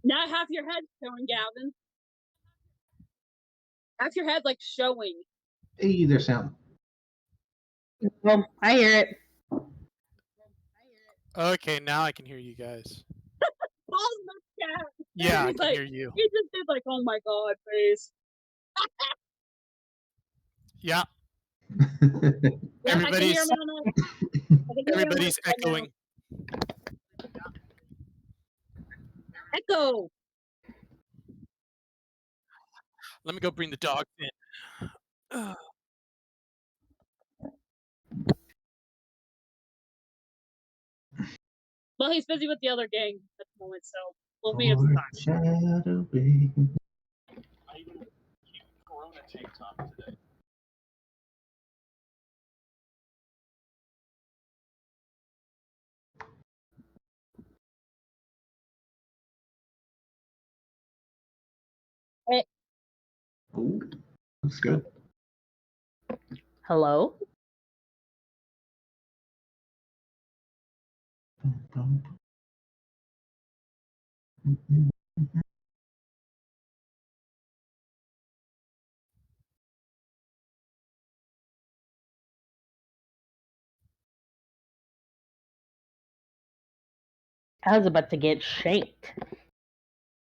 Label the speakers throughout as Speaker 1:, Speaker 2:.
Speaker 1: Now half your head's showing, Gavin. Half your head, like, showing.
Speaker 2: Hey, there's sound.
Speaker 3: Well, I hear it.
Speaker 4: Okay, now I can hear you guys.
Speaker 1: Paul's the cat.
Speaker 4: Yeah, I
Speaker 1: He's
Speaker 4: can
Speaker 1: like,
Speaker 4: hear you.
Speaker 1: he just did like, oh my god, face.
Speaker 4: Yeah,
Speaker 1: Yeah, I can hear
Speaker 4: everybody's
Speaker 1: him now. I can hear him
Speaker 4: everybody's
Speaker 1: right now.
Speaker 4: echoing.
Speaker 1: Echo.
Speaker 4: Let me go bring the dogs in.
Speaker 1: Well, he's busy with the other gang at the moment, so we'll meet him sometime.
Speaker 2: Foreshadowing.
Speaker 5: I even keep Corona tanks on today.
Speaker 2: Ooh, looks good.
Speaker 3: Hello? I was about to get shanked.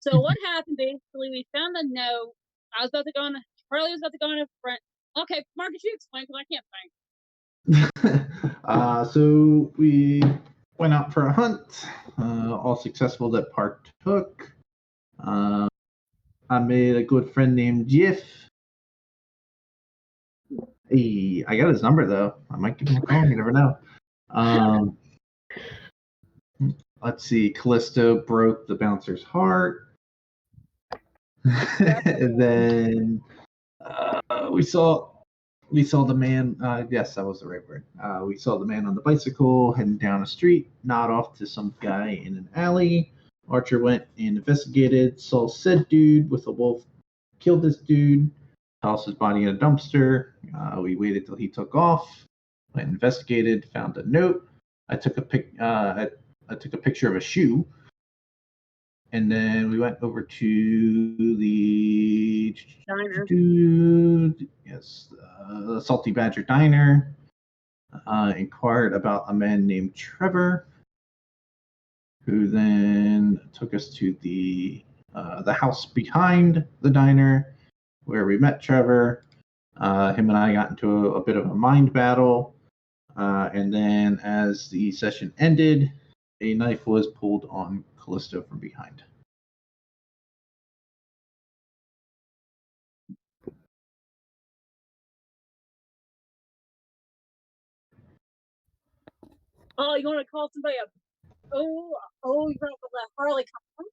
Speaker 1: So what happened basically, we found the note. I was about to go on Harley was about to go on a front. Okay, Marcus, you explain because I can't think.
Speaker 2: So we went out for a hunt, all successful that partook. I made a good friend named Jiff. Hey, I got his number though. I might give him a call. You never know. Let's see. Callisto broke the bouncer's heart. And then we saw the man. Yes, that was the right word. We saw the man on the bicycle heading down a street, nod off to some guy in an alley. Archer went and investigated, saw said dude with a wolf, killed this dude, tossed his body in a dumpster. We waited till he took off, went and investigated, found a note. I took a picture of a shoe, and then we went over to the
Speaker 1: Diner.
Speaker 2: the Salty Badger Diner. Inquired about a man named Trevor, who then took us to the house behind the diner, where we met Trevor. Him and I got into a bit of a mind battle, and then as the session ended, a knife was pulled on Callisto from behind.
Speaker 1: Oh, you want to call somebody up? Oh, you want to let Harley come?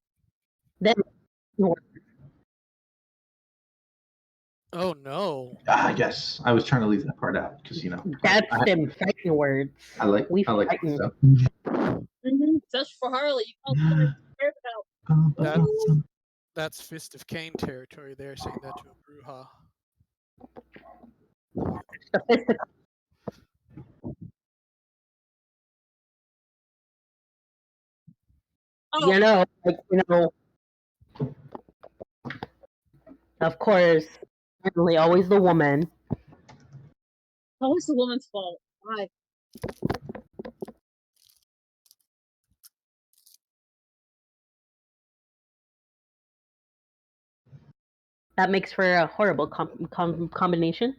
Speaker 3: Then
Speaker 4: Oh no.
Speaker 2: Yes, I was trying to leave that part out because
Speaker 3: that's them fighting words.
Speaker 2: I like
Speaker 3: fighting.
Speaker 2: stuff.
Speaker 1: Just for Harley, you call somebody cared about.
Speaker 4: That's Fist of Cain territory there, saying that to a Bruja.
Speaker 3: You know, of course, certainly always the woman.
Speaker 1: Always the woman's fault. Why?
Speaker 3: That makes for a horrible combination.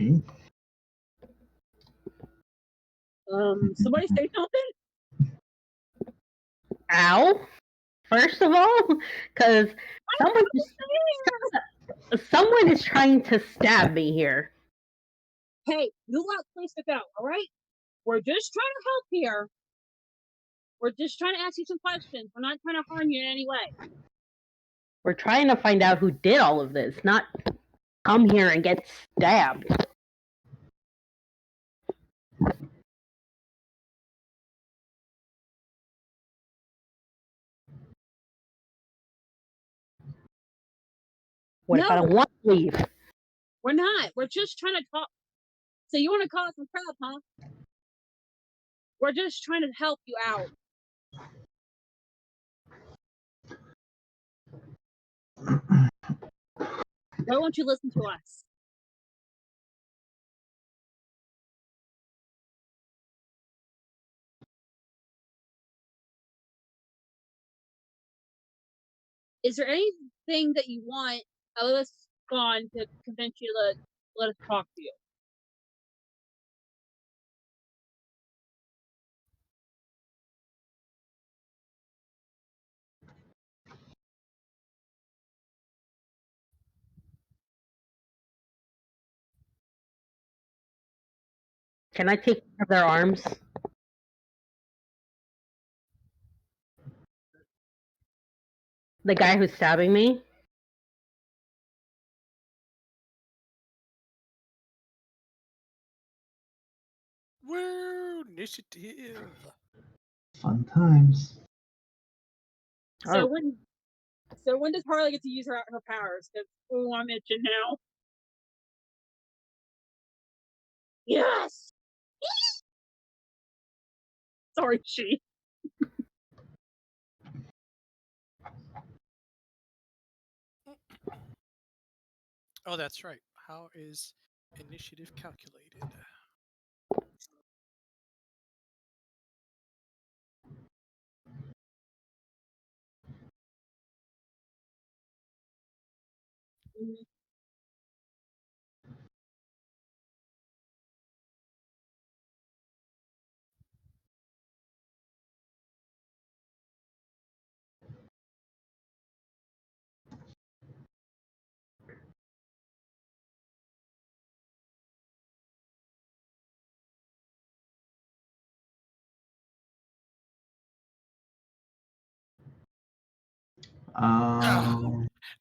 Speaker 2: 13.
Speaker 1: Somebody say something?
Speaker 3: Ow! First of all, because someone is trying to stab me here.
Speaker 1: Hey, you lot play stuff out, alright? We're just trying to help here. We're just trying to ask you some questions. We're not trying to harm you in any way.
Speaker 3: We're trying to find out who did all of this, not come here and get stabbed. What if I
Speaker 1: No.
Speaker 3: don't want to leave?
Speaker 1: We're not. We're just trying to talk. So you want to cause some crap, huh? We're just trying to help you out. Why won't you listen to us? Is there anything that you want Ellis gone to convince you to let us talk to you?
Speaker 3: Can I take care of their arms? The guy who's stabbing me?
Speaker 4: Woo! Initiative.
Speaker 2: Fun times.
Speaker 1: So
Speaker 3: Oh.
Speaker 1: when does Harley get to use her powers? Because I'm itching now. Yes. Sorry, she.
Speaker 4: Oh, that's right. How is initiative calculated?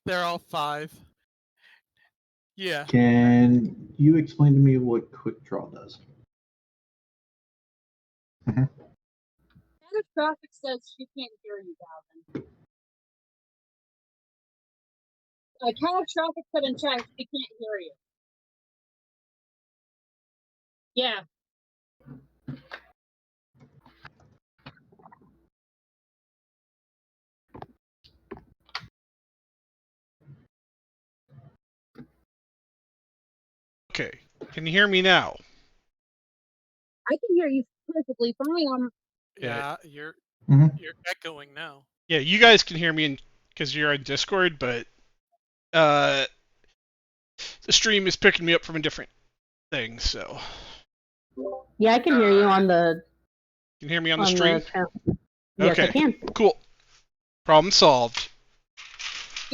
Speaker 4: They're all 5. Yeah.
Speaker 2: Can you explain to me what quick draw does?
Speaker 1: Catastrophic says she can't hear you, Galvin. Catastrophic put in chat she can't hear you. Yeah.
Speaker 6: Okay. Can you hear me now?
Speaker 1: I can hear you perfectly fine.
Speaker 4: Yeah, you're echoing now.
Speaker 6: Yeah, you guys can hear me because you're on Discord, but the stream is picking me up from a different thing, so.
Speaker 3: Yeah, I can hear you on the.
Speaker 6: You can hear me on the stream?
Speaker 3: Yes,
Speaker 6: Okay.
Speaker 3: I can.
Speaker 6: Cool. Problem solved.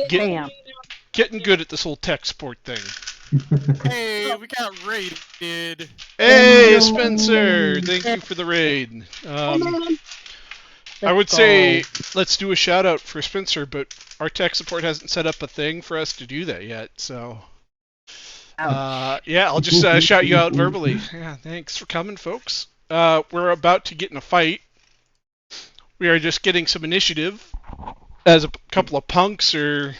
Speaker 3: Bam.
Speaker 6: Getting good at this whole tech support thing.
Speaker 4: Hey, we got raided.
Speaker 6: Hey,
Speaker 3: no.
Speaker 6: Spencer! Thank you for the raid. I would
Speaker 3: Let's
Speaker 6: say
Speaker 3: go.
Speaker 6: let's do a shout out for Spencer, but our tech support hasn't set up a thing for us to do that yet, so.
Speaker 3: Ouch.
Speaker 6: Yeah, I'll just shout you out verbally. Yeah, thanks for coming, folks. We're about to get in a fight. We are just getting some initiative, as a couple of punks are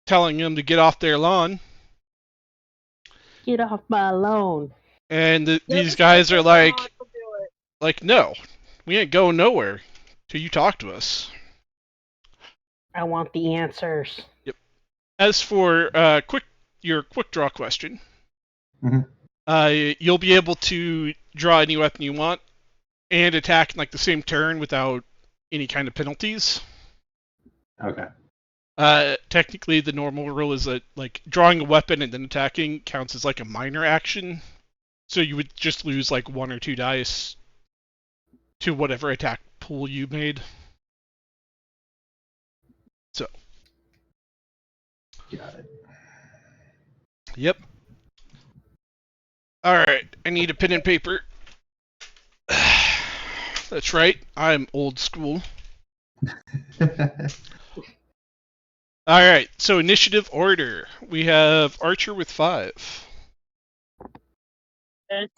Speaker 6: telling them to get off their lawn.
Speaker 3: Get off my lawn.
Speaker 6: And these guys are like, no, we ain't going nowhere till you talk to us.
Speaker 3: I want the answers.
Speaker 6: Yep. As for your quick draw question, you'll be able to draw any weapon you want and attack in like the same turn without any kind of penalties.
Speaker 2: Okay.
Speaker 6: Technically, the normal rule is that like drawing a weapon and then attacking counts as like a minor action. So you would just lose like 1 or 2 dice to whatever attack pool you made. So.
Speaker 2: Got it.
Speaker 6: Yep. Alright, I need a pen and paper. That's right, I'm old school. Alright, so initiative order. We have Archer with 5.
Speaker 2: And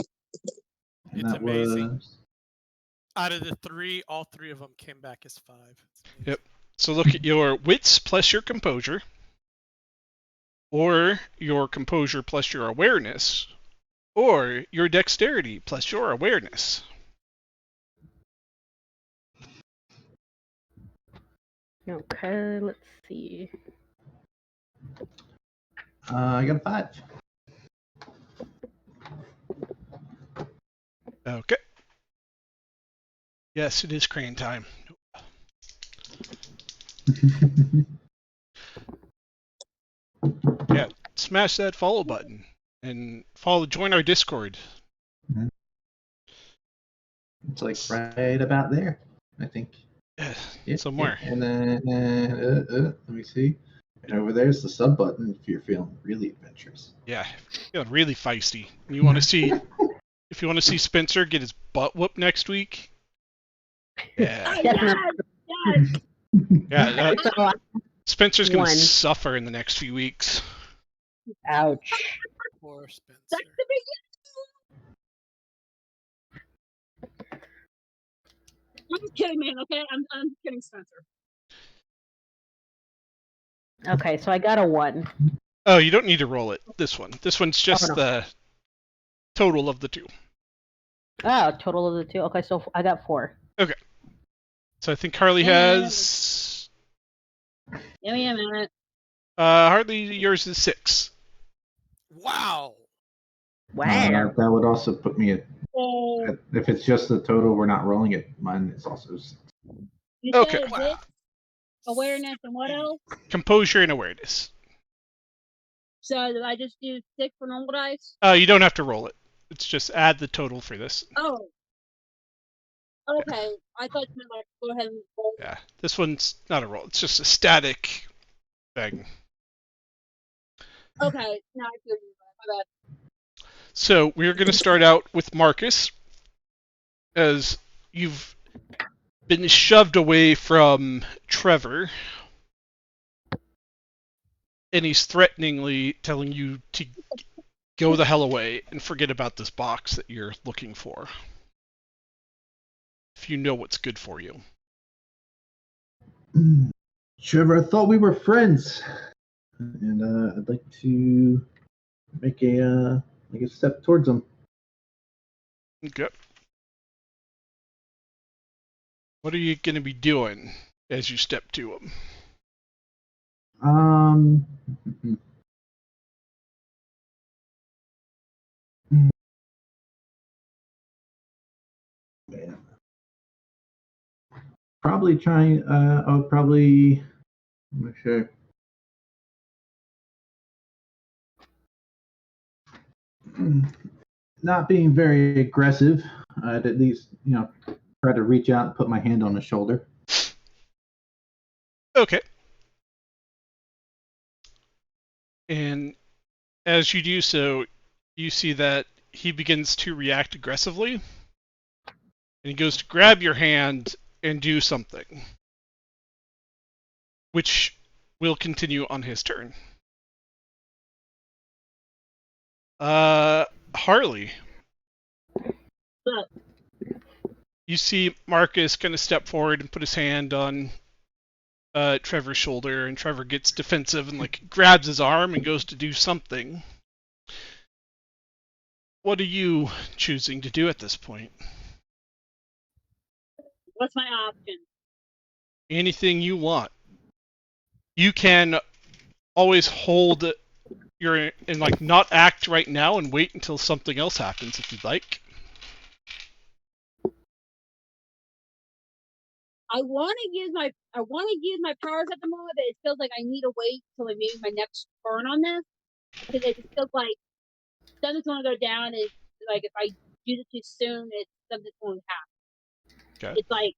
Speaker 4: It's
Speaker 2: that
Speaker 4: amazing.
Speaker 2: was-
Speaker 4: Out of the 3, all 3 of them came back as 5. It's amazing.
Speaker 6: Yep. So look at your wits plus your composure, or your composure plus your awareness, or your dexterity plus your awareness.
Speaker 3: Okay, let's see.
Speaker 2: I got a 5.
Speaker 6: Okay. Yes, it is crane time. Yeah, smash that follow button and join our Discord.
Speaker 2: It's like right about there, I think. Yeah,
Speaker 6: Somewhere.
Speaker 2: yeah. And then let me see. And over there's the sub button if you're feeling really adventurous.
Speaker 6: Yeah, feeling really feisty. You want to see if you want to see Spencer get his butt whooped next week? Yeah.
Speaker 1: Yes!
Speaker 6: Yeah,
Speaker 3: So,
Speaker 6: Spencer's going to
Speaker 3: One.
Speaker 6: suffer in the next few weeks.
Speaker 3: ouch.
Speaker 4: Poor Spencer.
Speaker 1: That's the beginning! I'm just kidding, man, okay? I'm kidding, Spencer.
Speaker 3: Okay, so I got a 1.
Speaker 6: Oh, you don't need to roll it. This one's just
Speaker 3: no.
Speaker 6: the total of the 2.
Speaker 3: Oh, total of the 2. Okay, so I got 4.
Speaker 6: So I think Harley has.
Speaker 1: Give me a minute.
Speaker 6: Harley, yours is 6.
Speaker 4: Wow.
Speaker 3: Wow.
Speaker 2: That would also put me
Speaker 1: So,
Speaker 2: if it's just the total, we're not rolling it. Mine is also 6.
Speaker 1: you
Speaker 6: Okay.
Speaker 1: said this, awareness, and what else?
Speaker 6: Composure and awareness.
Speaker 1: So did I just do 6 for normal dice?
Speaker 6: You don't have to roll it. It's just add the total for this.
Speaker 1: Oh. Okay. I thought you meant like go ahead and roll.
Speaker 6: Yeah, this one's not a roll. It's just a static thing.
Speaker 1: Okay. Now I feel you. My bad.
Speaker 6: So we're going to start out with Marcus, as you've been shoved away from Trevor, and he's threateningly telling you to go the hell away and forget about this box that you're looking for, if you know what's good for you.
Speaker 2: Trevor, I thought we were friends, and I'd like to make a step towards him.
Speaker 6: Okay. What are you going to be doing as you step to him?
Speaker 2: Man. Probably trying. I'll probably. I'm not sure. Not being very aggressive. I'd at least, try to reach out and put my hand on his shoulder.
Speaker 6: Okay. And as you do so, you see that he begins to react aggressively. And he goes to grab your hand and do something, which will continue on his turn. Harley.
Speaker 1: What?
Speaker 6: You see Marcus kind of step forward and put his hand on Trevor's shoulder, and Trevor gets defensive and grabs his arm and goes to do something. What are you choosing to do at this point?
Speaker 1: What's my option?
Speaker 6: Anything you want. You can always hold your and not act right now and wait until something else happens if you'd like.
Speaker 1: I want to use my powers at the moment, but it feels like I need to wait till like maybe my next turn on this because it just feels like something's going to go down. Is like if I use it too soon, it's something's going to happen.
Speaker 6: Okay.
Speaker 1: It's like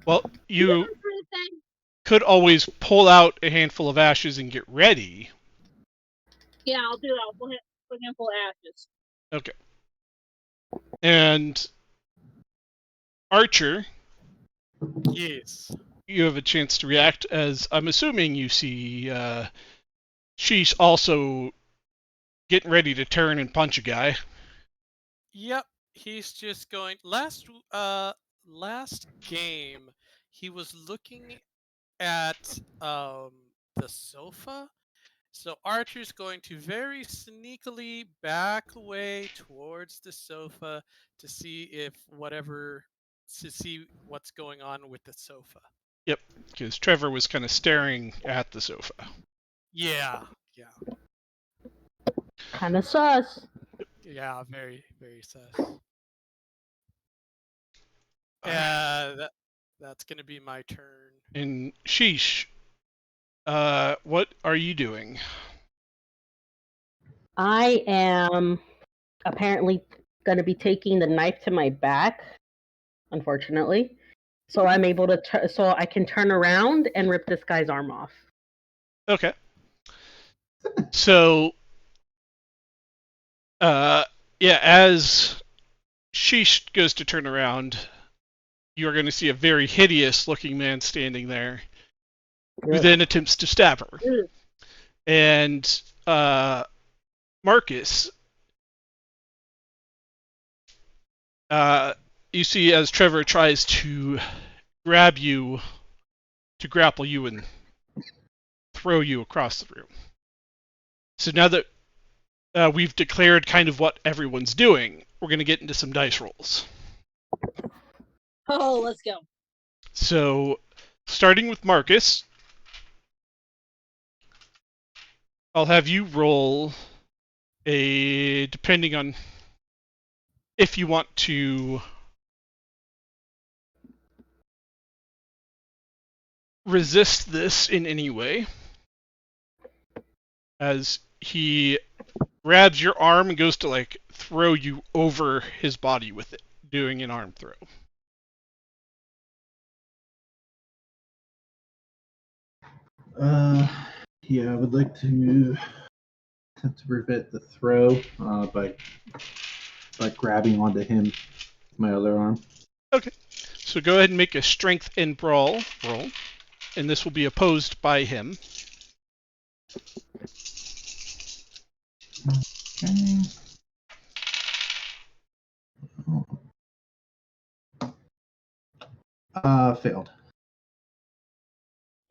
Speaker 6: Well,
Speaker 1: you know
Speaker 6: you
Speaker 1: what I'm trying to say?
Speaker 6: could always pull out a handful of ashes and get ready.
Speaker 1: Yeah, I'll do that. I'll put a handful of ashes.
Speaker 6: Okay. And Archer,
Speaker 4: Yes.
Speaker 6: you have a chance to react as I'm assuming you see Sheesh also getting ready to turn and punch a guy.
Speaker 4: Yep. He's just going. Last game, he was looking at the sofa. So Archer's going to very sneakily back away towards the sofa to see what's going on with the sofa.
Speaker 6: Yep, because Trevor was kind of staring at the sofa.
Speaker 4: Yeah.
Speaker 3: Kind of sus.
Speaker 4: Yeah, very, very sus. That's gonna be my turn.
Speaker 6: And Sheesh, what are you doing?
Speaker 3: I am apparently going to be taking the knife to my back, unfortunately. So I'm able to, so I can turn around and rip this guy's arm off.
Speaker 6: Okay. So, as Sheesh goes to turn around, you're going to see a very hideous-looking man standing there, who then attempts to stab her. And Marcus, you see as Trevor tries to grapple you and throw you across the room. So now that we've declared kind of what everyone's doing, we're going to get into some dice rolls.
Speaker 1: Oh, let's go.
Speaker 6: So, starting with Marcus, I'll have you roll depending on if you want to resist this in any way, as he grabs your arm and goes to like throw you over his body with it, doing an arm throw.
Speaker 2: Yeah, I would like to attempt to prevent the throw by grabbing onto him with my other arm.
Speaker 6: Okay, so go ahead and make a strength and brawl roll, and this will be opposed by him.
Speaker 2: Okay. Failed.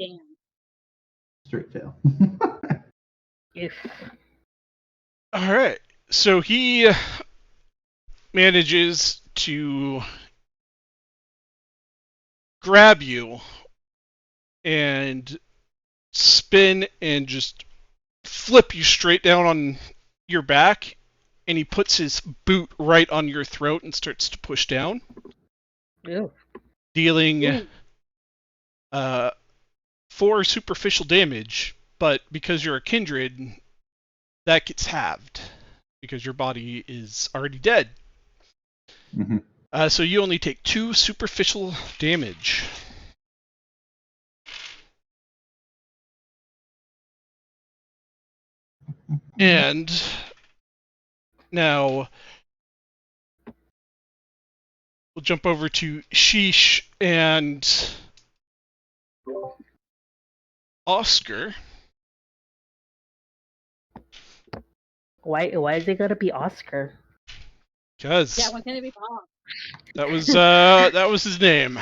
Speaker 1: Damn.
Speaker 2: Straight fail.
Speaker 3: If
Speaker 6: All right, so he manages to grab you and spin and just flip you straight down on your back, and he puts his boot right on your throat and starts to push down,
Speaker 3: Ew.
Speaker 6: dealing 4 superficial damage, but because you're a kindred, that gets halved because your body is already dead.
Speaker 2: Mm-hmm.
Speaker 6: So you only take 2 superficial damage. And now we'll jump over to Sheesh and Oscar.
Speaker 3: Why is it gotta be Oscar?
Speaker 6: Because
Speaker 1: Yeah, why can't it be Bob?
Speaker 6: that was his name.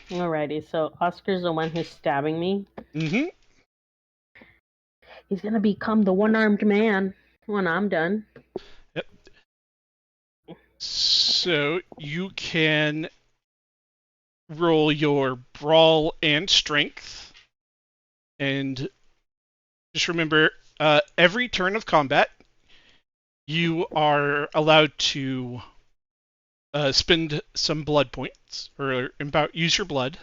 Speaker 3: Alrighty, so Oscar's the one who's stabbing me.
Speaker 6: Mm-hmm.
Speaker 3: He's gonna become the one-armed man when I'm done.
Speaker 6: Yep. So you can roll your brawl and strength, and just remember, every turn of combat, you are allowed to spend some blood points, or use your blood.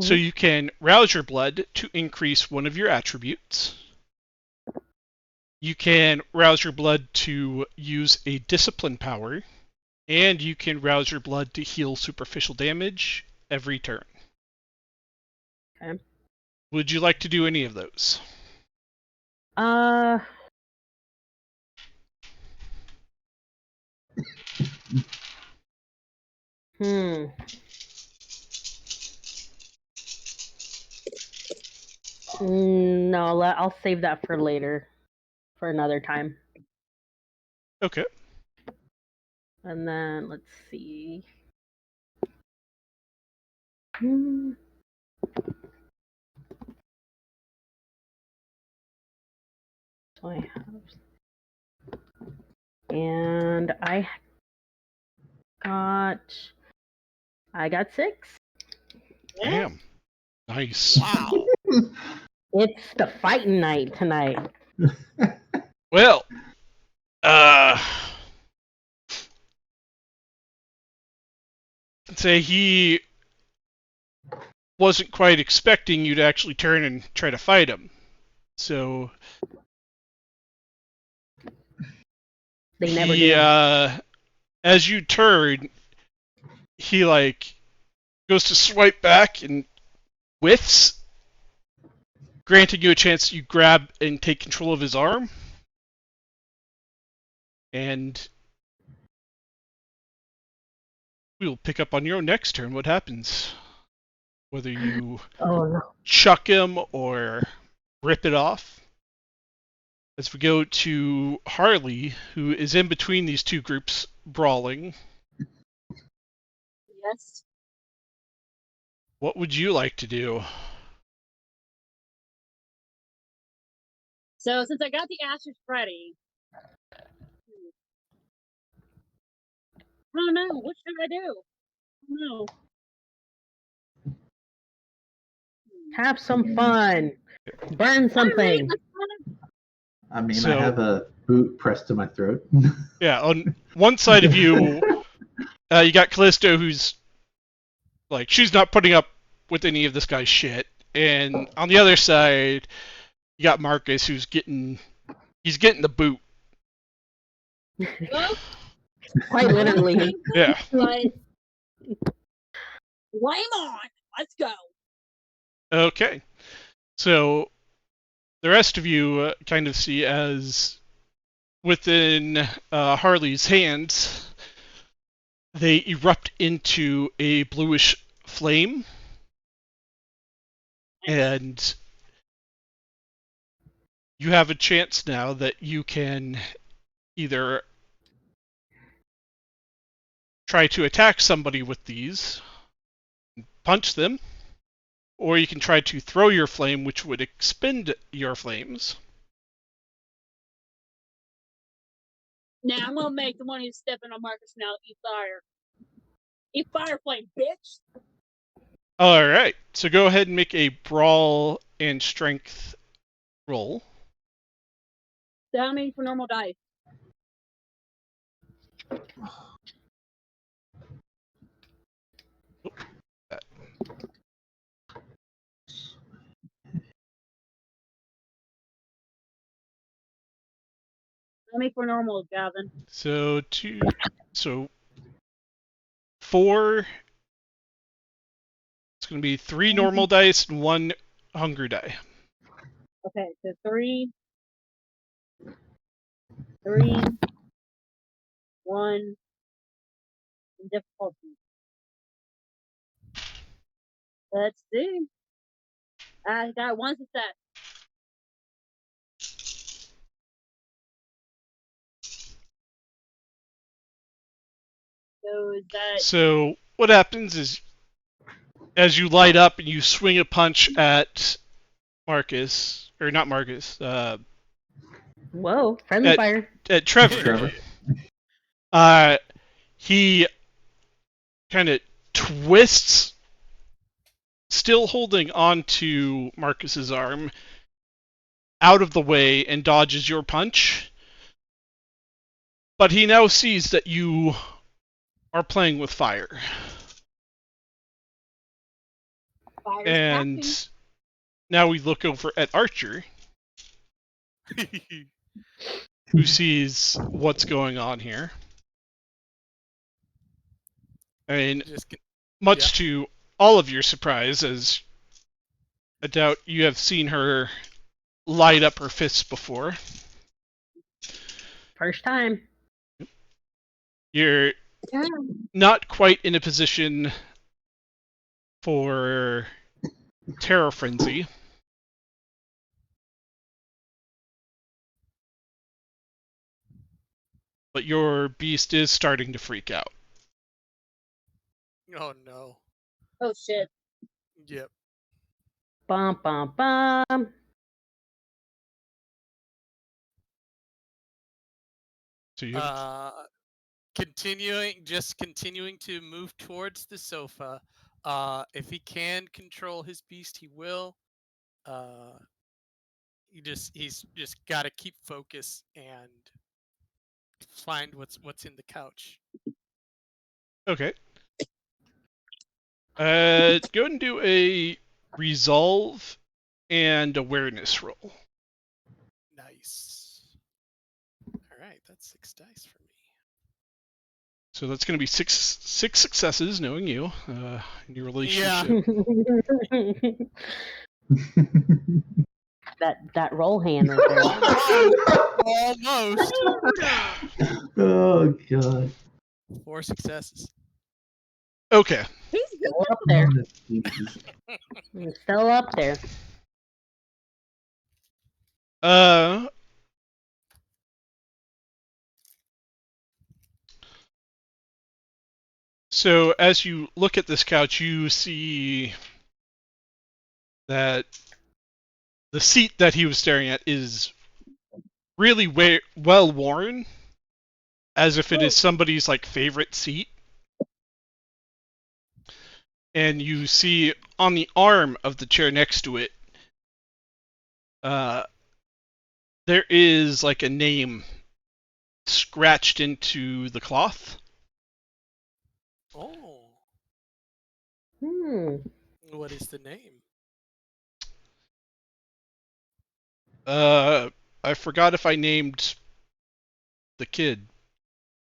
Speaker 6: So you can rouse your blood to increase one of your attributes. You can rouse your blood to use a discipline power, and you can rouse your blood to heal superficial damage every turn.
Speaker 3: Okay.
Speaker 6: Would you like to do any of those?
Speaker 3: No, I'll save that for later, for another time.
Speaker 6: Okay.
Speaker 3: And then let's see. So I have, and I got 6.
Speaker 6: Damn. Nice.
Speaker 4: Wow.
Speaker 3: It's the fighting night tonight.
Speaker 6: Well, say he wasn't quite expecting you to actually turn and try to fight him. So
Speaker 3: They never
Speaker 6: he,
Speaker 3: do.
Speaker 6: as you turn, he goes to swipe back and whiffs, granting you a chance to grab and take control of his arm. And we'll pick up on your next turn what happens. Whether you chuck him or rip it off. As we go to Harley, who is in between these two groups brawling.
Speaker 1: Yes.
Speaker 6: What would you like to do?
Speaker 1: So since I got the Ashes ready, I don't know. What should I do? I don't know.
Speaker 3: Have some fun. Burn something.
Speaker 2: I mean,
Speaker 6: So-
Speaker 2: I have a boot pressed to my throat.
Speaker 6: Yeah, on one side of you, you got Callisto, who's she's not putting up with any of this guy's shit. And on the other side, you got Marcus, he's getting the boot.
Speaker 1: Well,
Speaker 3: Quite literally.
Speaker 6: Yeah.
Speaker 1: but flame on. Let's go.
Speaker 6: Okay. So the rest of you kind of see as within Harley's hands, they erupt into a bluish flame. And you have a chance now that you can either try to attack somebody with these, punch them, or you can try to throw your flame, which would expend your flames.
Speaker 1: Now I'm gonna make the one who's stepping on Marcus now eat fire. Eat fire flame, bitch.
Speaker 6: Alright, so go ahead and make a brawl and strength roll.
Speaker 1: So how many for normal dice? How many for normal, Gavin?
Speaker 6: So 4. It's going to be 3 normal dice and 1 hunger die.
Speaker 1: Okay, so 3, 1, and difficulty. Let's see. I got 1 success. So is that
Speaker 6: So what happens is, as you light up and you swing a punch at Marcus, or not Marcus,
Speaker 3: Whoa, friendly fire.
Speaker 6: at Trevor. He kind of twists, still holding onto Marcus's arm, out of the way and dodges your punch. But he now sees that you are playing with fire.
Speaker 1: Fire's
Speaker 6: And
Speaker 1: crafting.
Speaker 6: now we look over at Archer, who sees what's going on here. I mean,
Speaker 4: Just get,
Speaker 6: much to all of your surprise, as I doubt you have seen her light up her fists before.
Speaker 3: First time.
Speaker 6: You're
Speaker 1: Yeah.
Speaker 6: not quite in a position for Terror Frenzy. But your beast is starting to freak out.
Speaker 4: oh no.
Speaker 1: Oh shit.
Speaker 4: Yep.
Speaker 3: Bum bum bum.
Speaker 6: So you have
Speaker 4: Continuing to move towards the sofa. If he can control his beast, he will. He's just got to keep focus and find what's in the couch.
Speaker 6: okay. Go ahead and do a resolve and awareness roll.
Speaker 4: Nice. All right, that's 6 dice for me.
Speaker 6: So that's going to be six successes, knowing you, in your relationship.
Speaker 3: that roll hand right there.
Speaker 4: Almost.
Speaker 2: Oh god.
Speaker 4: 4 successes.
Speaker 6: Okay.
Speaker 1: He's good.
Speaker 3: Still up there.
Speaker 2: Jesus.
Speaker 3: He's still up there.
Speaker 6: So as you look at this couch, you see that the seat that he was staring at is really well worn, as if it is somebody's like favorite seat. And you see on the arm of the chair next to it, there is like a name scratched into the cloth.
Speaker 4: Oh. What is the name?
Speaker 6: I forgot if I named the kid.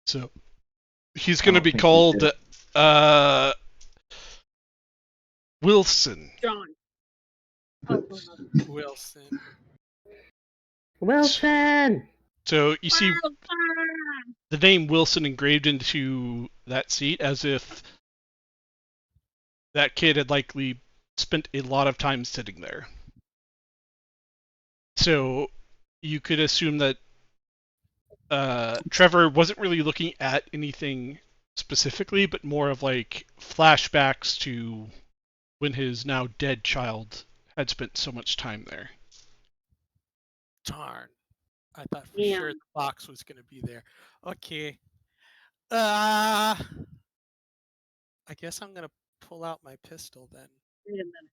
Speaker 6: So he's going to be
Speaker 2: think you
Speaker 6: called
Speaker 2: did.
Speaker 6: Wilson.
Speaker 1: John. Oh,
Speaker 4: Wilson.
Speaker 3: Wilson.
Speaker 6: So you see
Speaker 1: Wilson!
Speaker 6: the name Wilson engraved into that seat, as if that kid had likely spent a lot of time sitting there. So you could assume that Trevor wasn't really looking at anything specifically, but more of like flashbacks to when his now dead child had spent so much time there.
Speaker 4: Darn. I thought for
Speaker 1: Yeah.
Speaker 4: sure the box was going to be there. Okay. I guess I'm going to pull out my pistol then.
Speaker 1: Wait a minute.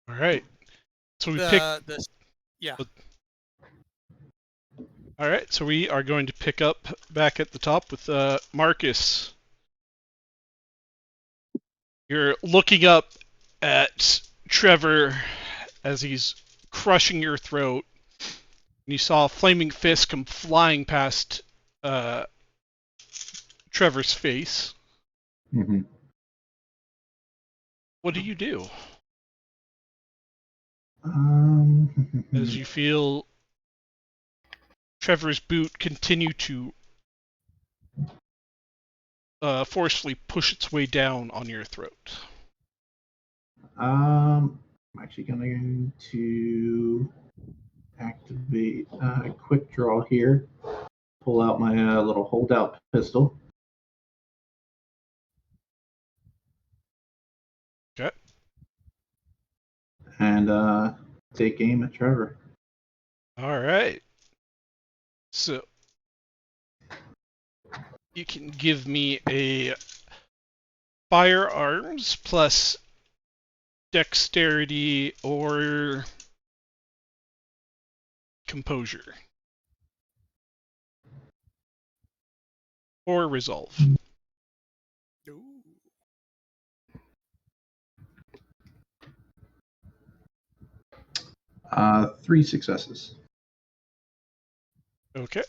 Speaker 6: All right. So we pick.
Speaker 4: Yeah.
Speaker 6: All right. So we are going to pick up back at the top with Marcus. You're looking up at Trevor as he's crushing your throat. And you saw a flaming fist come flying past Trevor's face.
Speaker 2: Mm-hmm.
Speaker 6: What do you do
Speaker 2: Mm-hmm.
Speaker 6: as you feel Trevor's boot continue to forcefully push its way down on your throat?
Speaker 2: I'm actually going to activate a quick draw here. Pull out my little holdout pistol.
Speaker 6: Okay.
Speaker 2: And take aim at Trevor.
Speaker 6: All right. So you can give me a firearms plus dexterity or composure. or resolve.
Speaker 4: Ooh.
Speaker 2: 3 successes.
Speaker 6: Okay.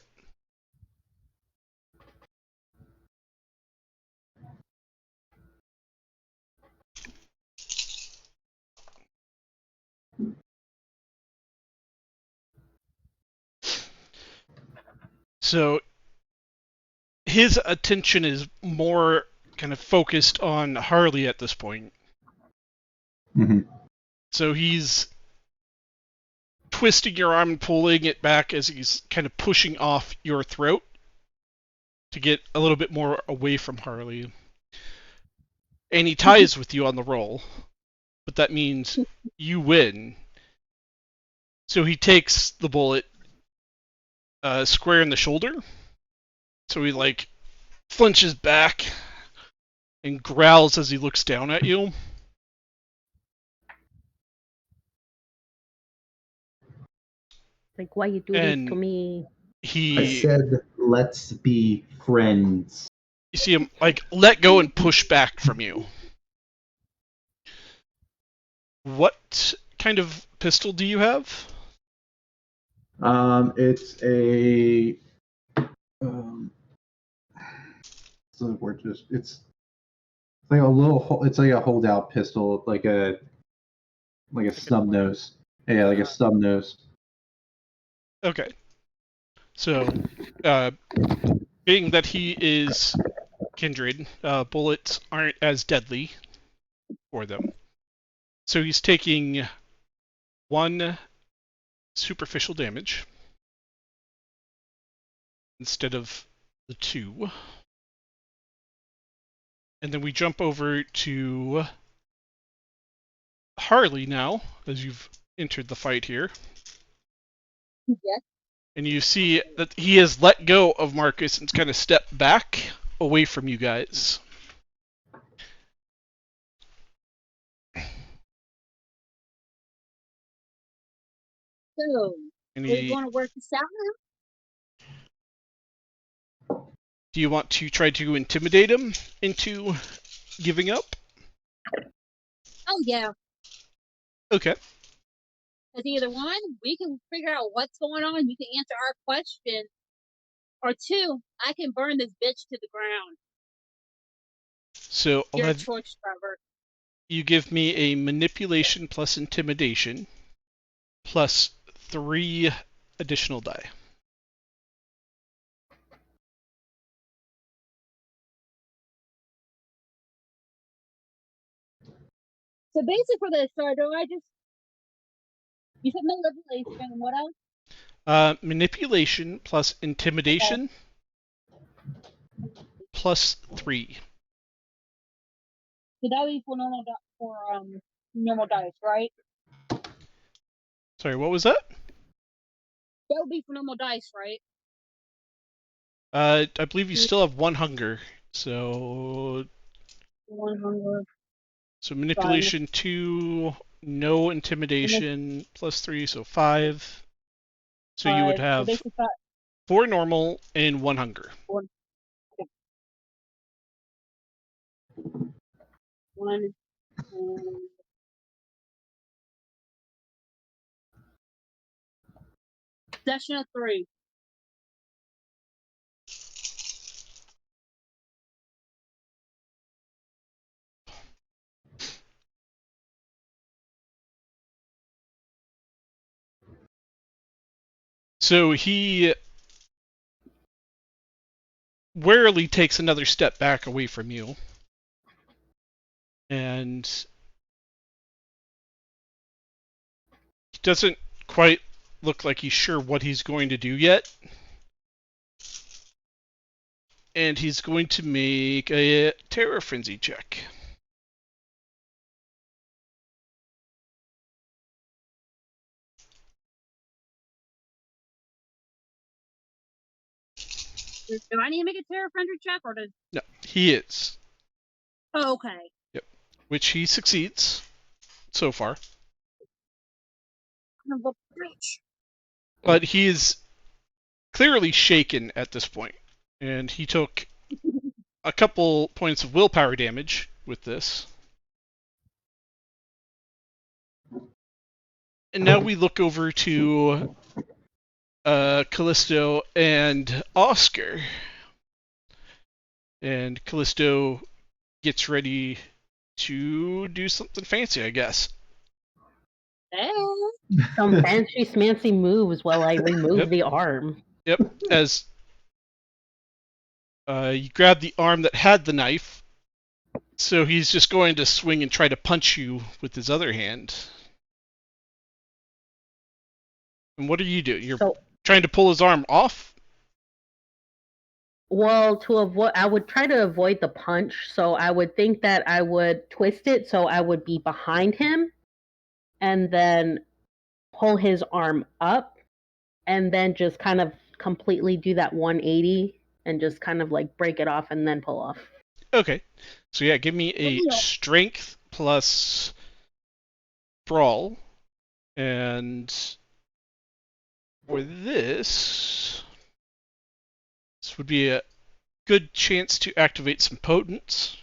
Speaker 6: So his attention is more kind of focused on Harley at this point.
Speaker 2: Mm-hmm.
Speaker 6: So he's twisting your arm and pulling it back as he's kind of pushing off your throat to get a little bit more away from Harley. And he ties with you on the roll, but that means you win. So he takes the bullet square in the shoulder. So he like flinches back and growls as he looks down at you.
Speaker 3: Like, why you do this to me?
Speaker 2: I
Speaker 6: He,
Speaker 2: said, let's be friends.
Speaker 6: you see him like let go and push back from you. What kind of pistol do you have?
Speaker 2: It's a. What's the word? It's like a little. It's like a holdout pistol, like a snub nose. Yeah, like a snub nose.
Speaker 6: Okay. So, being that he is kindred, bullets aren't as deadly for them. So he's taking 1 superficial damage instead of the 2. And then we jump over to Harley now, as you've entered the fight here.
Speaker 1: Yes.
Speaker 6: And you see that he has let go of Marcus and kind of stepped back away from you guys.
Speaker 1: So,
Speaker 6: And
Speaker 1: we want to work this out now?
Speaker 6: do you want to try to intimidate him into giving up?
Speaker 1: Oh, yeah.
Speaker 6: Okay.
Speaker 1: Because either one, we can figure out what's going on, you can answer our question, or 2, I can burn this bitch to the ground.
Speaker 6: So I'll
Speaker 1: Your
Speaker 6: have
Speaker 1: choice, Trevor.
Speaker 6: you give me a manipulation plus intimidation plus 3 additional die.
Speaker 1: So basically for this, so do I just... You said manipulation, and what else?
Speaker 6: Manipulation plus intimidation plus 3.
Speaker 1: So that would be for normal dice, right?
Speaker 6: Sorry, what was that?
Speaker 1: That would be for normal dice, right?
Speaker 6: I believe you still have 1 hunger. So
Speaker 1: 100.
Speaker 6: so manipulation 2, no intimidation plus 3, so 5. So you would have 4 normal and 1 hunger.
Speaker 1: 1. Session of 3.
Speaker 6: So he warily takes another step back away from you. And he doesn't quite look like he's sure what he's going to do yet. And he's going to make a Terror Frenzy check.
Speaker 1: Do I need to make a Terror Frenzy check, or does...
Speaker 6: No, he is.
Speaker 1: Oh, okay.
Speaker 6: Yep. Which he succeeds so far. But he is clearly shaken at this point. And he took a couple points of willpower damage with this. And now we look over to Callisto and Oscar. And Callisto gets ready to do something fancy, I guess.
Speaker 3: Some fancy smancy moves while I remove
Speaker 6: Yep.
Speaker 3: the arm.
Speaker 6: Yep, as you grab the arm that had the knife, so he's just going to swing and try to punch you with his other hand. And what are you doing? You're
Speaker 3: So,
Speaker 6: trying to pull his arm off?
Speaker 3: well, to avoid, I would try to avoid the punch. So I would think that I would twist it so I would be behind him, and then pull his arm up, and then just kind of completely do that 180 and just kind of like break it off and then pull off.
Speaker 6: Okay. So yeah, give me a strength plus brawl. And for this would be a good chance to activate some potents.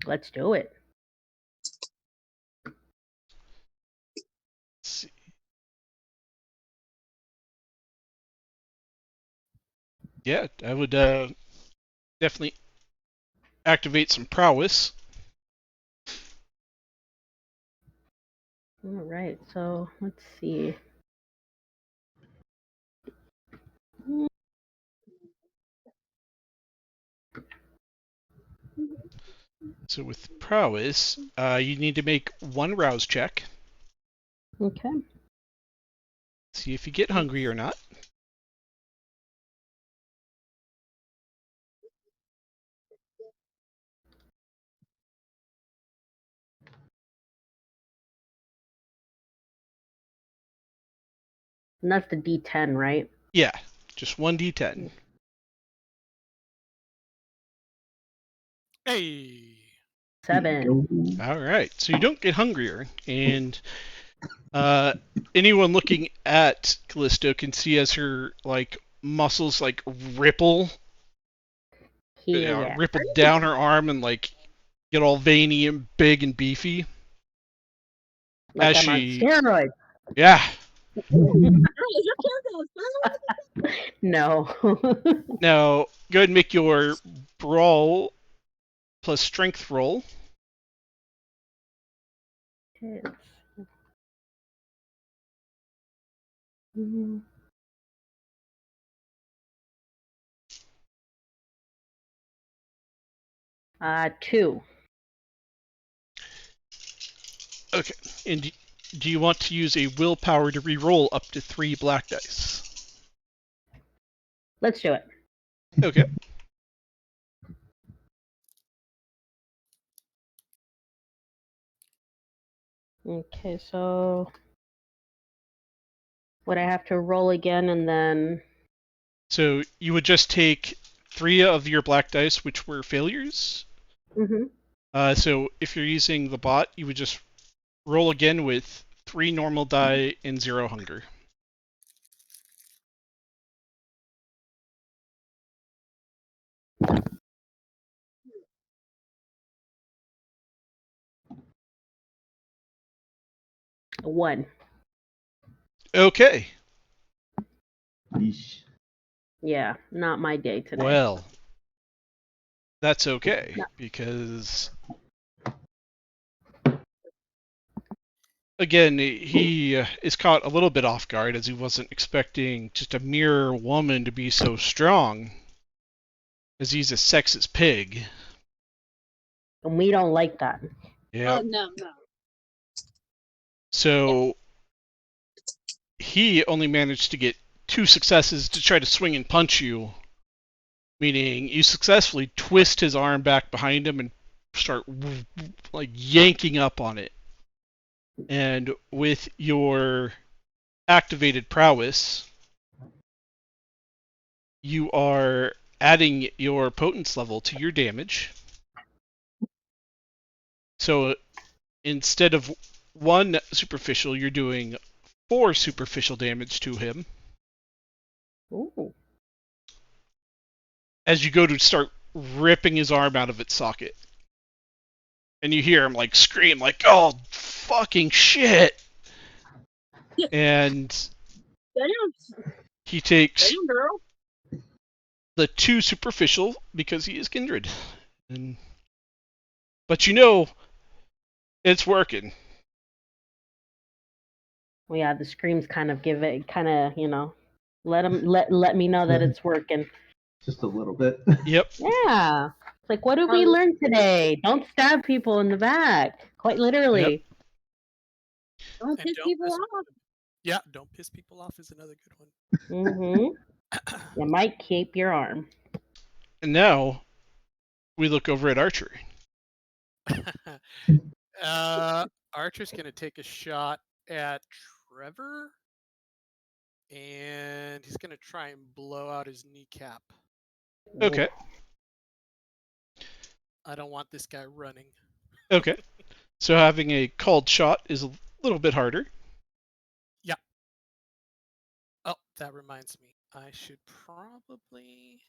Speaker 3: Let's do it.
Speaker 6: Let's see. Yeah, I would definitely activate some prowess.
Speaker 3: All right, so let's see.
Speaker 6: So with prowess, you need to make one rouse check.
Speaker 3: Okay.
Speaker 6: See if you get hungry or not.
Speaker 3: And that's the D10, right?
Speaker 6: Yeah, just 1d10.
Speaker 4: Hey.
Speaker 3: 7.
Speaker 6: All right, so you don't get hungrier, and anyone looking at Callisto can see as her like muscles like ripple,
Speaker 3: Yeah.
Speaker 6: ripple down her arm and like get all veiny and big and beefy.
Speaker 3: Like
Speaker 6: as
Speaker 3: I'm
Speaker 6: she-
Speaker 3: on steroids.
Speaker 6: Yeah.
Speaker 1: Girl, is your character on steroids?
Speaker 3: No.
Speaker 6: Now go ahead and make your brawl plus strength roll.
Speaker 3: Okay. Mhm. Two.
Speaker 6: Okay, and do you want to use a willpower to re-roll up to 3 black dice?
Speaker 3: Let's do it.
Speaker 6: Okay.
Speaker 3: Okay, so would I have to roll again and then?
Speaker 6: So you would just take 3 of your black dice, which were failures.
Speaker 3: Mm-hmm.
Speaker 6: So if you're using the bot, you would just roll again with 3 normal die and 0 hunger.
Speaker 3: One.
Speaker 6: Okay.
Speaker 2: Yeesh.
Speaker 3: Yeah, not my day today.
Speaker 6: Well, that's okay,
Speaker 3: No.
Speaker 6: because again, he is caught a little bit off guard as he wasn't expecting just a mere woman to be so strong, as he's a sexist pig.
Speaker 3: And we don't like that.
Speaker 6: Yeah.
Speaker 1: Oh, no.
Speaker 6: So he only managed to get 2 successes to try to swing and punch you, meaning you successfully twist his arm back behind him and start like yanking up on it. And with your activated prowess, you are adding your potence level to your damage. So instead of 1 superficial, you're doing 4 superficial damage to him.
Speaker 3: Ooh.
Speaker 6: as you go to start ripping his arm out of its socket. And you hear him like scream like, "Oh, fucking shit!" And
Speaker 1: Damn,
Speaker 6: he takes
Speaker 1: damn girl.
Speaker 6: the 2 superficial because he is kindred. But you know it's working.
Speaker 3: Well, yeah, the screams kind of give it, let me know that it's working.
Speaker 2: Just a little bit.
Speaker 6: Yep.
Speaker 3: Yeah. It's like, what did we learn today? Don't stab people in the back. Quite literally.
Speaker 1: Don't
Speaker 4: And
Speaker 1: piss
Speaker 4: don't
Speaker 1: people
Speaker 4: piss-
Speaker 1: off.
Speaker 4: Yeah, don't piss people off is another good one.
Speaker 3: Mm-hmm. You might keep your arm.
Speaker 6: And now we look over at Archer.
Speaker 4: Archer's gonna take a shot at Trevor, and he's gonna try and blow out his kneecap.
Speaker 6: Okay.
Speaker 4: I don't want this guy running.
Speaker 6: Okay. So having a called shot is a little bit harder.
Speaker 4: Oh, that reminds me. I should probably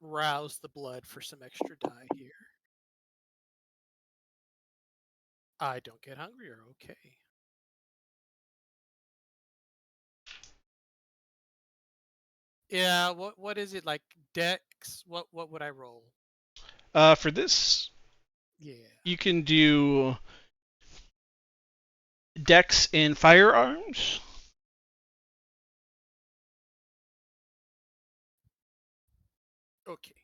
Speaker 4: rouse the blood for some extra die here. I don't get hungrier, okay. Yeah, what is it like Dex? What would I roll?
Speaker 6: For this,
Speaker 4: Yeah.
Speaker 6: you can do Dex and firearms.
Speaker 4: Okay.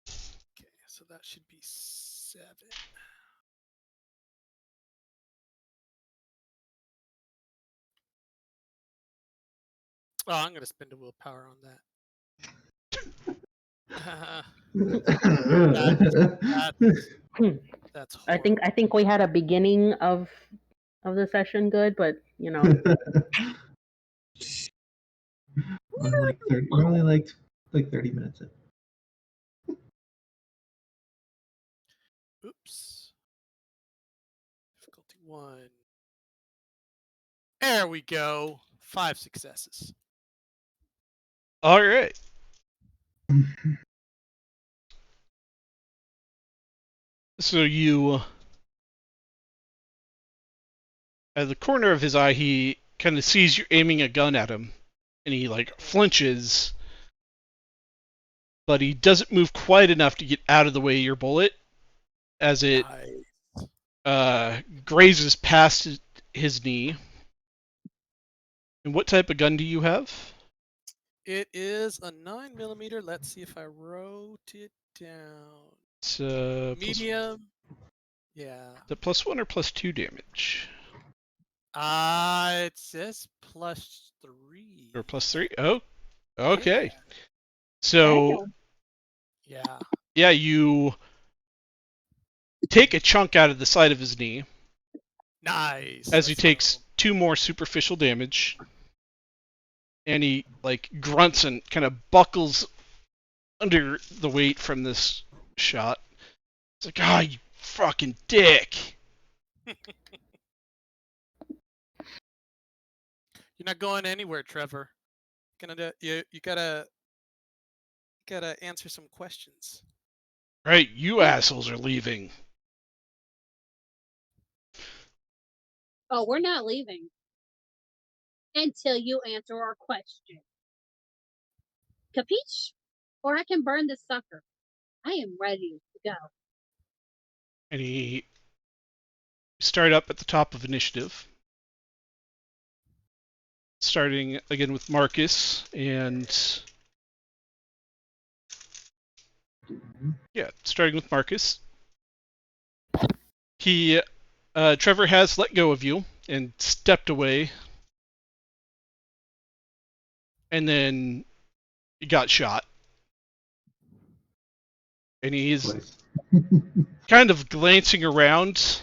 Speaker 4: Okay, so that should be 7. Oh, I'm gonna spend a willpower on that. That's
Speaker 3: I
Speaker 4: horrible.
Speaker 3: think we had a beginning of the session good, but
Speaker 2: We're only like 30 minutes in.
Speaker 4: Oops. Difficulty 1. There we go. 5 successes.
Speaker 6: All right. So you, at the corner of his eye, he kind of sees you aiming a gun at him, and he like flinches, but he doesn't move quite enough to get out of the way of your bullet, as it grazes past his knee. And what type of gun do you have?
Speaker 4: It is a 9mm. Let's see if I wrote it down.
Speaker 6: It's
Speaker 4: Medium. Yeah.
Speaker 6: the +1 or +2 damage?
Speaker 4: It says +3.
Speaker 6: Or +3? Oh, okay.
Speaker 4: Yeah.
Speaker 6: So,
Speaker 4: Yeah.
Speaker 6: yeah, you take a chunk out of the side of his knee
Speaker 4: Nice.
Speaker 6: as he
Speaker 4: Let's
Speaker 6: takes
Speaker 4: go.
Speaker 6: 2 more superficial damage. And he like grunts and kind of buckles under the weight from this shot. It's like, ah, you fucking dick.
Speaker 4: You're not going anywhere, Trevor. You gotta answer some questions.
Speaker 6: Right, you assholes are leaving.
Speaker 1: Oh, we're not leaving until you answer our question. Capiche? Or I can burn this sucker. I am ready to go.
Speaker 6: And he start up at the top of initiative. Starting again with Marcus and starting with Marcus. He Trevor has let go of you and stepped away. And then he got shot. And he's kind of glancing around.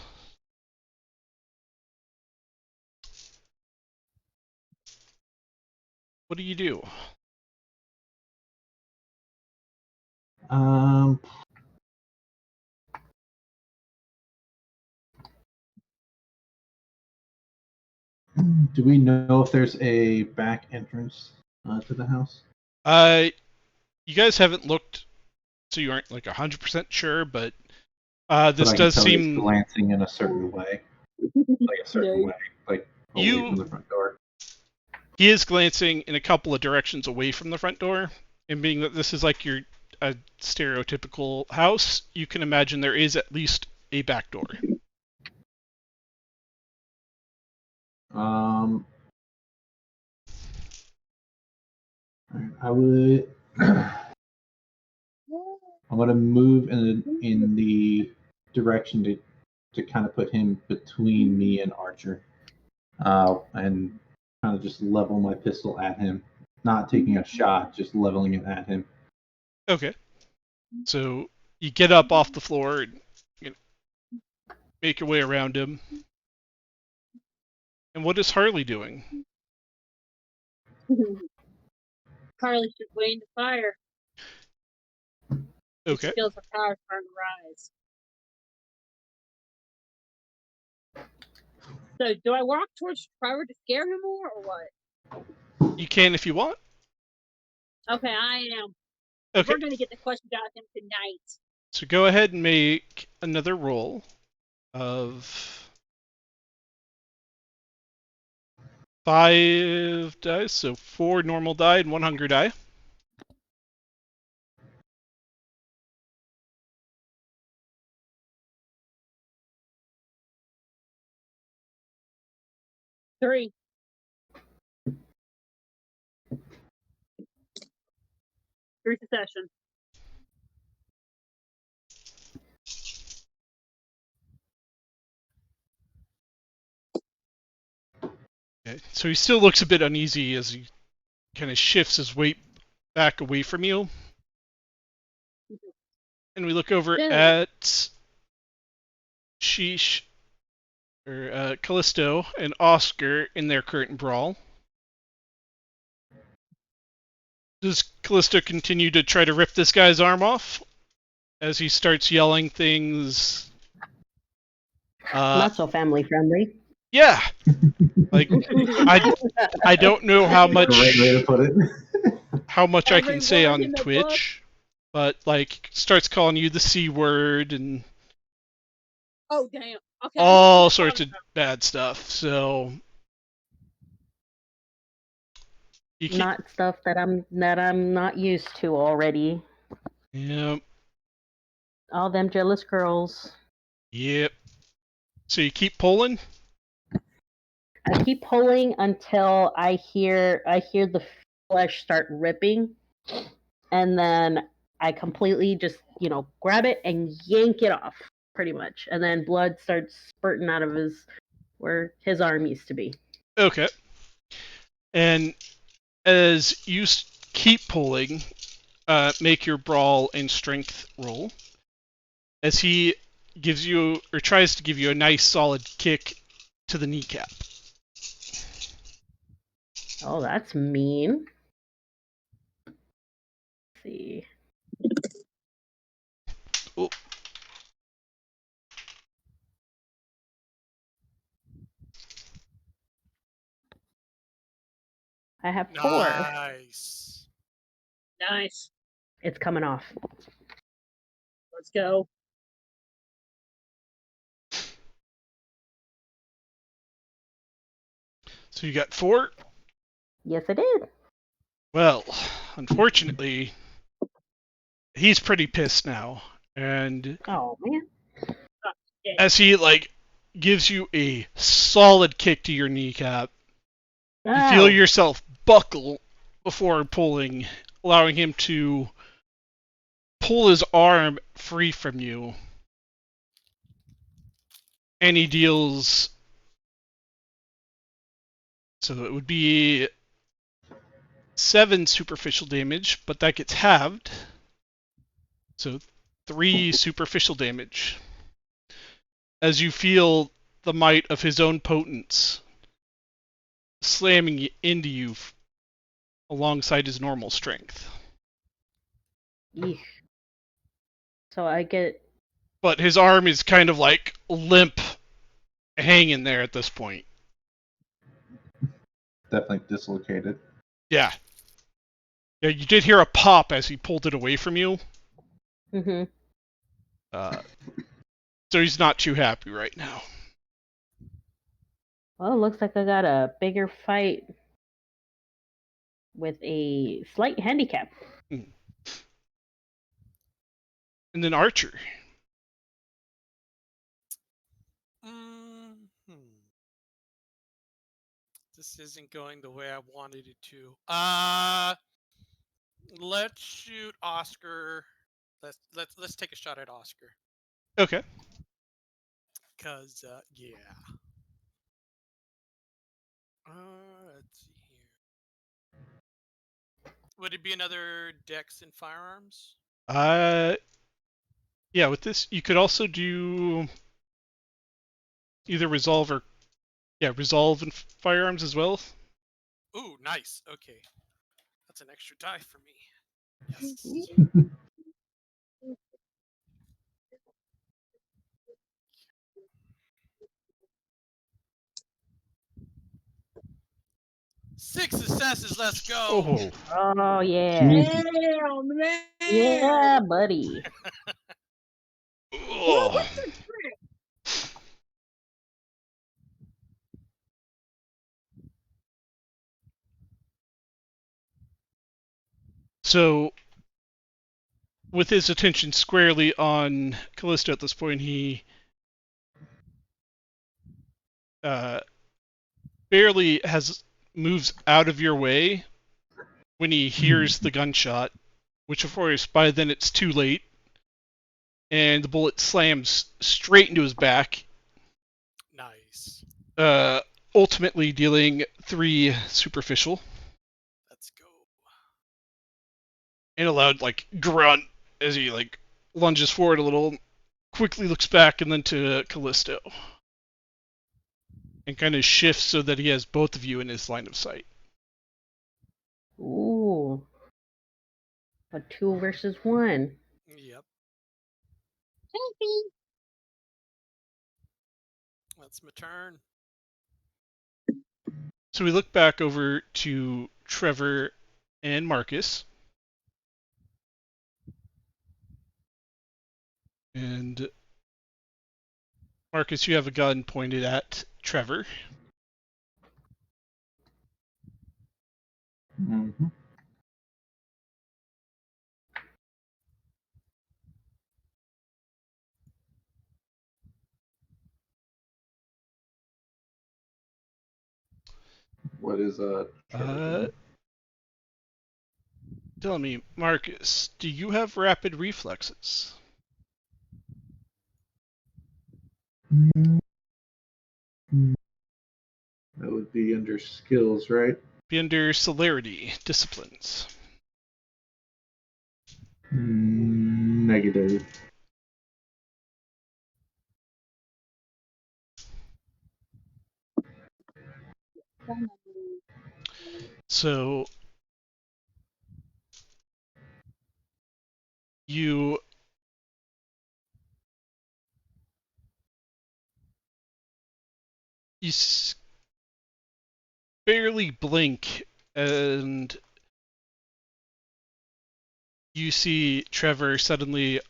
Speaker 6: What do you do?
Speaker 2: Do we know if there's a back entrance to the house?
Speaker 6: You guys haven't looked, so you aren't like 100% sure, but this
Speaker 2: But I
Speaker 6: does
Speaker 2: can tell he's
Speaker 6: seem.
Speaker 2: glancing in a certain way, like a certain way, like away
Speaker 6: You-
Speaker 2: from the front door.
Speaker 6: He is glancing in a couple of directions away from the front door, and being that this is like a stereotypical house, you can imagine there is at least a back door.
Speaker 2: Alright, I would. I'm gonna move in the direction to kind of put him between me and Archer, and kind of just level my pistol at him, not taking a shot, just leveling it at him.
Speaker 6: Okay. So you get up off the floor and make your way around him. And what is Harley doing?
Speaker 1: Carly's just waiting to fire.
Speaker 6: Okay.
Speaker 1: She feels her power starting to rise. So, do I walk towards Trevor to scare him more, or what?
Speaker 6: You can if you want.
Speaker 1: Okay, I am.
Speaker 6: Okay.
Speaker 1: We're going to get the questions out of him tonight.
Speaker 6: So go ahead and make another roll of 5 dice, so 4 normal die and 1 hunger die.
Speaker 1: Three. Succession.
Speaker 6: Okay. So he still looks a bit uneasy as he kind of shifts his weight back away from you. And we look over at Sheesh, or Callisto, and Oscar in their current brawl. Does Callisto continue to try to rip this guy's arm off as he starts yelling things?
Speaker 3: Not so family friendly.
Speaker 6: Yeah, like I don't know how much
Speaker 2: Great way to put it.
Speaker 6: how much I
Speaker 1: Every
Speaker 6: can say
Speaker 1: word
Speaker 6: on
Speaker 1: in the
Speaker 6: Twitch, but like starts calling you the C word and
Speaker 1: Oh, damn. Okay.
Speaker 6: all sorts of bad stuff. So you keep,
Speaker 3: Not stuff that I'm not used to already.
Speaker 6: yep,
Speaker 3: All them jealous girls.
Speaker 6: yep. So you keep pulling.
Speaker 3: I keep pulling until I hear the flesh start ripping, and then I completely just grab it and yank it off, pretty much, and then blood starts spurting out of where his arm used to be.
Speaker 6: Okay. And as you keep pulling, make your brawl and strength roll. As he gives you, or tries to give you, a nice solid kick to the kneecap.
Speaker 3: Oh, that's mean. Let's see.
Speaker 6: Oh.
Speaker 3: I have 4.
Speaker 4: Nice.
Speaker 1: Nice.
Speaker 3: It's coming off.
Speaker 1: Let's go.
Speaker 6: So you got 4?
Speaker 3: Yes, I did.
Speaker 6: Well, unfortunately, he's pretty pissed now. And
Speaker 3: Oh man.
Speaker 6: as he gives you a solid kick to your kneecap, you feel
Speaker 3: Ow.
Speaker 6: yourself buckle before pulling, allowing him to pull his arm free from you. And he deals, so it would be 7 superficial damage, but that gets halved. So 3 superficial damage. As you feel the might of his own potence slamming into you alongside his normal strength.
Speaker 3: Eesh. So I get.
Speaker 6: But his arm is kind of limp, hanging there at this point.
Speaker 2: definitely dislocated.
Speaker 6: Yeah. Yeah, you did hear a pop as he pulled it away from you.
Speaker 3: Mm-hmm.
Speaker 6: So he's not too happy right now.
Speaker 3: Well, it looks like I got a bigger fight with a slight handicap.
Speaker 6: And then Archer.
Speaker 4: This isn't going the way I wanted it to. Let's shoot Oscar. Let's take a shot at Oscar.
Speaker 6: Okay.
Speaker 4: Cause yeah. Let's see here. Would it be another Dex and firearms?
Speaker 6: Yeah, with this you could also do either resolve or resolve and firearms as well.
Speaker 4: Ooh, nice. Okay. That's an extra die for me. Yes. Six successes, let's go.
Speaker 6: Oh.
Speaker 3: Oh yeah.
Speaker 1: Damn, man.
Speaker 3: Yeah, buddy.
Speaker 6: Oh. So, with his attention squarely on Callisto at this point, he barely moves out of your way when he hears the gunshot, which of course by then it's too late, and the bullet slams straight into his back.
Speaker 4: Nice.
Speaker 6: Ultimately dealing 3 superficial.
Speaker 4: Let's go.
Speaker 6: And a loud grunt as he lunges forward a little, quickly looks back and then to Callisto. And kind of shifts so that he has both of you in his line of sight.
Speaker 3: Ooh. A 2 versus 1.
Speaker 4: Yep.
Speaker 1: Happy.
Speaker 4: That's my turn.
Speaker 6: So we look back over to Trevor and Marcus. And Marcus, you have a gun pointed at Trevor.
Speaker 2: Mm-hmm. What is
Speaker 6: Tell me, Marcus, do you have rapid reflexes?
Speaker 2: That would be under skills, right?
Speaker 6: Be under celerity, disciplines.
Speaker 2: Negative.
Speaker 6: So you barely blink and you see Trevor suddenly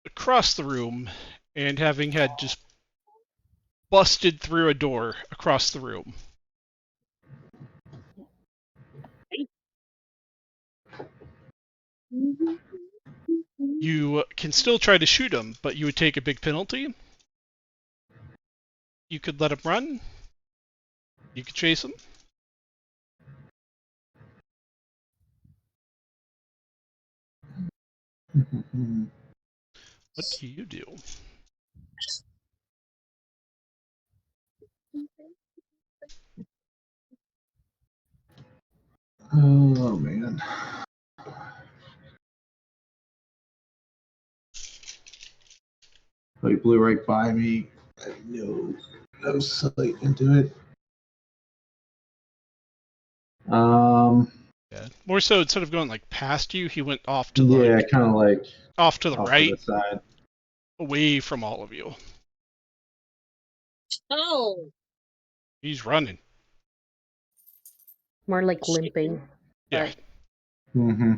Speaker 6: across the room and having had just busted through a door across the room. You can still try to shoot him, but you would take a big penalty. You could let him run. You could chase him. What do you do?
Speaker 2: Oh man. Oh, he blew right by me. I had no sight into it.
Speaker 6: Yeah. More so, instead of going past you, he went off to
Speaker 2: kind of
Speaker 6: off to the
Speaker 2: off
Speaker 6: right,
Speaker 2: to the side.
Speaker 6: away from all of you.
Speaker 1: Oh.
Speaker 6: He's running.
Speaker 3: More like limping.
Speaker 6: Yeah,
Speaker 2: Mm-hmm.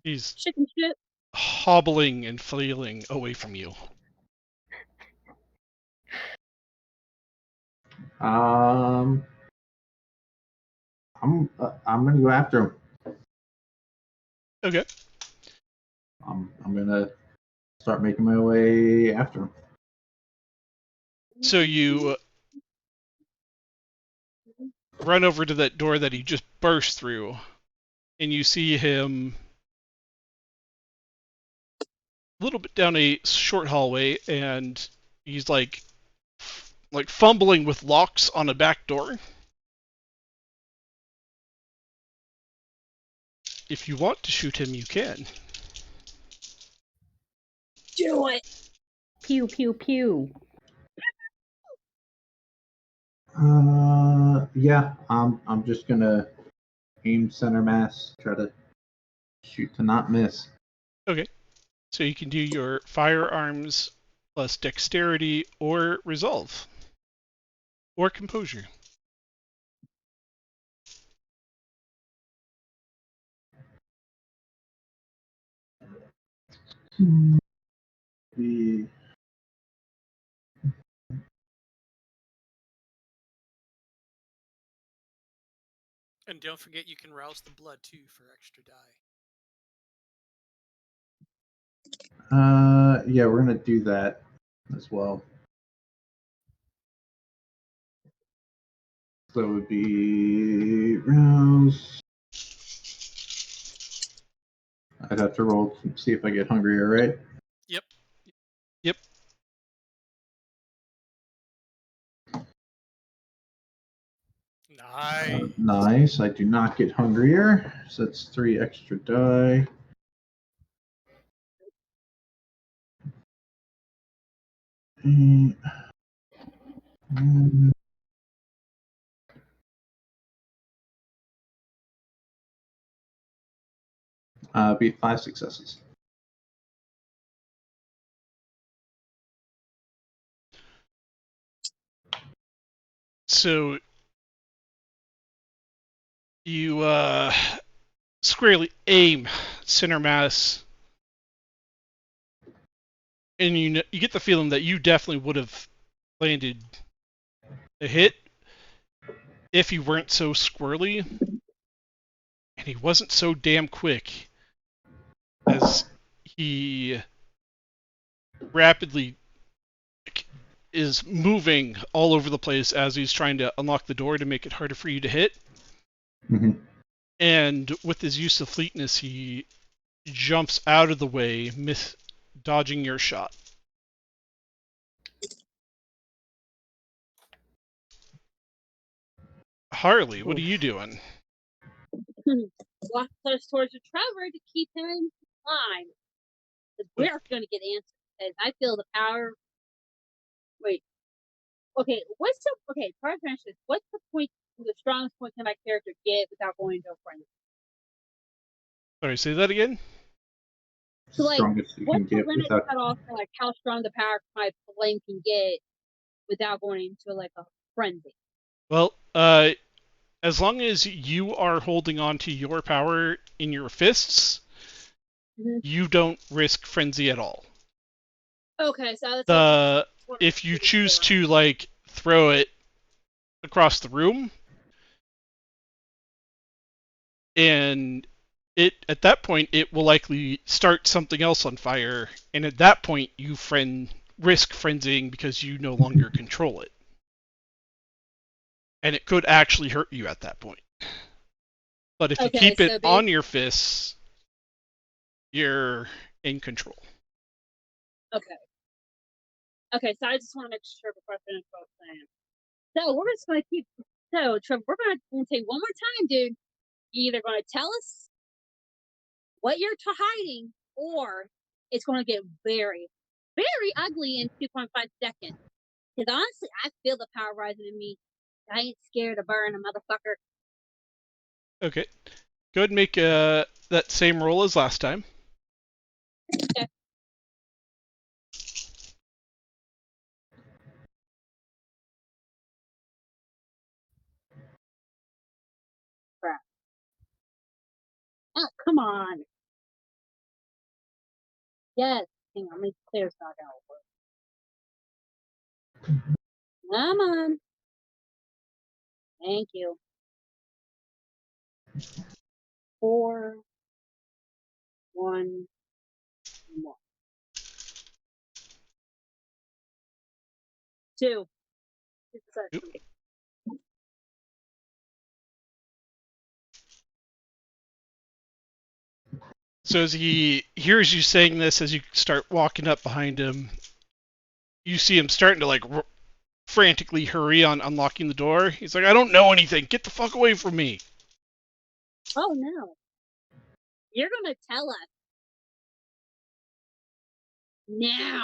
Speaker 6: he's
Speaker 1: Chicken shit.
Speaker 6: hobbling and flailing away from you.
Speaker 2: I'm gonna go after him.
Speaker 6: Okay.
Speaker 2: I'm gonna start making my way after him.
Speaker 6: So you run over to that door that he just burst through, and you see him a little bit down a short hallway, and he's like fumbling with locks on a back door. If you want to shoot him, you can.
Speaker 1: Do it.
Speaker 3: Pew pew pew.
Speaker 2: Yeah. I'm just gonna aim center mass, try to shoot to not miss.
Speaker 6: Okay. So you can do your firearms plus dexterity or resolve. Or composure.
Speaker 2: The
Speaker 4: And don't forget you can rouse the blood too for extra die.
Speaker 2: yeah, we're gonna do that as well. So it would be rouse. I'd have to roll to see if I get hungrier, right?
Speaker 4: Yep.
Speaker 6: Yep.
Speaker 4: Nice.
Speaker 2: Nice. I do not get hungrier, so that's 3 extra die. Mm. Mm. Be 5 successes.
Speaker 6: So you squarely aim center mass, and you get the feeling that you definitely would have landed a hit if he weren't so squirrely, and he wasn't so damn quick, as he rapidly is moving all over the place as he's trying to unlock the door to make it harder for you to hit.
Speaker 2: Mm-hmm.
Speaker 6: And with his use of fleetness, he jumps out of the way, dodging your shot. Harley, what are you doing?
Speaker 1: Walk close towards the Trevor to keep him in line. Because we're going to get answers. Because I feel the power. Wait. Okay, prior to finish this, what's the strongest point can my character get without going into a friend?
Speaker 6: Sorry, say that again?
Speaker 1: So, like,
Speaker 2: Strongest you can
Speaker 1: what's the
Speaker 2: get
Speaker 1: limit
Speaker 2: without.
Speaker 1: cut off for, like, how strong the power my flame can get without going into, like, a frenzy?
Speaker 6: Well, as long as you are holding on to your power in your fists, you don't risk frenzy at all.
Speaker 1: Okay, so that's
Speaker 6: If you choose to like throw it across the room, and at that point it will likely start something else on fire, and at that point you risk frenzying because you no longer control it, and it could actually hurt you at that point. But if you keep it on your fists, you're in control.
Speaker 1: Okay, so I just want to make sure before I finish what I'm saying. So we're just going to keep. So Trevor, we're going to say one more time, dude. You're either going to tell us what you're hiding, or it's going to get very, very ugly in 2.5 seconds. Because honestly, I feel the power rising in me. I ain't scared of burn a motherfucker.
Speaker 6: Okay. Go ahead and make that same roll as last time.
Speaker 1: Okay. Oh, come on. Yes. Hang on, let me clear stock out. Come on. Thank you. 4, 1, 1. 2.
Speaker 6: Oop. So as he hears you saying this, as you start walking up behind him, you see him starting to like frantically hurry on unlocking the door. He's like, I don't know anything. Get the fuck away from me.
Speaker 1: Oh no. You're gonna tell us. Now.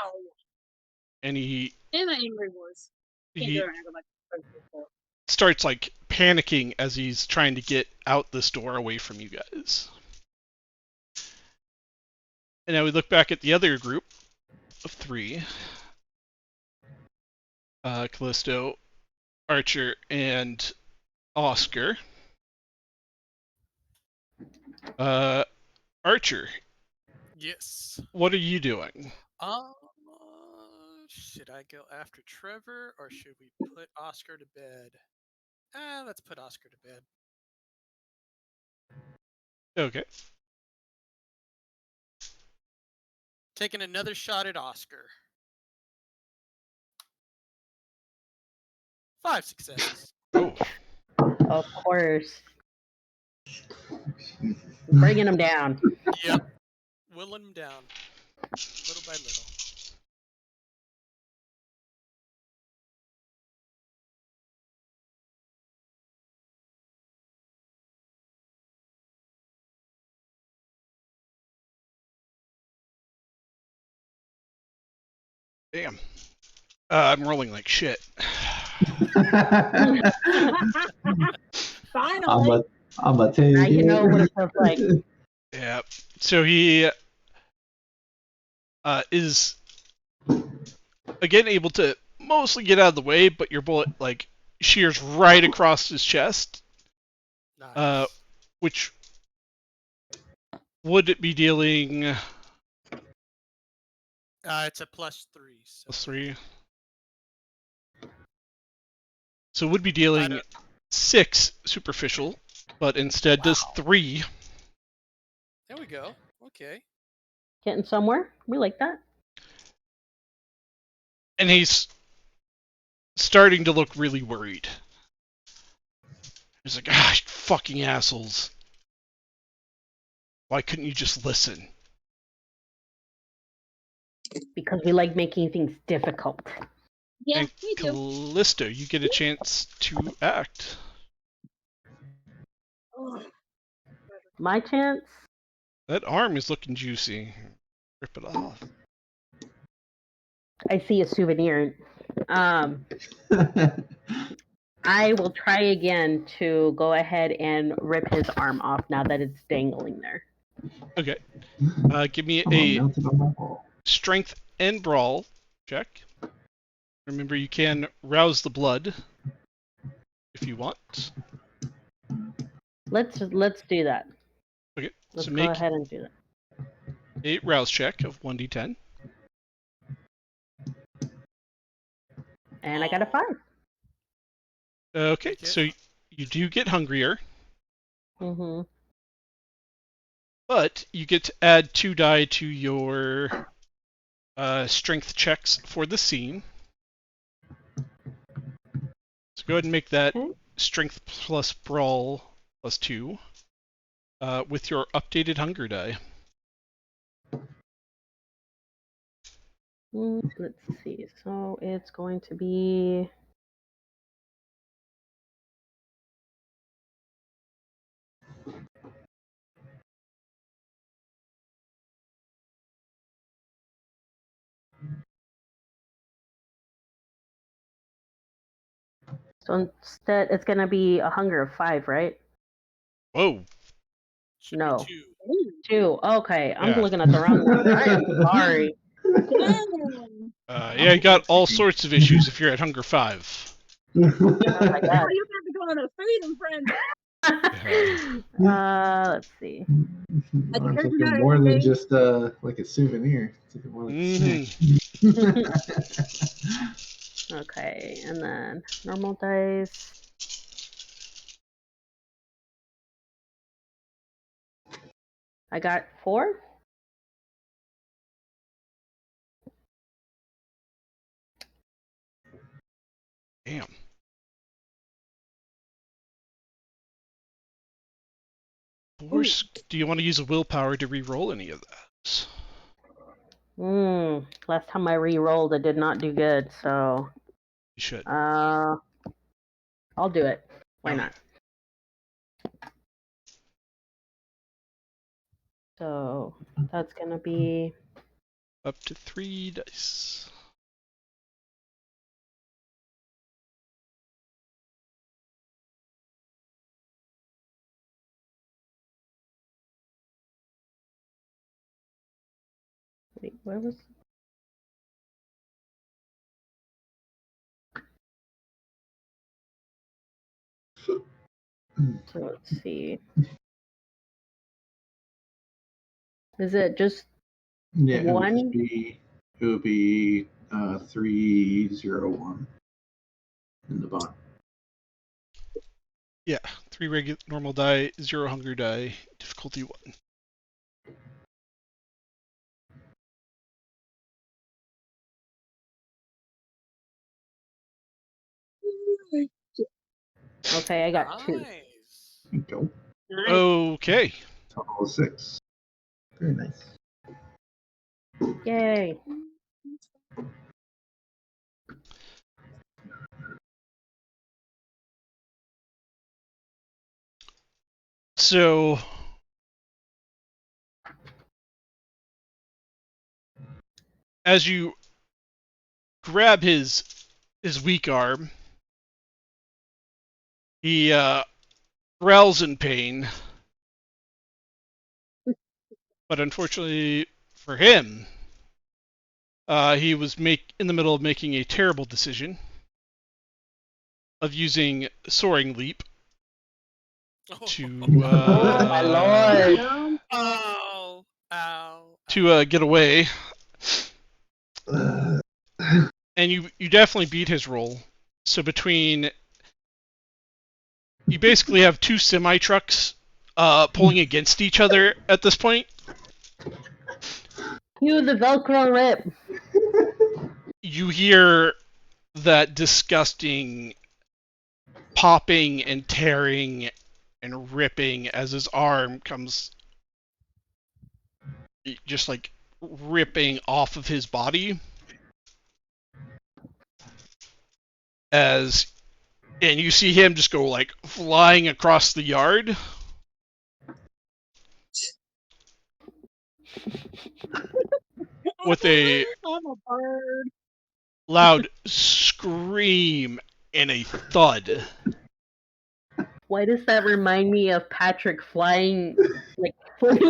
Speaker 6: And he
Speaker 1: In my angry voice. Can't
Speaker 6: he
Speaker 1: do it when I go back to the first.
Speaker 6: starts like panicking as he's trying to get out this door away from you guys. And now we look back at the other group of 3. Callisto, Archer, and Oscar. Archer,
Speaker 4: Yes.
Speaker 6: what are you doing?
Speaker 4: Should I go after Trevor or should we put Oscar to bed? Let's put Oscar to bed.
Speaker 6: Okay.
Speaker 4: Taking another shot at Oscar. 5 successes.
Speaker 6: Oh,
Speaker 3: Of course. Bringing him down.
Speaker 4: Yep. Whittling him down. Little by little.
Speaker 6: damn. I'm rolling like shit.
Speaker 1: Finally.
Speaker 2: I'm gonna tell you.
Speaker 3: Now you know what it feels like.
Speaker 6: Yeah. So he is again able to mostly get out of the way, but your bullet like shears right across his chest,
Speaker 4: Nice.
Speaker 6: which would be dealing
Speaker 4: It's a +3. So
Speaker 6: +3. So would be dealing 6 superficial, but instead does 3.
Speaker 4: there we go. Okay.
Speaker 3: Getting somewhere. We like that.
Speaker 6: And he's starting to look really worried. He's like, ah, fucking assholes. Why couldn't you just listen?
Speaker 3: Because we like making things difficult.
Speaker 1: Yeah,
Speaker 6: And
Speaker 1: me too.
Speaker 6: Callisto, you get a chance to act.
Speaker 1: Ugh.
Speaker 3: My chance?
Speaker 6: That arm is looking juicy. Rip it off.
Speaker 3: I see a souvenir. I will try again to go ahead and rip his arm off now that it's dangling there.
Speaker 6: Okay. Give me
Speaker 2: Oh,
Speaker 6: a
Speaker 2: melted on my ball.
Speaker 6: strength and brawl check. Remember, you can rouse the blood if you want.
Speaker 3: Let's do that.
Speaker 6: Okay.
Speaker 3: Let's
Speaker 6: So
Speaker 3: go
Speaker 6: make
Speaker 3: ahead and do that.
Speaker 6: a rouse check of 1d10.
Speaker 3: And I got a 5.
Speaker 6: Okay.
Speaker 4: Okay.
Speaker 6: So you do get hungrier,
Speaker 3: Mm-hmm.
Speaker 6: but you get to add 2 die to your strength checks for the scene. So go ahead and make that
Speaker 3: Okay.
Speaker 6: strength plus brawl plus 2 with your updated hunger die.
Speaker 3: Let's see. So it's going to be. So instead, it's going to be a hunger of 5, right?
Speaker 6: Whoa.
Speaker 4: Should
Speaker 3: No.
Speaker 4: be 2.
Speaker 1: Ooh,
Speaker 3: 2. Okay, I'm
Speaker 6: Yeah.
Speaker 3: looking at the wrong one. I am sorry.
Speaker 1: damn.
Speaker 6: Yeah, you got all sorts of issues if you're at hunger 5.
Speaker 3: Oh my
Speaker 1: Oh,
Speaker 3: god.
Speaker 1: you have to go on a freedom friend.
Speaker 3: Let's see.
Speaker 2: Arm's
Speaker 1: doesn't
Speaker 2: looking
Speaker 1: matter
Speaker 2: more than
Speaker 1: today.
Speaker 2: just like a souvenir. It's looking more like a snack.
Speaker 3: Okay, and then normal dice. I got 4.
Speaker 6: Damn. Force, do you want to use a willpower to re-roll any of those?
Speaker 3: Last time I re-rolled, it did not do good, so
Speaker 6: You should.
Speaker 3: I'll do it. Why not? So that's gonna be
Speaker 6: Up to 3 dice.
Speaker 3: wait, where was so let's see. Is it just
Speaker 2: Yeah, it would
Speaker 3: one?
Speaker 2: just be 301 in the bottom.
Speaker 6: Yeah, 3 regular normal die, 0 hunger die, difficulty 1.
Speaker 3: Okay, I got 2.
Speaker 4: Nice.
Speaker 2: There you go.
Speaker 1: Nice.
Speaker 6: Okay.
Speaker 2: Total of 6. Very nice.
Speaker 3: Yay.
Speaker 6: So as you grab his weak arm, he growls in pain. But unfortunately for him, he was in the middle of making a terrible decision of using Soaring Leap to
Speaker 3: Oh my lord.
Speaker 4: Ow. Ow.
Speaker 6: to get away. And you definitely beat his roll. So between you basically have 2 semi trucks pulling against each other at this point.
Speaker 3: Cue the Velcro rip.
Speaker 6: You hear that disgusting popping and tearing and ripping as his arm comes just like ripping off of his body. And you see him just go like flying across the yard. With a
Speaker 1: I'm a bird.
Speaker 6: loud scream and a thud.
Speaker 3: Why does that remind me of Patrick flying like
Speaker 1: Oh, I know.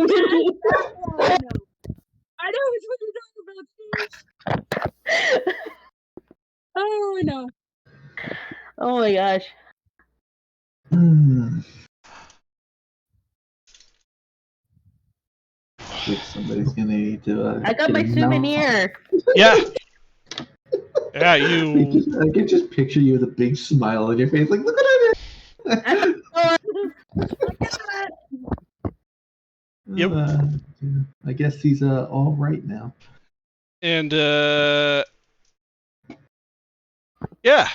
Speaker 1: I know which one you're talking about, Steve. Oh, I know.
Speaker 3: Oh my gosh.
Speaker 2: If somebody's gonna need to.
Speaker 3: I got
Speaker 2: get
Speaker 3: my
Speaker 2: a mouth-
Speaker 3: souvenir.
Speaker 6: Yeah. Yeah,
Speaker 2: I can just picture you with a big smile on your face, like, look at it.
Speaker 6: Yep.
Speaker 2: I guess he's all right now.
Speaker 6: And yeah,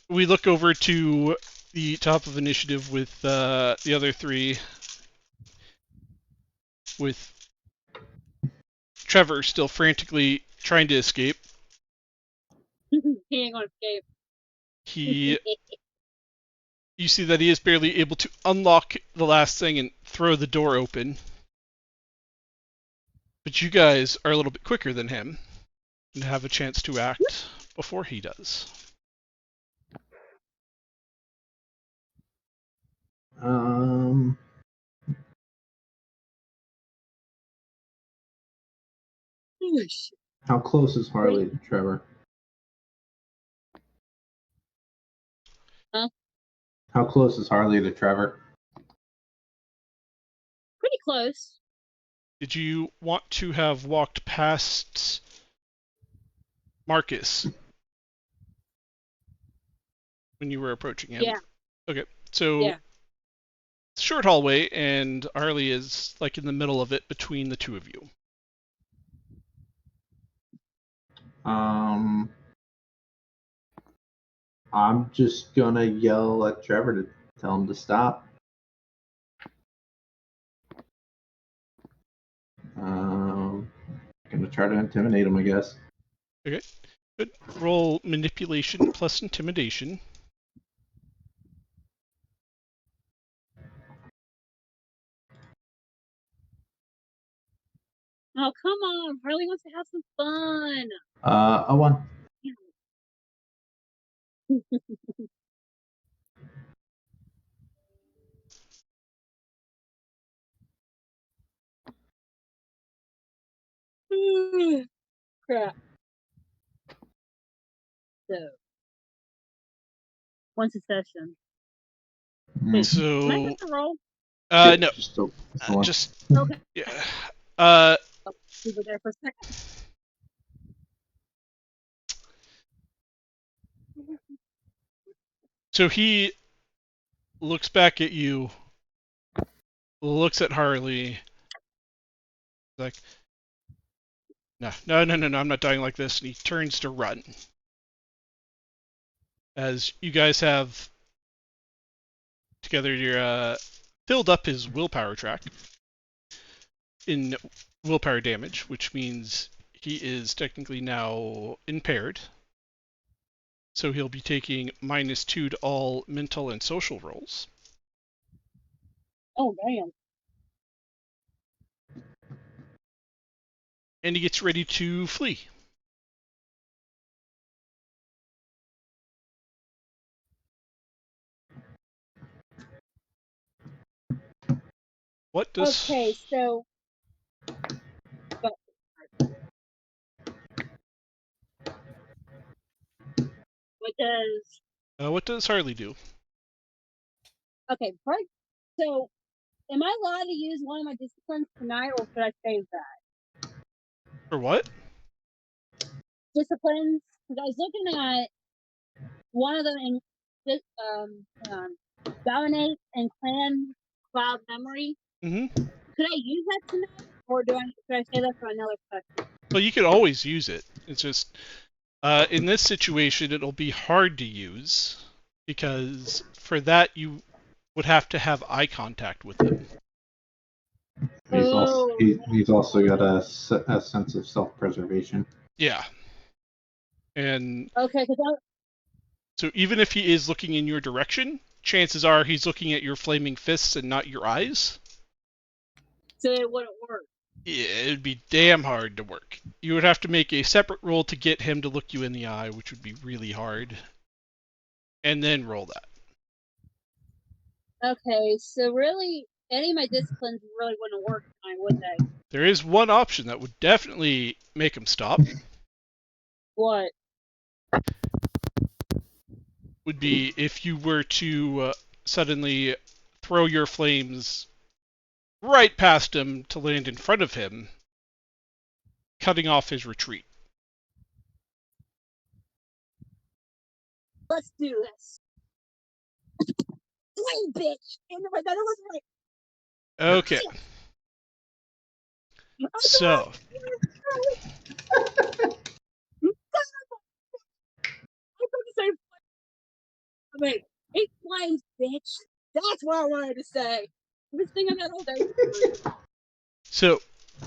Speaker 6: we look over to the top of initiative with the other 3, with Trevor still frantically trying to escape.
Speaker 1: He ain't gonna escape.
Speaker 6: You see that he is barely able to unlock the last thing and throw the door open. But you guys are a little bit quicker than him and have a chance to act before he does.
Speaker 2: How close is Harley to Trevor?
Speaker 1: Huh?
Speaker 2: How close is Harley to Trevor?
Speaker 1: close.
Speaker 6: Did you want to have walked past Marcus when you were approaching him?
Speaker 1: Yeah.
Speaker 6: Okay, so
Speaker 1: Yeah.
Speaker 6: short hallway, and Harley is like in the middle of it between the two of you.
Speaker 2: I'm just gonna yell at Trevor to tell him to stop. Gonna try to intimidate him, I guess.
Speaker 6: Okay, good. Roll manipulation plus intimidation.
Speaker 1: Oh, come on. Harley wants to have some fun.
Speaker 2: A 1.
Speaker 1: Crap. So, one succession. Wait, can I
Speaker 6: So,
Speaker 1: get the roll?
Speaker 6: no,
Speaker 2: Just a 1.
Speaker 6: just
Speaker 1: Okay.
Speaker 6: yeah.
Speaker 1: We were there for a second.
Speaker 6: So he looks back at you, looks at Harley, like, no, I'm not dying like this, and he turns to run. As you guys have together, you're filled up his willpower track in willpower damage, which means he is technically now impaired. So he'll be taking -2 to all mental and social rolls.
Speaker 1: Oh, damn.
Speaker 6: And he gets ready to flee. What does...
Speaker 1: Okay, so.
Speaker 6: what does Harley do?
Speaker 1: Okay, right. So, am I allowed to use one of my disciplines tonight, or should I save that?
Speaker 6: For what?
Speaker 1: Disciplines? Because I was looking at one of them in Dominate and Clan Cloud Memory.
Speaker 6: Mm-hmm.
Speaker 1: Could I use that tonight, or should I save that for another session?
Speaker 6: Well, you could always use it. It's just, in this situation, it'll be hard to use, because for that you would have to have eye contact with him.
Speaker 2: He's also got a sense of self-preservation.
Speaker 6: Yeah. And
Speaker 1: okay,
Speaker 6: so even if he is looking in your direction, chances are he's looking at your flaming fists and not your eyes.
Speaker 1: So it wouldn't work.
Speaker 6: Yeah, it'd be damn hard to work. You would have to make a separate roll to get him to look you in the eye, which would be really hard. And then roll that.
Speaker 1: Okay, so really, any of my disciplines really wouldn't work tonight, would they?
Speaker 6: There is one option that would definitely make him stop.
Speaker 1: What?
Speaker 6: Would be if you were to suddenly throw your flames right past him to land in front of him, cutting off his retreat.
Speaker 1: Let's do this. Flame bitch! And if I thought it was right.
Speaker 6: Okay. So.
Speaker 1: Wait, it flames, bitch. That's what I wanted to say. This thing I got all day.
Speaker 6: So,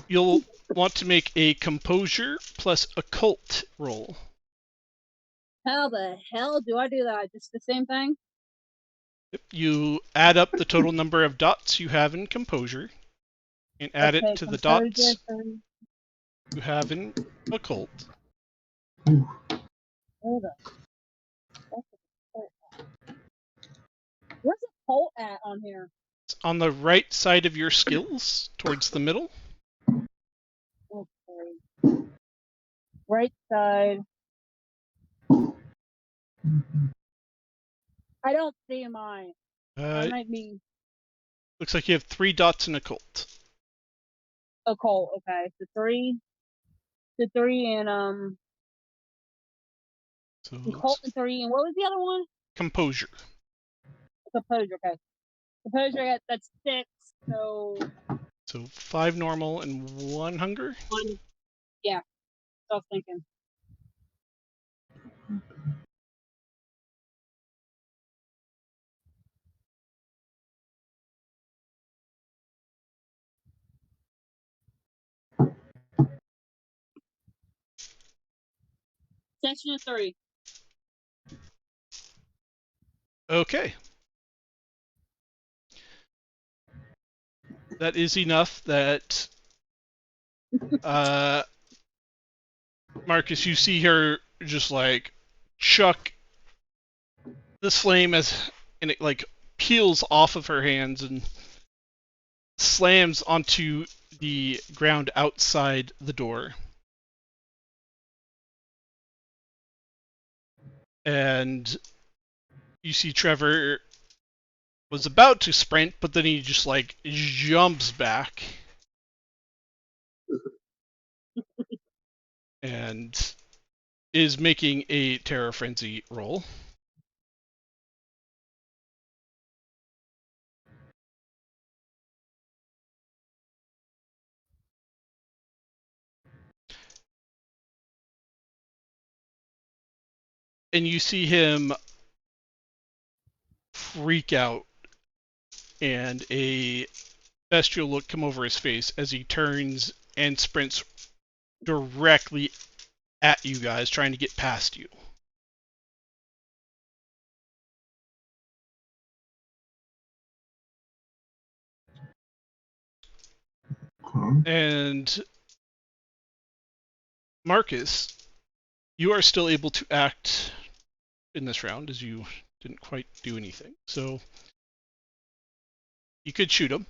Speaker 6: you'll want to make a composure plus occult roll.
Speaker 1: How the hell do I do that? Just the same thing?
Speaker 6: You add up the total number of dots you have in composure and add it to the dots you have in occult.
Speaker 1: Hold up. Where's the occult at on here?
Speaker 6: It's on the right side of your skills, towards the middle.
Speaker 1: Okay. Right side. I don't see mine. That might be.
Speaker 6: Looks like you have 3 dots in occult.
Speaker 1: Oh, Cole. Okay, the three, and
Speaker 6: So
Speaker 1: Colt and 3, and what was the other one?
Speaker 6: composure.
Speaker 1: Composure. Okay, composure. That's 6. So
Speaker 6: So 5 normal and 1 hunger.
Speaker 1: 1. Yeah, that's what I was thinking. Section of 3.
Speaker 6: Okay. That is enough that Marcus, you see her just like chuck this flame and it like peels off of her hands and slams onto the ground outside the door. And you see Trevor was about to sprint, but then he just like jumps back and is making a Terror Frenzy roll. And you see him freak out and a bestial look come over his face as he turns and sprints directly at you guys, trying to get past you. And Marcus, you are still able to act in this round as you didn't quite do anything. So you could shoot him,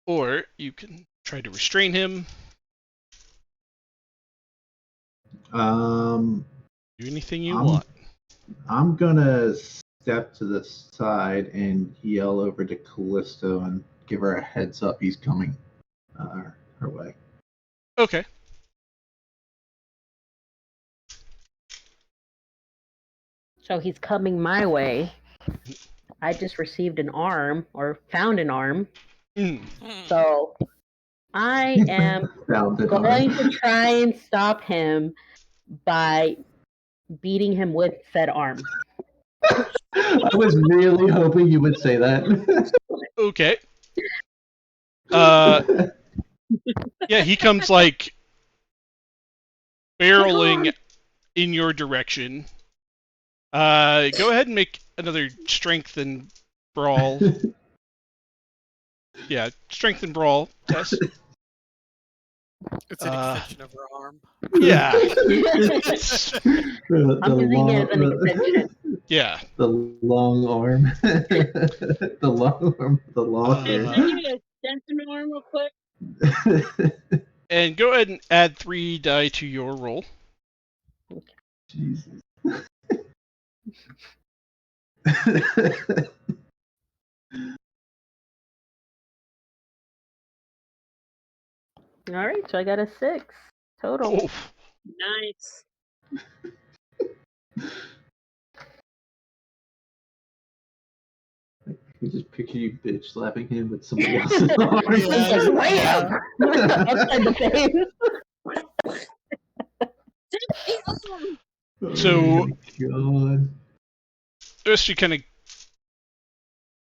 Speaker 6: or you can try to restrain him. Do anything you want.
Speaker 2: I'm gonna step to the side and yell over to Callisto and give her a heads up he's coming her way.
Speaker 6: Okay.
Speaker 3: So he's coming my way. I just received an arm, or found an arm. So I am going to try and stop him by beating him with said arm.
Speaker 2: I was really hoping you would say that.
Speaker 6: Okay. Yeah, he comes like barreling in your direction. Go ahead and make another strength and brawl. Yeah, strength and brawl test.
Speaker 4: It's an extension of her arm.
Speaker 6: Yeah.
Speaker 3: I'm using it as an extension.
Speaker 6: Yeah.
Speaker 2: The long arm. The long arm. The long
Speaker 1: Can
Speaker 2: hair.
Speaker 1: I give you a extension arm real quick?
Speaker 6: And go ahead and add 3 die to your roll.
Speaker 2: Jesus.
Speaker 3: All right, so I got a 6 total.
Speaker 6: Oh.
Speaker 1: Nice.
Speaker 2: I just picture you bitch slapping him with somebody else's arm.
Speaker 3: It's like, wham! Upside the face.
Speaker 6: So,
Speaker 2: God.
Speaker 6: just to kind of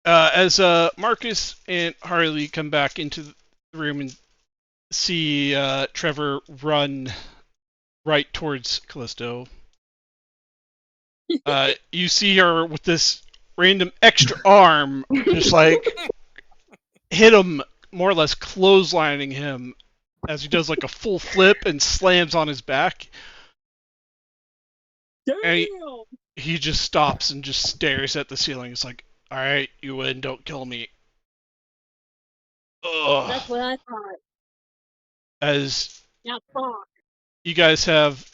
Speaker 6: as Marcus and Harley come back into the room and see Trevor run right towards Callisto, you see her with this random extra arm just like hit him, more or less clotheslining him as he does like a full flip and slams on his back.
Speaker 1: Damn!
Speaker 6: And he just stops and just stares at the ceiling. It's like, all right, you win, don't kill me. Ugh.
Speaker 1: That's what I thought.
Speaker 6: As
Speaker 1: Now fuck.
Speaker 6: you guys have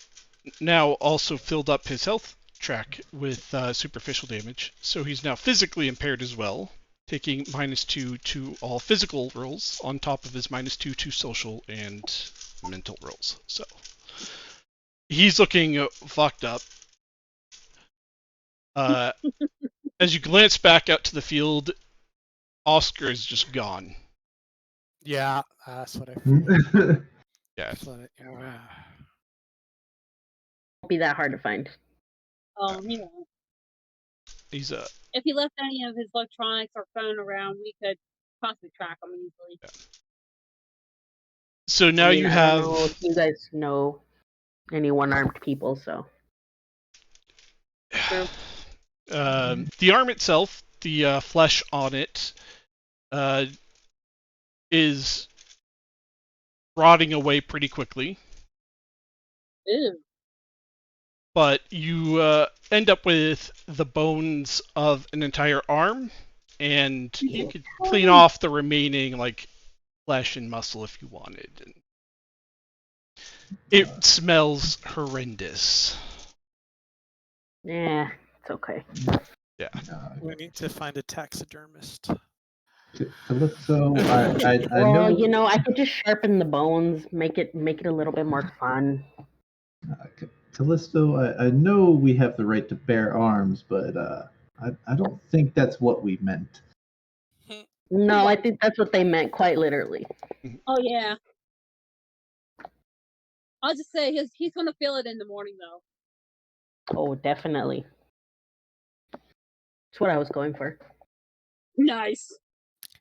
Speaker 6: now also filled up his health track with superficial damage, so he's now physically impaired as well. taking -2 to all physical rolls on top of his -2 to social and mental rolls. So he's looking fucked up. As you glance back out to the field, Oscar is just gone.
Speaker 4: Yeah, that's what I figured.
Speaker 6: Yeah.
Speaker 4: That's what I-
Speaker 3: Won't be that hard to find.
Speaker 1: Oh, he won't.
Speaker 6: He's
Speaker 1: If he left any of his electronics or phone around, we could possibly track him easily.
Speaker 6: so now
Speaker 3: I mean,
Speaker 6: you
Speaker 3: I
Speaker 6: have
Speaker 3: don't know if you guys know any one-armed people, so.
Speaker 6: the arm itself, the flesh on it, is rotting away pretty quickly.
Speaker 1: Ew.
Speaker 6: But you end up with the bones of an entire arm, and you could clean off the remaining like flesh and muscle if you wanted. And it smells horrendous.
Speaker 3: Yeah, it's okay.
Speaker 4: We need to find a taxidermist.
Speaker 2: Calypso, I know.
Speaker 3: Well, you know, I could just sharpen the bones, make it a little bit more fun.
Speaker 2: Callisto, I know we have the right to bear arms, but I don't think that's what we meant.
Speaker 3: No, I think that's what they meant, quite literally.
Speaker 1: Oh yeah. I'll just say he's gonna feel it in the morning though.
Speaker 3: Oh, definitely. That's what I was going for.
Speaker 1: Nice.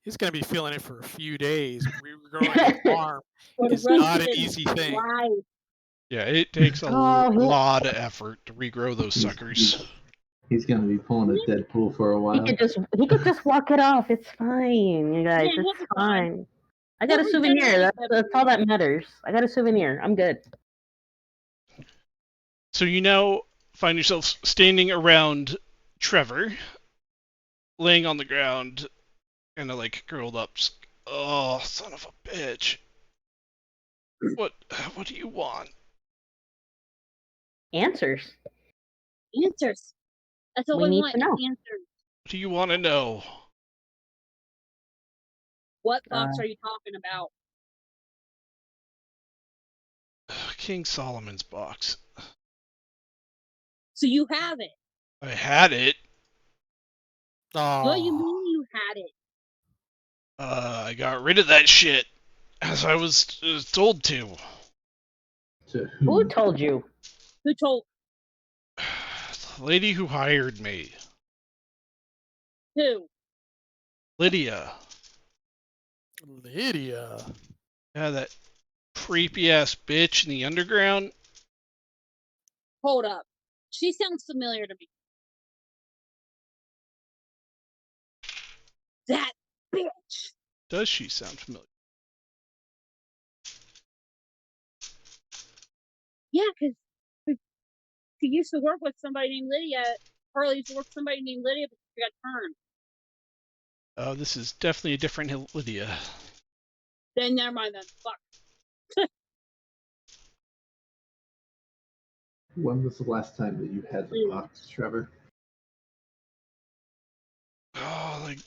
Speaker 4: He's gonna be feeling it for a few days. Regrowing his arm
Speaker 1: For the
Speaker 4: is
Speaker 1: rest
Speaker 4: not
Speaker 1: of
Speaker 4: an
Speaker 1: his
Speaker 4: easy thing.
Speaker 1: life.
Speaker 6: Yeah, it takes a
Speaker 3: Oh, he-
Speaker 6: lot of effort to regrow those suckers.
Speaker 2: He's gonna be pulling a Deadpool for a
Speaker 3: He
Speaker 2: while.
Speaker 3: could just walk it off. It's fine, you guys.
Speaker 1: Yeah, he'll
Speaker 3: It's
Speaker 1: be fine.
Speaker 3: fine. I got a
Speaker 1: He'll
Speaker 3: souvenir.
Speaker 1: regenerate
Speaker 3: That's all that matters. I got a souvenir. I'm good.
Speaker 6: So you now find yourself standing around Trevor, laying on the ground, kind of like curled up. Just, oh, son of a bitch! What do you want?
Speaker 3: Answers.
Speaker 1: Answers. That's all
Speaker 3: We
Speaker 1: we
Speaker 3: need
Speaker 1: want.
Speaker 3: to know.
Speaker 1: is answers.
Speaker 6: What do you want to know?
Speaker 1: What box are you talking about?
Speaker 6: King Solomon's box.
Speaker 1: So you have it.
Speaker 6: I had it.
Speaker 4: Oh,
Speaker 1: What do you mean you had it?
Speaker 6: I got rid of that shit as I was told to.
Speaker 2: To
Speaker 3: Who told you?
Speaker 1: Who told
Speaker 6: The lady who hired me,
Speaker 1: who?
Speaker 6: Lydia.
Speaker 4: Lydia.
Speaker 6: Yeah, that creepy ass bitch in the underground.
Speaker 1: Hold up. She sounds familiar to me. That bitch.
Speaker 6: Does she sound familiar?
Speaker 1: Yeah, because she used to work with somebody named Lydia. Harley used to work with somebody named Lydia, but she got turned.
Speaker 6: Oh, this is definitely a different Lydia.
Speaker 1: Then never mind then. Fuck.
Speaker 2: When was the last time that you had the box, Trevor?
Speaker 6: Oh, like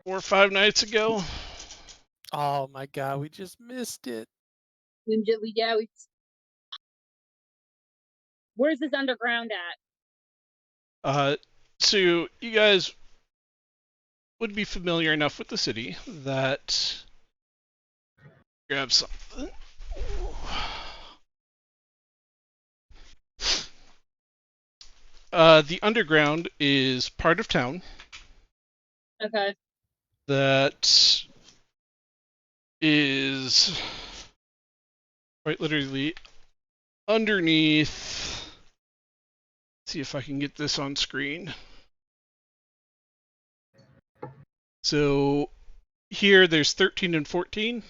Speaker 6: 4 or 5 nights ago.
Speaker 4: Oh my god, we just missed it.
Speaker 1: Where's this underground at?
Speaker 6: So you guys would be familiar enough with the city that grab something. The underground is part of town
Speaker 1: Okay.
Speaker 6: that is quite literally underneath. Let's see if I can get this on screen. So here there's 13 and 14,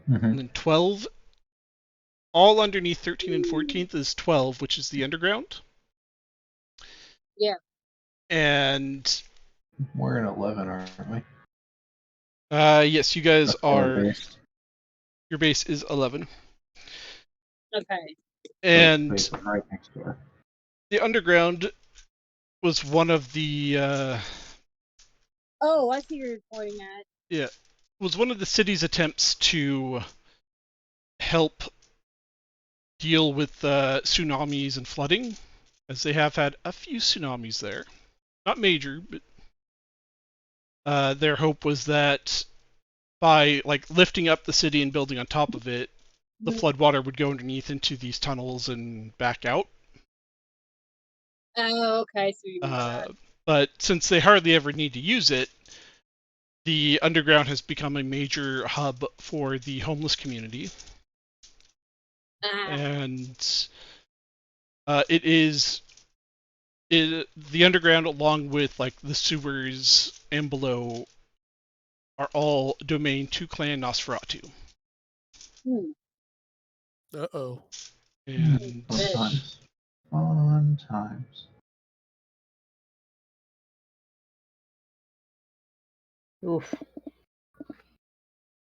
Speaker 6: and then 12. All underneath 13 and 14th is 12, which is the underground.
Speaker 1: Yeah.
Speaker 6: And
Speaker 2: We're in 11, aren't we?
Speaker 6: yes, you guys are.
Speaker 2: Based.
Speaker 6: Your base is 11,
Speaker 1: Okay.
Speaker 6: and
Speaker 2: Based right next door.
Speaker 6: the underground was one of the
Speaker 1: Oh, I see where you're pointing at.
Speaker 6: was one of the city's attempts to help deal with tsunamis and flooding, as they have had a few tsunamis there. Not major, but their hope was that by like lifting up the city and building on top of it, the floodwater would go underneath into these tunnels and back out.
Speaker 1: Oh, okay. So you mean that.
Speaker 6: But since they hardly ever need to use it, the underground has become a major hub for the homeless community. And the underground, along with like the sewers and below, are all domain to Clan Nosferatu.
Speaker 4: Uh-oh.
Speaker 6: And
Speaker 2: Fun times. Fun times.
Speaker 3: Oof.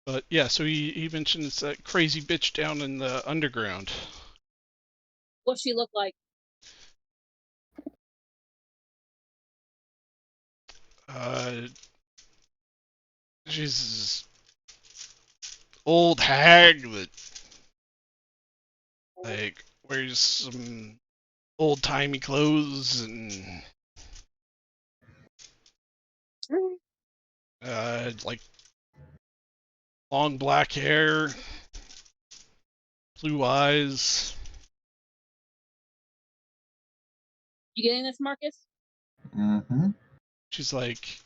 Speaker 6: but yeah, so he mentioned it's that crazy bitch down in the underground.
Speaker 1: What she look like?
Speaker 6: She's old hag that like wears some old timey clothes and like long black hair, blue eyes.
Speaker 1: You getting this, Marcus?
Speaker 2: Mm-hmm.
Speaker 6: She's like,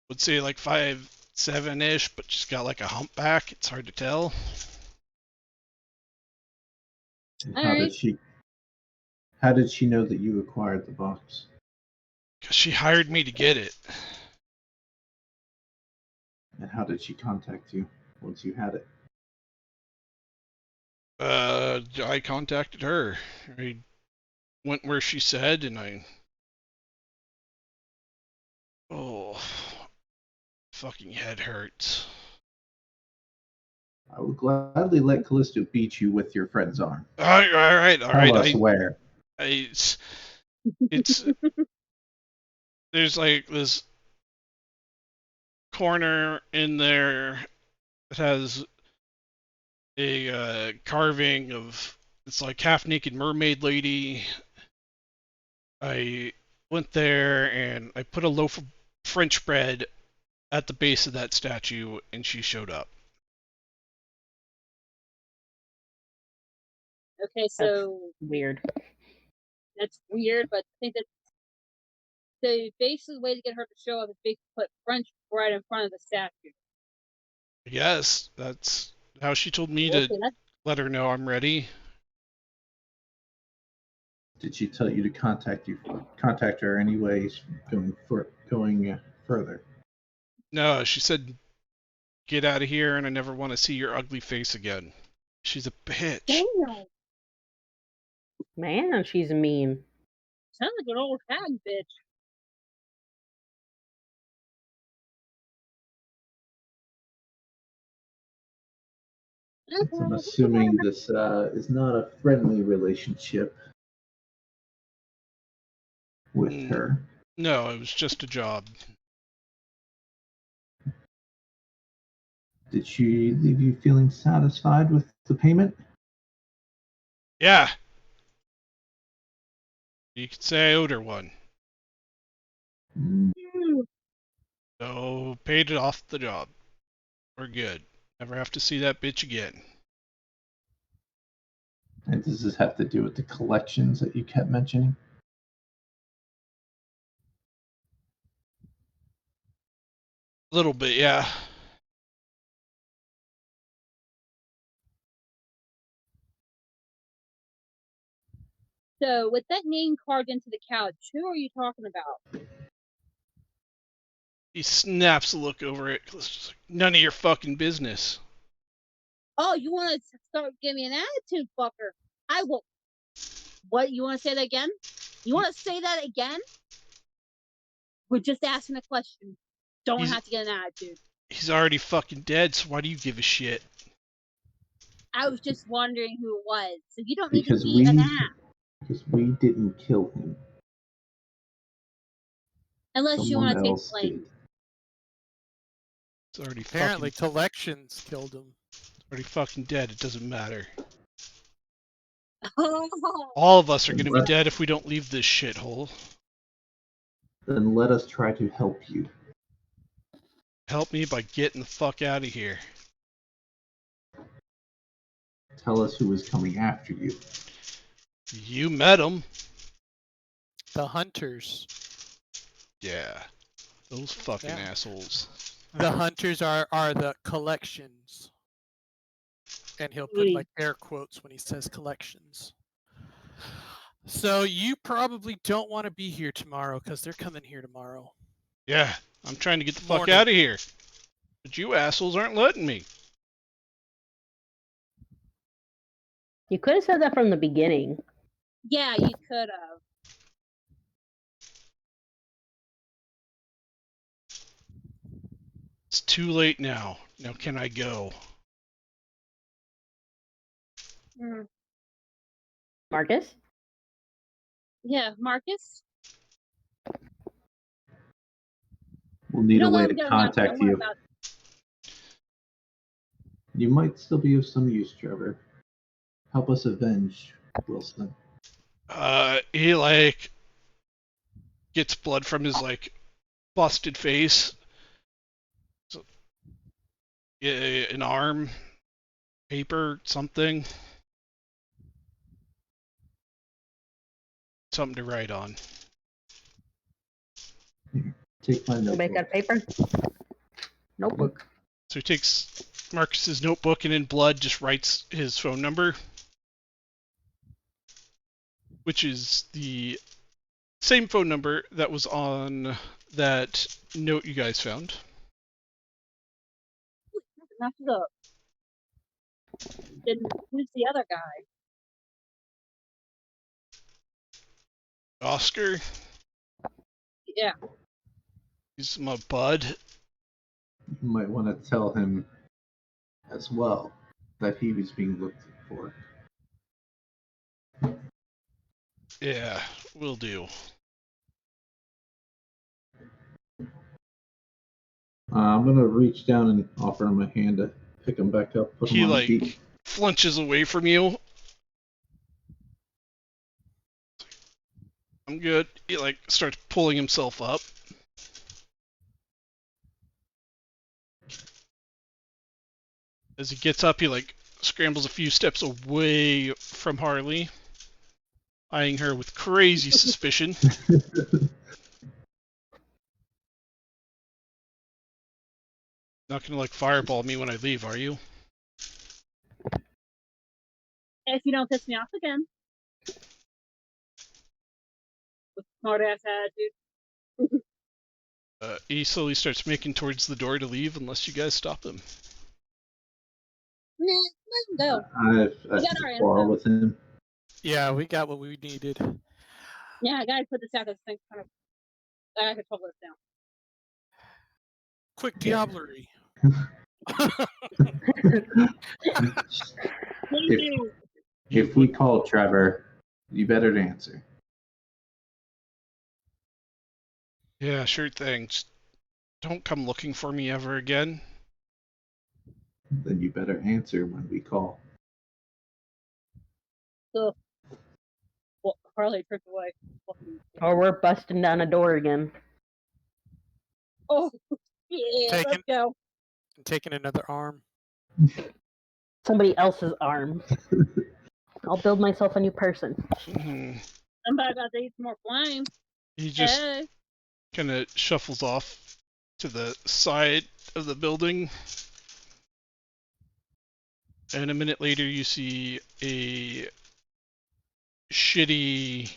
Speaker 6: would say like 5'7" ish, but she's got like a humpback. It's hard to tell.
Speaker 2: And
Speaker 1: All
Speaker 2: how
Speaker 1: right.
Speaker 2: did she? How did she know that you acquired the box?
Speaker 6: Because she hired me to get it.
Speaker 2: And how did she contact you once you had it?
Speaker 6: I contacted her. I went where she said, and oh, fucking head hurts.
Speaker 2: I would gladly let Callisto beat you with your friend's arm.
Speaker 6: All right.
Speaker 2: Tell us where.
Speaker 6: It's there's like this corner in there that has a carving of it's like half naked mermaid lady. I went there and I put a loaf of French bread at the base of that statue, and she showed up.
Speaker 1: Okay, so
Speaker 3: Weird.
Speaker 1: that's weird, but I think that the basically way to get her to show up is basically put French bread in front of the statue.
Speaker 6: Yes, that's how she told me
Speaker 1: Okay,
Speaker 6: to
Speaker 1: that's
Speaker 6: let her know I'm ready.
Speaker 2: Did she tell you to contact her anyways going further?
Speaker 6: No, she said, get out of here and I never want to see your ugly face again. She's a bitch.
Speaker 1: damn.
Speaker 3: Man, she's mean.
Speaker 1: Sounds like an old hag bitch.
Speaker 2: Since I'm assuming this is not a friendly relationship with her.
Speaker 6: No, it was just a job.
Speaker 2: Did she leave you feeling satisfied with the payment?
Speaker 6: Yeah. You could say I owed her one.
Speaker 2: Mm,
Speaker 6: So, paid it off the job. We're good. Never have to see that bitch again.
Speaker 2: And does this have to do with the collections that you kept mentioning?
Speaker 6: A little bit, yeah.
Speaker 1: So, with that name carved into the couch, who are you talking about?
Speaker 6: He snaps a look over it. None of your fucking business.
Speaker 1: Oh, you want to start giving me an attitude, fucker? I will. What? You want to say that again? You want to say that again? We're just asking a question. Don't have to get an attitude.
Speaker 6: He's already fucking dead, so why do you give a shit?
Speaker 1: I was just wondering who it was. So you don't need to
Speaker 2: Because
Speaker 1: be an ass.
Speaker 2: we didn't kill him.
Speaker 1: Unless you
Speaker 2: Someone
Speaker 1: want to take
Speaker 2: else
Speaker 1: blame.
Speaker 2: did.
Speaker 6: It's already
Speaker 4: Apparently,
Speaker 6: fucking,
Speaker 4: collections killed him.
Speaker 6: already fucking dead. It doesn't matter.
Speaker 1: Oh,
Speaker 6: All of us are gonna be
Speaker 2: What?
Speaker 6: dead if we don't leave this shithole.
Speaker 2: Then let us try to help you.
Speaker 6: Help me by getting the fuck out of here.
Speaker 2: Tell us who is coming after you.
Speaker 6: You met him.
Speaker 4: The hunters.
Speaker 6: Yeah. Those fucking
Speaker 4: Yeah.
Speaker 6: assholes.
Speaker 4: The hunters are the collections. And he'll put like air quotes when he says collections. So you probably don't want to be here tomorrow because they're coming here tomorrow.
Speaker 6: Yeah, I'm trying to get the fuck
Speaker 4: Morning.
Speaker 6: out of here. But you assholes aren't letting me.
Speaker 3: You could have said that from the beginning.
Speaker 1: yeah, you could have.
Speaker 6: It's too late now. Now can I go?
Speaker 1: Mm.
Speaker 3: Marcus?
Speaker 1: Yeah, Marcus.
Speaker 2: We'll need a
Speaker 1: Don't
Speaker 2: way
Speaker 1: let
Speaker 2: to
Speaker 1: him go now.
Speaker 2: contact
Speaker 1: Don't worry
Speaker 2: you.
Speaker 1: about
Speaker 2: You might still be of some use, Trevor. Help us avenge Wilson.
Speaker 6: He like gets blood from his like busted face. So, an arm, paper, something. Something to write on.
Speaker 2: Take my
Speaker 3: Anybody got
Speaker 2: notebook.
Speaker 3: paper? Notebook.
Speaker 6: So he takes Marcus's notebook and in blood just writes his phone number, which is the same phone number that was on that note you guys found.
Speaker 1: enough of the. Then who's the other guy?
Speaker 6: Oscar,
Speaker 1: Yeah.
Speaker 6: he's my bud.
Speaker 2: You might want to tell him as well that he was being looked for.
Speaker 6: Yeah, will do.
Speaker 2: I'm gonna reach down and offer him a hand to pick him back up, put him
Speaker 6: He
Speaker 2: on his
Speaker 6: like
Speaker 2: feet.
Speaker 6: flinches away from you. I'm good. He like starts pulling himself up. As he gets up, he like scrambles a few steps away from Harley, eyeing her with crazy suspicion. Not gonna like fireball me when I leave, are you?
Speaker 1: If you don't piss me off again. With smart ass attitude.
Speaker 6: He slowly starts making towards the door to leave unless you guys stop him.
Speaker 1: Nah, let him go.
Speaker 2: I've
Speaker 1: got our
Speaker 2: to quarrel
Speaker 1: info.
Speaker 2: with him.
Speaker 4: Yeah, we got what we needed.
Speaker 1: Yeah, I gotta put this out. This thing's kind of. I gotta pull this down.
Speaker 4: Quick diablerie.
Speaker 2: If we call Trevor, you better answer.
Speaker 6: Yeah, sure thing. Just don't come looking for me ever again.
Speaker 2: Then you better answer when we call.
Speaker 1: So, well, Harley tripped away.
Speaker 3: Or we're busting down a door again.
Speaker 1: Oh, yeah, let's
Speaker 4: Taken.
Speaker 1: go.
Speaker 4: Taking another arm.
Speaker 3: Somebody else's arm. I'll build myself a new person.
Speaker 6: Mhm.
Speaker 1: Somebody about to eat some more flame.
Speaker 6: He just
Speaker 1: Hey.
Speaker 6: kind of shuffles off to the side of the building. And a minute later, you see a shitty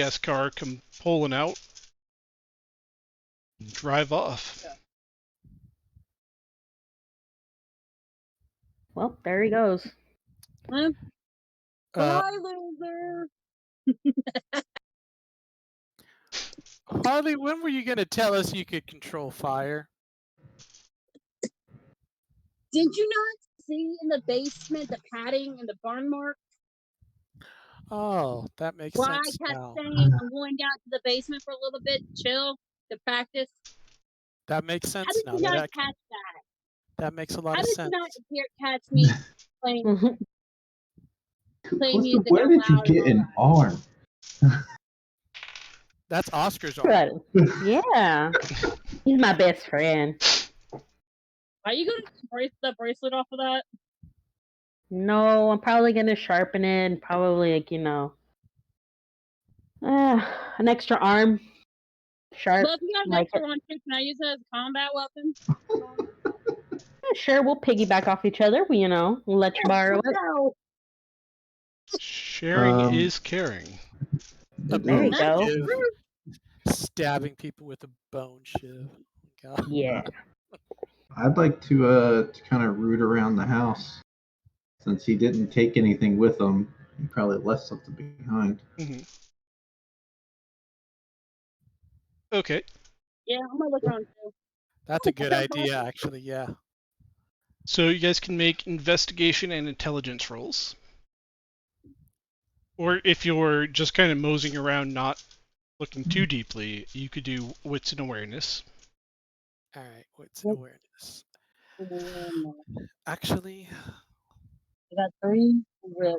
Speaker 6: ass car come pulling out and drive off.
Speaker 1: Yeah.
Speaker 3: Well, there he goes.
Speaker 1: Huh?
Speaker 4: Uh,
Speaker 1: Bye, loser.
Speaker 4: Harley, when were you gonna tell us you could control fire?
Speaker 1: Did you not see in the basement the padding and the burn mark?
Speaker 4: Oh, that makes
Speaker 1: Well, I
Speaker 4: sense
Speaker 1: kept
Speaker 4: now.
Speaker 1: saying I'm going down to the basement for a little bit, chill, to practice.
Speaker 4: That makes
Speaker 1: How
Speaker 4: sense
Speaker 1: did
Speaker 4: now.
Speaker 1: you not catch that?
Speaker 4: That makes a lot
Speaker 1: How
Speaker 4: of
Speaker 1: did
Speaker 4: sense.
Speaker 1: you not catch me playing play
Speaker 2: Clifton,
Speaker 1: music
Speaker 2: where
Speaker 1: out
Speaker 2: did you
Speaker 1: loud and
Speaker 2: get
Speaker 1: all
Speaker 2: an
Speaker 1: that?
Speaker 2: arm?
Speaker 4: That's Oscar's arm.
Speaker 3: Yeah. He's my best friend.
Speaker 1: Are you gonna break the bracelet off of that?
Speaker 3: No, I'm probably gonna sharpen it and probably an extra arm. Sharp.
Speaker 1: Well, if you got an
Speaker 3: Like
Speaker 1: extra one too, can I use it as a combat weapon?
Speaker 3: Sure, we'll piggyback off each other. We'll let you borrow it.
Speaker 1: No.
Speaker 6: Sharing
Speaker 2: Um,
Speaker 6: is caring.
Speaker 3: There you go.
Speaker 4: Abusive, stabbing people with a bone shiv. God.
Speaker 3: Yeah.
Speaker 2: I'd like to kind of root around the house. Since he didn't take anything with him, he probably left something behind.
Speaker 6: Hmm. Okay.
Speaker 1: Yeah, I'm gonna look around too.
Speaker 4: That's a good idea, actually. Yeah.
Speaker 6: So you guys can make investigation and intelligence rolls. Or if you're just kind of moseying around, not looking too deeply, you could do wits and awareness.
Speaker 4: All right. What's awareness? Actually,
Speaker 1: I got 3 with.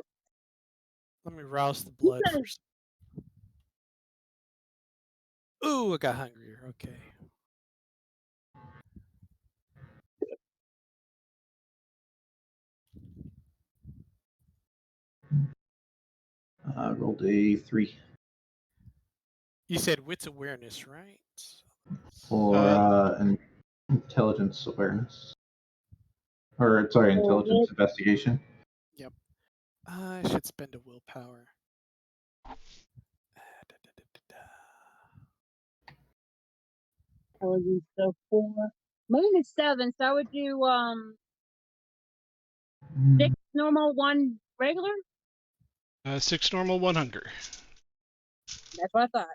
Speaker 4: let me rouse the blood
Speaker 1: said-
Speaker 4: first. Ooh, I got hungrier. Okay.
Speaker 2: Rolled a 3
Speaker 4: You said wits awareness, right?
Speaker 2: for an intelligence awareness. Or, sorry, intelligence investigation.
Speaker 4: Yep. I should spend a willpower.
Speaker 1: Intelligence, so 4. Mine is 7, so I would do 6 normal, 1 regular.
Speaker 6: 6 normal, 1 hunger.
Speaker 1: That's what I thought.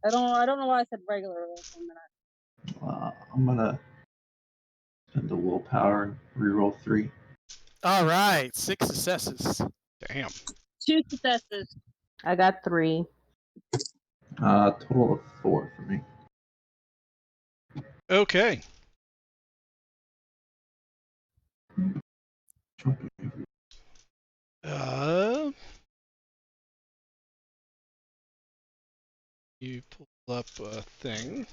Speaker 1: I don't know why I said regular for a minute.
Speaker 2: I'm gonna spend the willpower and reroll 3.
Speaker 4: All right, 6 successes.
Speaker 6: Damn.
Speaker 1: 2 successes.
Speaker 3: I got 3.
Speaker 2: Total of 4 for me.
Speaker 6: Okay. You pull up a thing.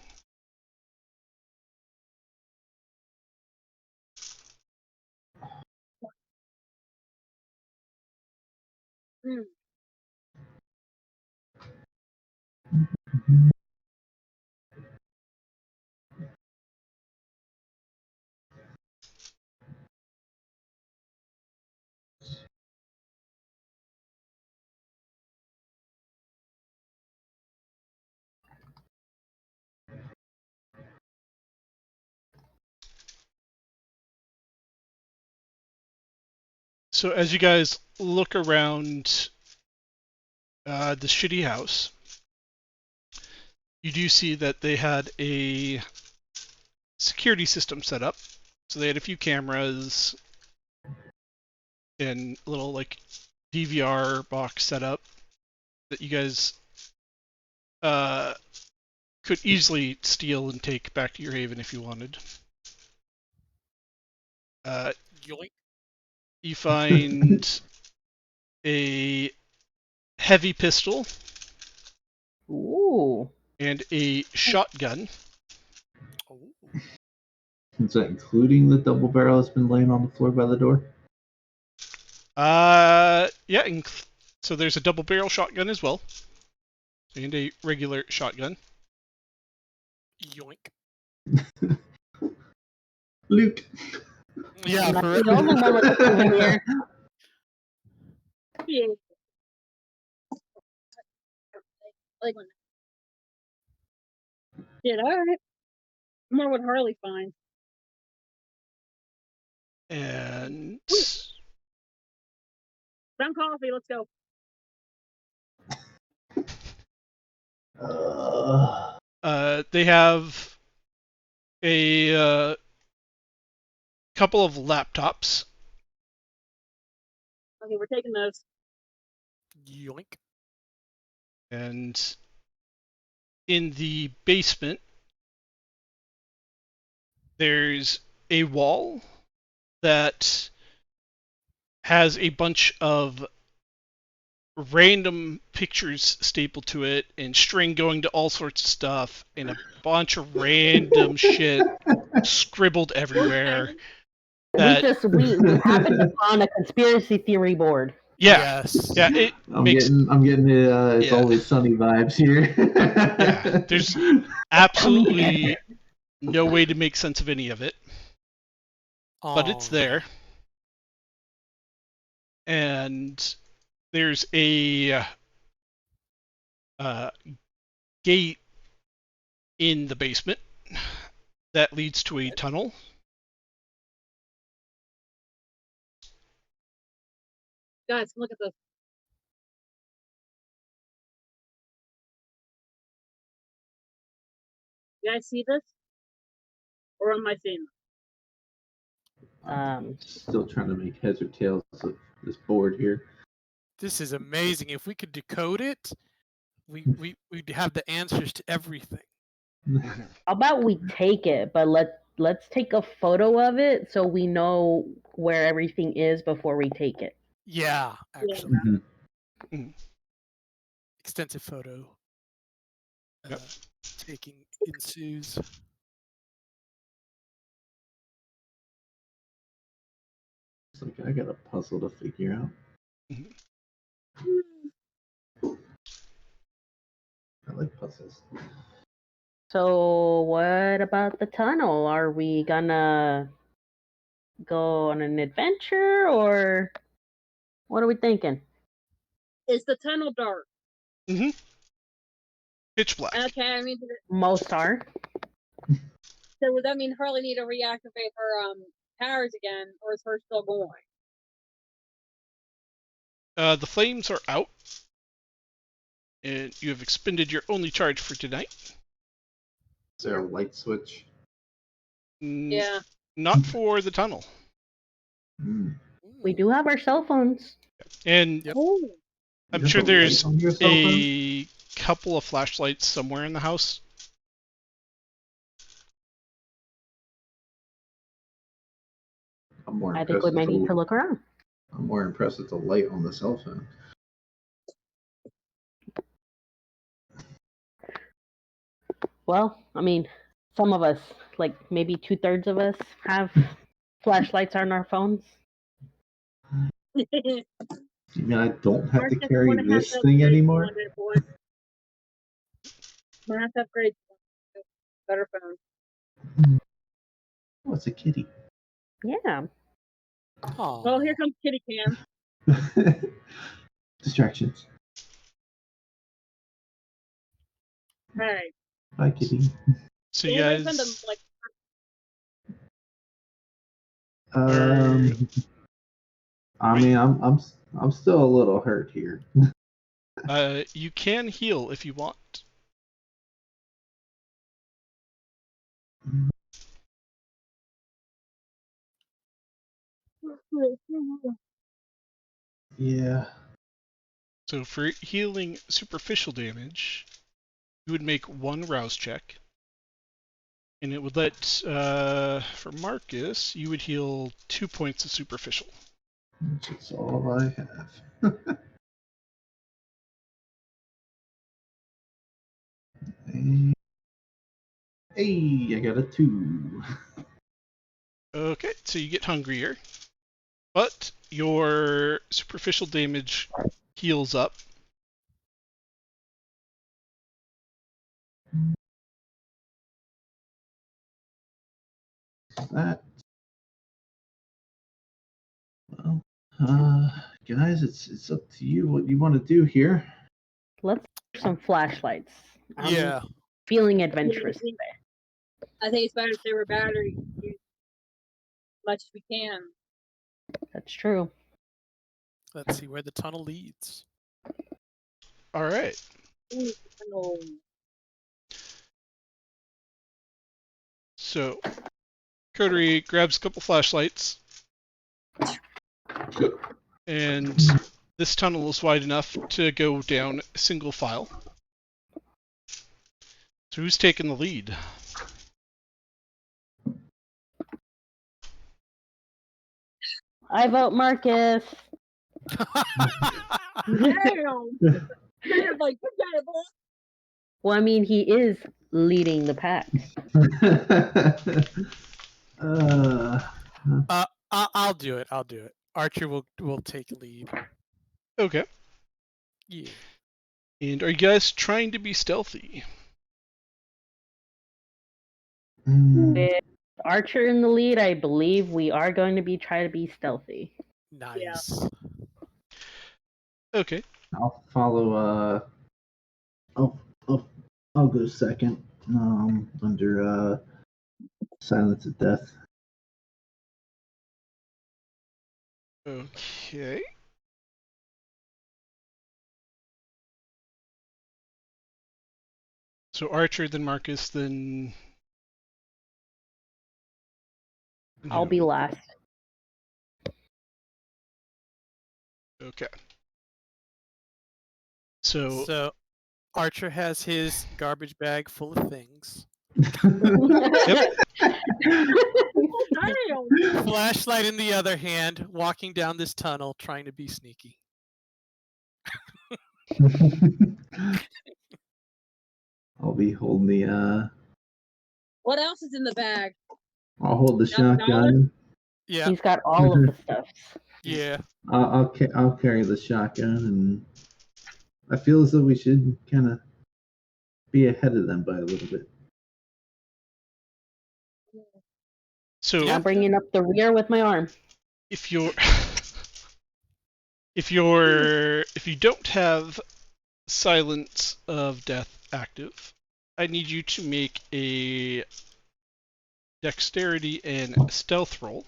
Speaker 1: Hmm.
Speaker 6: So as you guys look around the shitty house, you do see that they had a security system set up. So they had a few cameras and a little like DVR box set up that you guys could easily steal and take back to your haven if you wanted.
Speaker 4: Yoink.
Speaker 6: You find a heavy pistol
Speaker 3: Ooh.
Speaker 6: and a shotgun.
Speaker 4: Oh.
Speaker 2: Is that including the double barrel that's been laying on the floor by the door?
Speaker 6: Yeah, so there's a double barrel shotgun as well. And a regular shotgun.
Speaker 4: Yoink.
Speaker 2: Loot.
Speaker 4: Yeah,
Speaker 3: Not
Speaker 4: for
Speaker 3: the only one with a souvenir.
Speaker 1: Yeah. Like when. Shit, alright. More what Harley finds.
Speaker 6: And
Speaker 1: Brown coffee, let's go.
Speaker 6: they have a couple of laptops.
Speaker 1: Okay, we're taking those.
Speaker 4: Yoink.
Speaker 6: And in the basement, there's a wall that has a bunch of random pictures stapled to it and string going to all sorts of stuff and a bunch of random shit scribbled everywhere. That
Speaker 3: We happened upon a conspiracy theory board.
Speaker 4: Yes.
Speaker 6: Yeah, it
Speaker 2: I'm
Speaker 6: makes
Speaker 2: getting it's
Speaker 6: Yeah.
Speaker 2: always sunny vibes here.
Speaker 6: yeah, there's absolutely no way to make sense of any of it, but it's
Speaker 4: Aw.
Speaker 6: there. And there's a gate in the basement that leads to a tunnel.
Speaker 1: Guys, look at this. You guys see this? Or am I seeing
Speaker 2: Still trying to make heads or tails of this board here.
Speaker 4: This is amazing. If we could decode it, we'd have the answers to everything.
Speaker 3: How about we take it, but let's take a photo of it so we know where everything is before we take it.
Speaker 4: Yeah,
Speaker 1: Yeah.
Speaker 4: actually.
Speaker 2: Mhm.
Speaker 4: Extensive photo.
Speaker 6: Yep.
Speaker 4: Taking ensues.
Speaker 2: It's like I got a puzzle to figure out. I like puzzles.
Speaker 3: So what about the tunnel? Are we gonna go on an adventure or what are we thinking?
Speaker 1: Is the tunnel dark?
Speaker 6: Pitch black.
Speaker 1: Okay, I mean,
Speaker 3: Most are.
Speaker 1: so would that mean Harley need to reactivate her powers again, or is hers still going?
Speaker 6: The flames are out, and you have expended your only charge for tonight.
Speaker 2: Is there a light switch?
Speaker 1: Yeah.
Speaker 6: Not for the tunnel.
Speaker 2: Mm.
Speaker 3: We do have our cell phones.
Speaker 6: And
Speaker 4: Yep.
Speaker 1: Oh.
Speaker 6: I'm
Speaker 2: You have
Speaker 6: sure
Speaker 2: a light
Speaker 6: there's
Speaker 2: on your cell phone?
Speaker 6: a couple of flashlights somewhere in the house.
Speaker 2: I'm more
Speaker 3: I think
Speaker 2: impressed
Speaker 3: we
Speaker 2: with
Speaker 3: might need to
Speaker 2: the,
Speaker 3: look around.
Speaker 2: I'm more impressed with the light on the cell phone.
Speaker 3: Well, I mean, some of us, like maybe 2/3 of us, have flashlights on our phones.
Speaker 2: You mean I don't have to
Speaker 1: Mark doesn't
Speaker 2: carry
Speaker 1: wanna have
Speaker 2: this
Speaker 1: to
Speaker 2: thing
Speaker 1: upgrade
Speaker 2: anymore?
Speaker 1: one day, boy. I'm gonna have to upgrade to a better phone.
Speaker 2: Oh, it's a kitty.
Speaker 3: Yeah.
Speaker 4: Aw.
Speaker 1: Well, here comes Kitty Cam.
Speaker 2: Distractions.
Speaker 1: Alright.
Speaker 2: Bye, kitty.
Speaker 6: So you
Speaker 1: We'll wait for
Speaker 6: guys,
Speaker 1: them, like,
Speaker 2: I mean, I'm still a little hurt here.
Speaker 6: you can heal if you want.
Speaker 2: Yeah.
Speaker 6: So for healing superficial damage, you would make one rouse check. And it would let, for Marcus, you would heal 2 points of superficial.
Speaker 2: That's all I have. Hey, I got a 2.
Speaker 6: Okay, so you get hungrier. But your superficial damage heals up.
Speaker 2: That. Well, guys, it's up to you what you want to do here.
Speaker 3: Let's do some flashlights. I'm
Speaker 4: Yeah.
Speaker 3: feeling adventurous today.
Speaker 1: I think it's better to save our battery as much as we can.
Speaker 3: That's true.
Speaker 4: Let's see where the tunnel leads.
Speaker 6: All right.
Speaker 1: Ooh, no.
Speaker 6: So, Coterie grabs a couple flashlights, and This tunnel is wide enough to go down single file. So who's taking the lead?
Speaker 3: I vote Marcus.
Speaker 1: Damn. Damn, like, good guy, boy.
Speaker 3: Well, I mean, he is leading the pack.
Speaker 4: I'll do it. I'll do it. Archer will take lead.
Speaker 6: Okay.
Speaker 4: Yeah.
Speaker 6: And are you guys trying to be stealthy?
Speaker 3: With Archer in the lead, I believe we are going to be trying to be stealthy.
Speaker 4: Nice.
Speaker 6: Okay.
Speaker 2: I'll follow. I'll go second. Under Silence of Death.
Speaker 6: Okay. So Archer, then Marcus, then...
Speaker 3: I'll be last.
Speaker 6: Okay. So
Speaker 4: So Archer has his garbage bag full of things.
Speaker 6: Yep.
Speaker 1: Damn.
Speaker 4: Flashlight in the other hand, walking down this tunnel, trying to be sneaky.
Speaker 2: I'll be holding the.
Speaker 1: What else is in the bag?
Speaker 2: I'll hold the
Speaker 1: $1,000?
Speaker 2: shotgun.
Speaker 4: Yeah,
Speaker 3: He's got all of the stuffs.
Speaker 4: yeah.
Speaker 2: I'll carry the shotgun, and I feel as though we should kind of be ahead of them by a little bit.
Speaker 6: So
Speaker 4: Yeah.
Speaker 3: I'm bringing up the rear with my arm.
Speaker 6: if you don't have Silence of Death active, I need you to make a dexterity and stealth roll.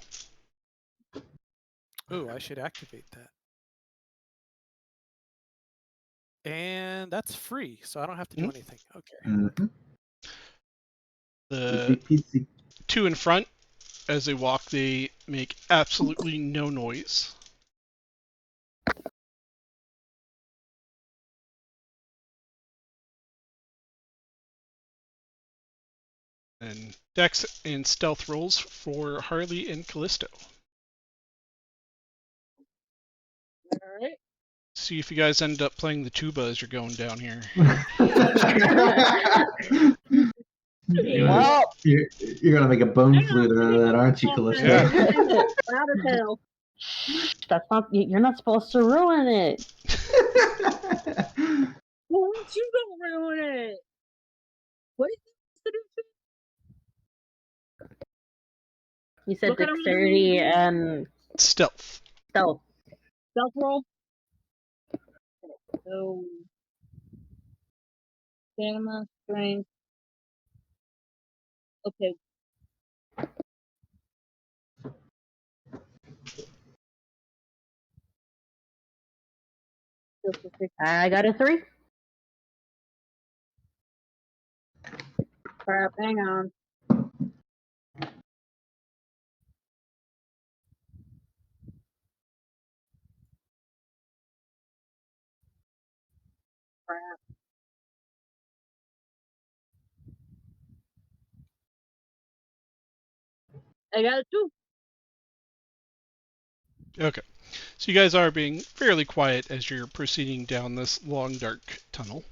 Speaker 4: Ooh, I should activate that. And that's free, so I don't have to do anything. Okay.
Speaker 2: Mm-hmm.
Speaker 6: The
Speaker 2: Easy.
Speaker 6: two in front, as they walk, they make absolutely no noise. And dex and stealth rolls for Harley and Callisto.
Speaker 1: Alright.
Speaker 6: See if you guys end up playing the tuba as you're going down here.
Speaker 3: Well,
Speaker 2: You're gonna make a bone flute out of that, aren't you, Callisto?
Speaker 6: Yeah.
Speaker 1: Loud as hell.
Speaker 3: that's not. You're not supposed to ruin it.
Speaker 1: Well, you don't ruin it. What is this to do?
Speaker 3: You said
Speaker 1: What kind of
Speaker 3: dexterity and
Speaker 6: Stealth.
Speaker 3: stealth.
Speaker 1: Stealth roll. So, stamina, strength. Okay.
Speaker 3: I got a 3.
Speaker 1: Crap, hang on. Crap. I got it too.
Speaker 6: Okay. So you guys are being fairly quiet as you're proceeding down this long, dark tunnel.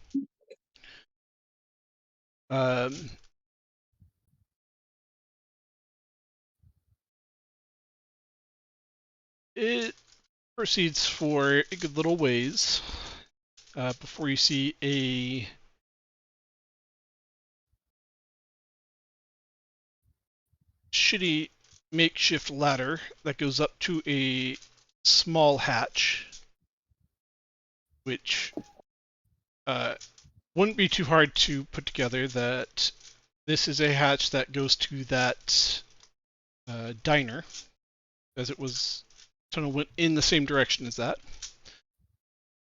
Speaker 6: It proceeds for a good little ways before you see a shitty makeshift ladder that goes up to a small hatch, which wouldn't be too hard to put together. That this is a hatch that goes to that diner, as it was tunnel went in the same direction as that.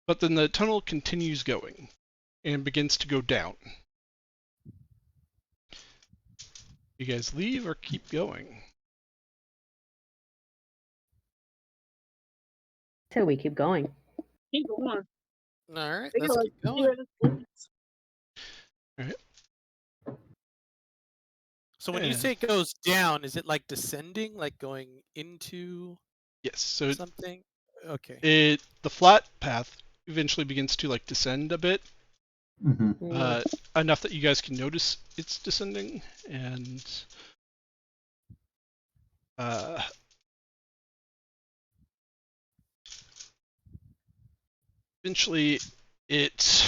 Speaker 6: But then the tunnel continues going and begins to go down. You guys leave or keep going?
Speaker 3: So we keep going.
Speaker 1: Keep going.
Speaker 4: All right,
Speaker 1: We
Speaker 4: let's
Speaker 1: gotta
Speaker 4: keep
Speaker 1: see
Speaker 4: going.
Speaker 1: where this leads.
Speaker 4: So when you
Speaker 6: Yeah.
Speaker 4: say it goes down, is it like descending, like going into
Speaker 6: Yes. So
Speaker 4: something? Okay.
Speaker 6: the flat path eventually begins to like descend a bit,
Speaker 2: Mhm.
Speaker 6: enough that you guys can notice it's descending, and eventually it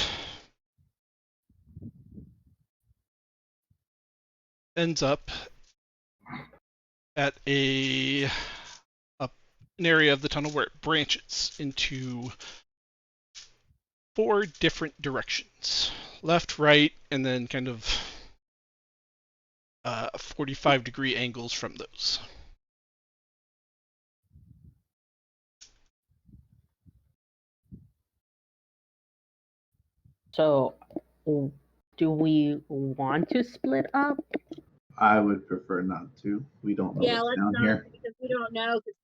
Speaker 6: ends up at an area of the tunnel where it branches into 4 different directions: left, right, and then kind of 45-degree angles from those.
Speaker 3: So, do we want to split up?
Speaker 2: I would prefer not to. We don't know
Speaker 1: Yeah,
Speaker 2: what's
Speaker 1: let's
Speaker 2: down
Speaker 1: not
Speaker 2: here.
Speaker 1: because we don't know. Cause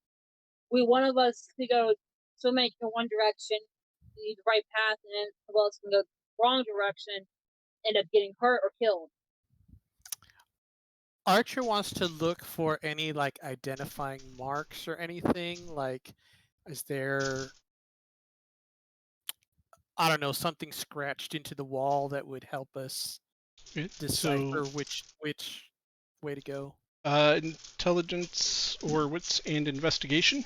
Speaker 1: one of us to go swimming in one direction, the right path, and then someone else can go wrong direction, end up getting hurt or killed.
Speaker 4: Archer wants to look for any like identifying marks or anything. Like, is there, I don't know, something scratched into the wall that would help us decipher
Speaker 6: So
Speaker 4: which way to go?
Speaker 6: intelligence or wits and investigation.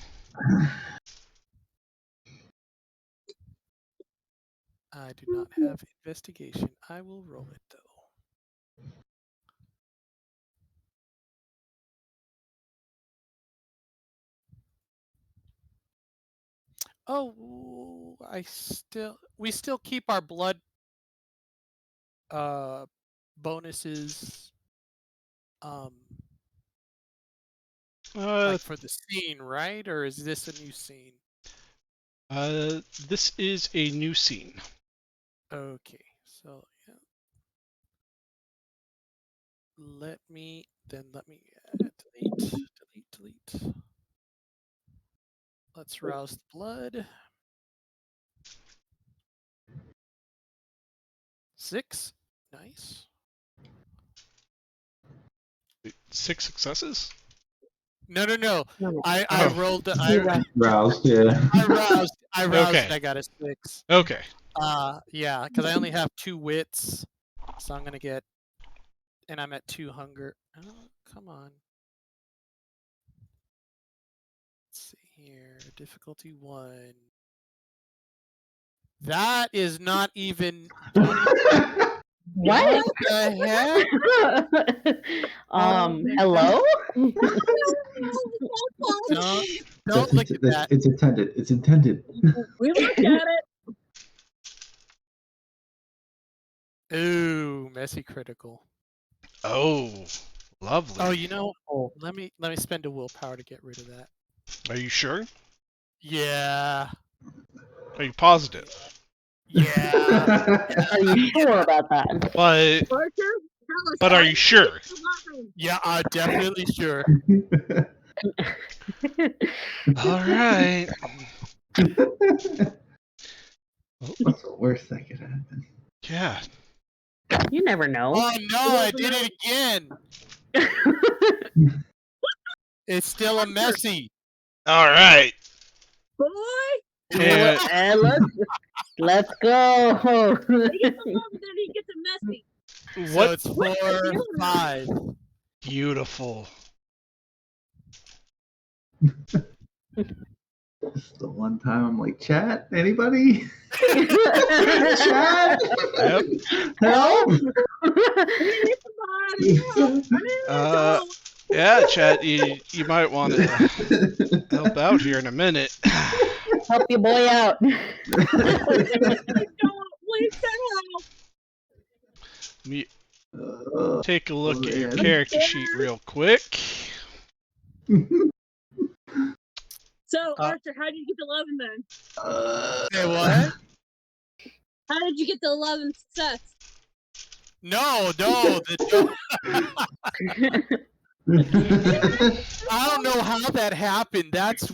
Speaker 4: I do not have investigation. I will roll it though. Oh, we still keep our blood bonuses like for the scene, right? Or is this a new scene?
Speaker 6: This is a new scene.
Speaker 4: Okay, so yeah. Let me delete. Let's rouse the blood. 6. Nice.
Speaker 6: 6 successes.
Speaker 4: No.
Speaker 3: No.
Speaker 4: I
Speaker 6: Oh.
Speaker 4: rolled.
Speaker 2: Roused, yeah.
Speaker 4: I roused.
Speaker 6: Okay.
Speaker 4: And I got a 6.
Speaker 6: Okay.
Speaker 4: Yeah, because I only have 2 wits, so I'm gonna get, and I'm at 2 hunger. Oh, come on. Let's see here. Difficulty 1. That is not even.
Speaker 3: What?
Speaker 4: The heck?
Speaker 3: Hello?
Speaker 4: Don't look at that.
Speaker 2: It's intended. It's intended.
Speaker 1: We looked at it.
Speaker 4: Ooh, messy critical.
Speaker 6: Oh, lovely.
Speaker 4: Oh, you know,
Speaker 3: Oh,
Speaker 4: let me spend a willpower to get rid of that.
Speaker 6: Are you sure?
Speaker 4: Yeah.
Speaker 6: Are you positive?
Speaker 4: Yeah.
Speaker 3: are you sure about that?
Speaker 1: Archer,
Speaker 6: But
Speaker 1: tell us.
Speaker 6: but are you sure?
Speaker 4: Yeah, definitely sure.
Speaker 6: All right.
Speaker 2: What's the worst that could happen?
Speaker 6: Yeah.
Speaker 3: You never know.
Speaker 4: Oh no, I did it again. It's still a messy.
Speaker 6: All right.
Speaker 1: Boy,
Speaker 6: And
Speaker 3: And let's go.
Speaker 1: he gets a love, then he gets a messy.
Speaker 6: what?
Speaker 4: So it's 4, 5.
Speaker 6: Beautiful.
Speaker 2: This is the one time I'm like, chat, anybody? Chat?
Speaker 6: Yep.
Speaker 2: Help?
Speaker 6: Yeah, Chad, you might want to help out here in a minute.
Speaker 3: Help your boy out.
Speaker 6: Let me take a look at your character sheet real quick.
Speaker 1: So, Archer, how did you get the 11 then?
Speaker 4: Say what?
Speaker 1: How did you get the 11 success?
Speaker 4: No. I don't know how that happened. That's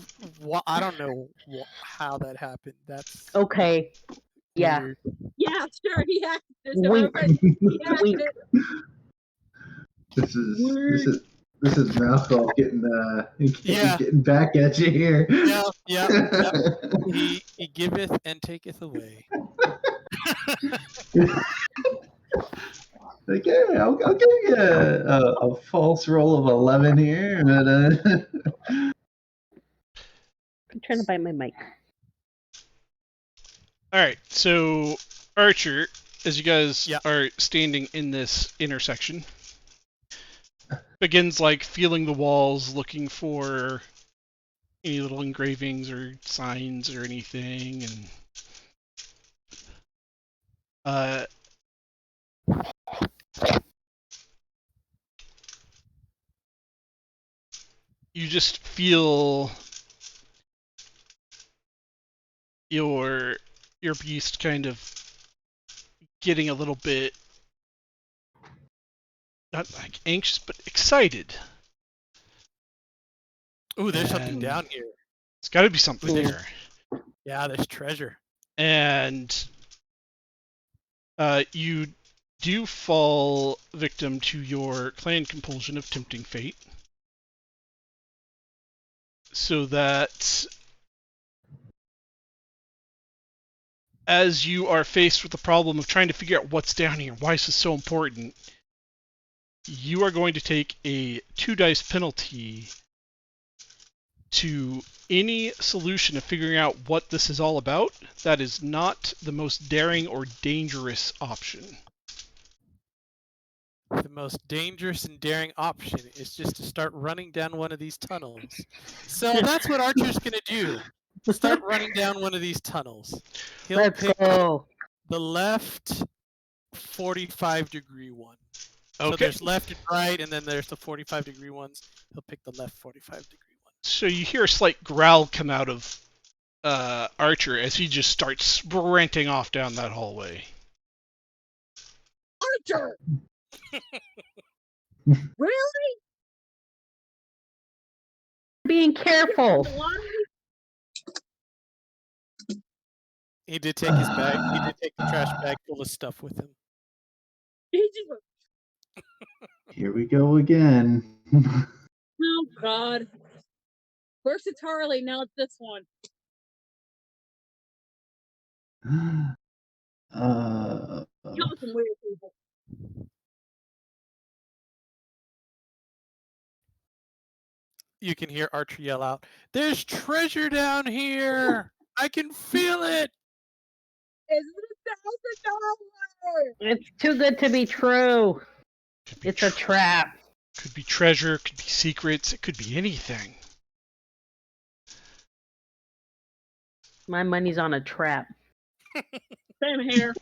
Speaker 4: I don't know how that happened. That's
Speaker 3: Okay. Yeah.
Speaker 4: weird.
Speaker 1: Yeah, sure. He hacked it. So
Speaker 3: Wink.
Speaker 1: everybody, he hacked
Speaker 3: Wink.
Speaker 1: it.
Speaker 2: This is Malcolm getting
Speaker 4: Yeah.
Speaker 2: getting back at you here.
Speaker 4: Yeah. He giveth and taketh away.
Speaker 2: Like, yeah, I'll give you a false roll of 11 here, but
Speaker 3: I'm trying to bite my mic.
Speaker 6: All right, so Archer, as you guys
Speaker 4: Yeah.
Speaker 6: are standing in this intersection, begins like feeling the walls, looking for any little engravings or signs or anything, and you just feel your beast kind of getting a little bit not like anxious but excited.
Speaker 4: Ooh, there's something
Speaker 6: And-
Speaker 4: down here.
Speaker 6: It's got to be something
Speaker 4: Ooh, there's-
Speaker 6: there.
Speaker 4: Yeah, there's treasure.
Speaker 6: And you do fall victim to your clan compulsion of tempting fate, so that as you are faced with the problem of trying to figure out what's down here, why is this so important, you are going to take a 2 dice penalty to any solution of figuring out what this is all about that is not the most daring or dangerous option.
Speaker 4: The most dangerous and daring option is just to start running down one of these tunnels. So that's what Archer's gonna do. Start running down one of these tunnels. He'll
Speaker 3: Let's
Speaker 4: pick
Speaker 3: go.
Speaker 4: the left 45-degree one. So
Speaker 6: Okay.
Speaker 4: there's left and right, and then there's the 45-degree ones. He'll pick the left 45-degree one.
Speaker 6: So you hear a slight growl come out of Archer as he just starts sprinting off down that hallway.
Speaker 1: Archer! Really?
Speaker 3: Being careful.
Speaker 1: The lottery?
Speaker 4: He did take his bag. He did take the trash bag full of stuff with him.
Speaker 1: He just went,
Speaker 2: here we go again.
Speaker 1: oh God. First it's Harley, now it's this one. Killing some weird people.
Speaker 4: You can hear Archer yell out, "There's treasure down here! I can feel it!"
Speaker 1: Is it $1,000?
Speaker 3: It's too good to be true.
Speaker 6: Could be
Speaker 3: It's a trap.
Speaker 6: Could be treasure, could be secrets, it could be anything.
Speaker 3: My money's on a trap.
Speaker 1: Same here.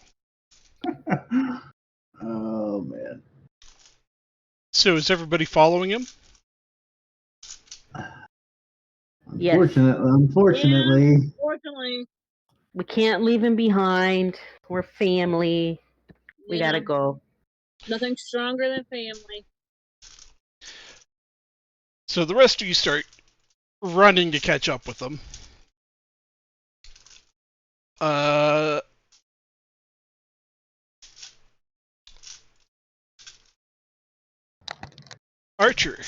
Speaker 2: Oh man.
Speaker 6: So is everybody following him?
Speaker 3: Yes.
Speaker 2: Unfortunately.
Speaker 1: Fortunately.
Speaker 3: We can't leave him behind. We're family. We
Speaker 1: Yeah,
Speaker 3: gotta go.
Speaker 1: Nothing stronger than family.
Speaker 6: So the rest of you start running to catch up with them. Archer.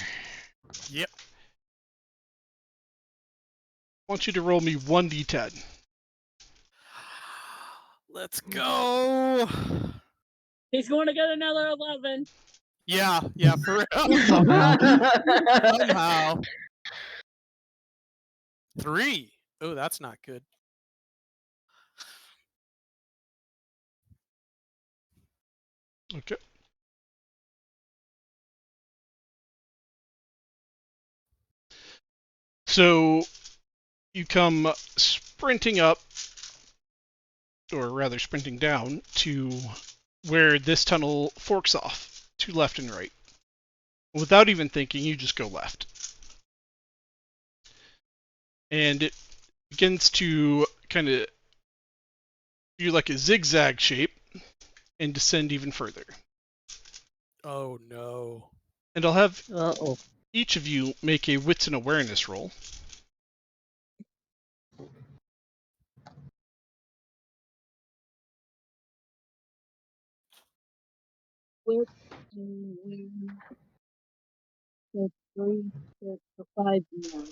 Speaker 4: Yep.
Speaker 6: I want you to roll me 1d10.
Speaker 4: Let's go.
Speaker 1: He's going to get another 11.
Speaker 4: Yeah, for real. Somehow. 3. Oh, that's not good.
Speaker 6: Okay. So you come sprinting up, or rather sprinting down, to where this tunnel forks off to left and right. Without even thinking, you just go left. And it begins to kind of do like a zigzag shape and descend even further.
Speaker 4: Oh no.
Speaker 6: And I'll have
Speaker 3: Uh-oh.
Speaker 6: each of you make a wits and awareness roll.
Speaker 1: Where do we get 3, 6, or 5 more?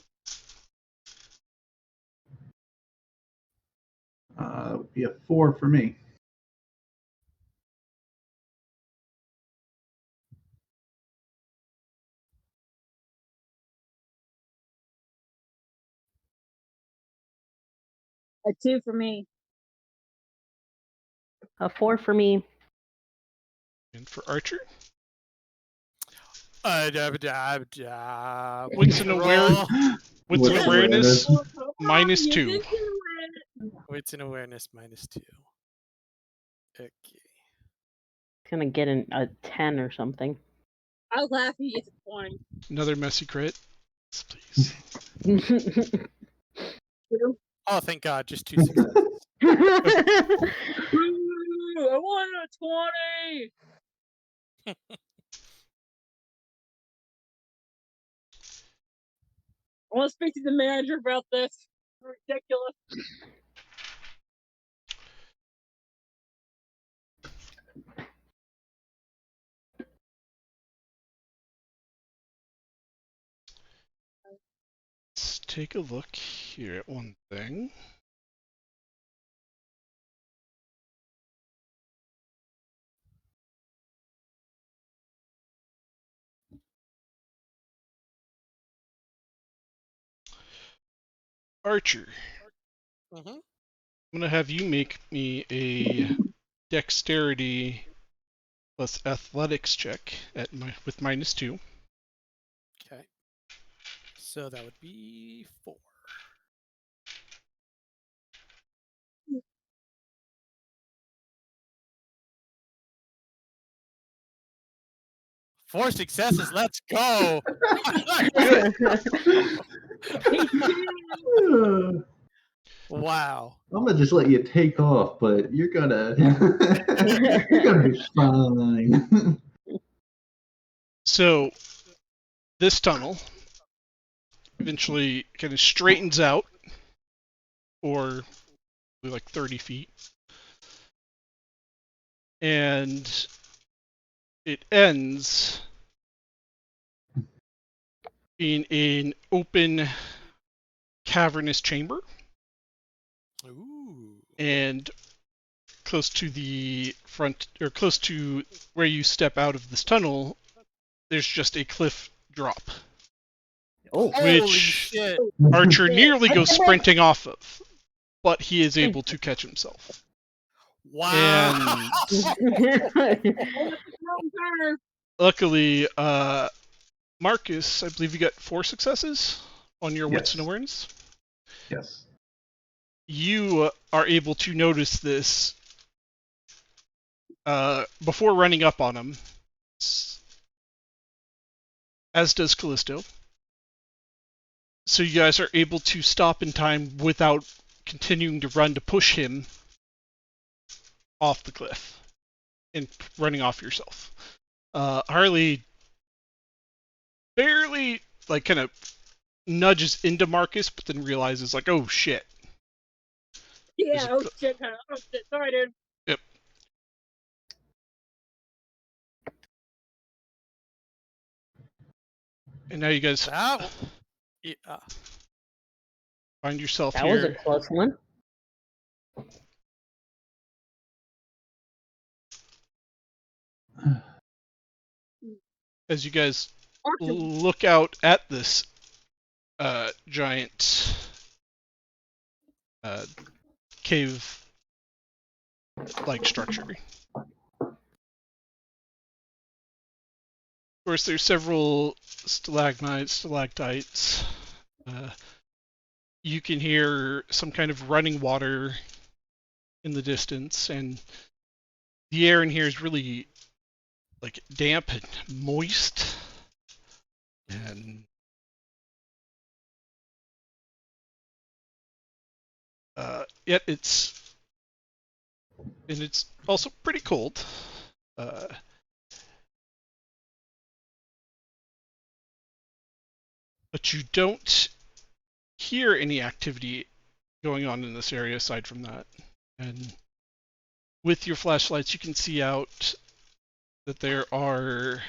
Speaker 2: It would be a 4 for me.
Speaker 1: A 2 for me.
Speaker 3: A 4 for me.
Speaker 6: And for Archer,
Speaker 4: What's
Speaker 6: an what's an awareness minus 2.
Speaker 4: Wits and awareness minus 2. Okay.
Speaker 3: It's gonna get a 10 or something.
Speaker 1: I was laughing at the point.
Speaker 6: Another messy crit. Please.
Speaker 4: Oh, thank God, just 2 successes.
Speaker 1: I wanted a 20! I want to speak to the manager about this. It's ridiculous.
Speaker 6: Let's take a look here at one thing. Archer,
Speaker 4: Mm-hmm.
Speaker 6: I'm gonna have you make me a dexterity plus athletics check with minus 2.
Speaker 4: Okay. So that would be 4. Four successes. Let's go. Wow.
Speaker 2: I'm gonna just let you take off, but you're gonna you're gonna be fine.
Speaker 6: So this tunnel eventually kind of straightens out, or like 30 feet, and it ends in an open cavernous chamber.
Speaker 4: Ooh.
Speaker 6: And close to the front, or close to where you step out of this tunnel, there's just a cliff drop,
Speaker 3: Oh,
Speaker 4: Holy
Speaker 6: which
Speaker 4: shit.
Speaker 6: Archer nearly goes sprinting off of, but he is able to catch himself.
Speaker 4: Wow.
Speaker 6: Luckily, Marcus, I believe you got 4 successes on your wits
Speaker 2: Yes.
Speaker 6: and awareness.
Speaker 2: Yes.
Speaker 6: You are able to notice this before running up on him, as does Callisto. So you guys are able to stop in time without continuing to run to push him off the cliff and running off yourself. Harley barely, like, kind of nudges into Marcus, but then realizes, like, oh shit.
Speaker 1: Yeah, oh shit, sorry, dude.
Speaker 6: Yep. And now you guys
Speaker 4: That, yeah.
Speaker 6: find yourself
Speaker 3: that
Speaker 6: here.
Speaker 3: was a close one.
Speaker 6: As you guys
Speaker 1: Awesome.
Speaker 6: look out at this giant cave-like structure. Of course, there's several stalagmites, stalactites. You can hear some kind of running water in the distance, and the air in here is really, like, damp and moist. And yet it's also pretty cold. But you don't hear any activity going on in this area aside from that. And with your flashlights, you can see out that there are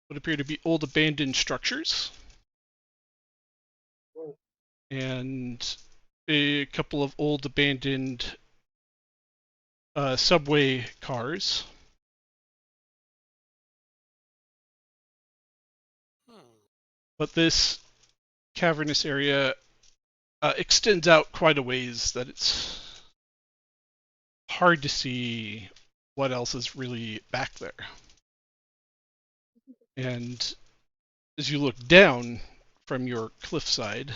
Speaker 6: what appear to be old abandoned structures and a couple of old abandoned subway cars. But this cavernous area extends out quite a ways that it's hard to see what else is really back there. And as you look down from your cliffside,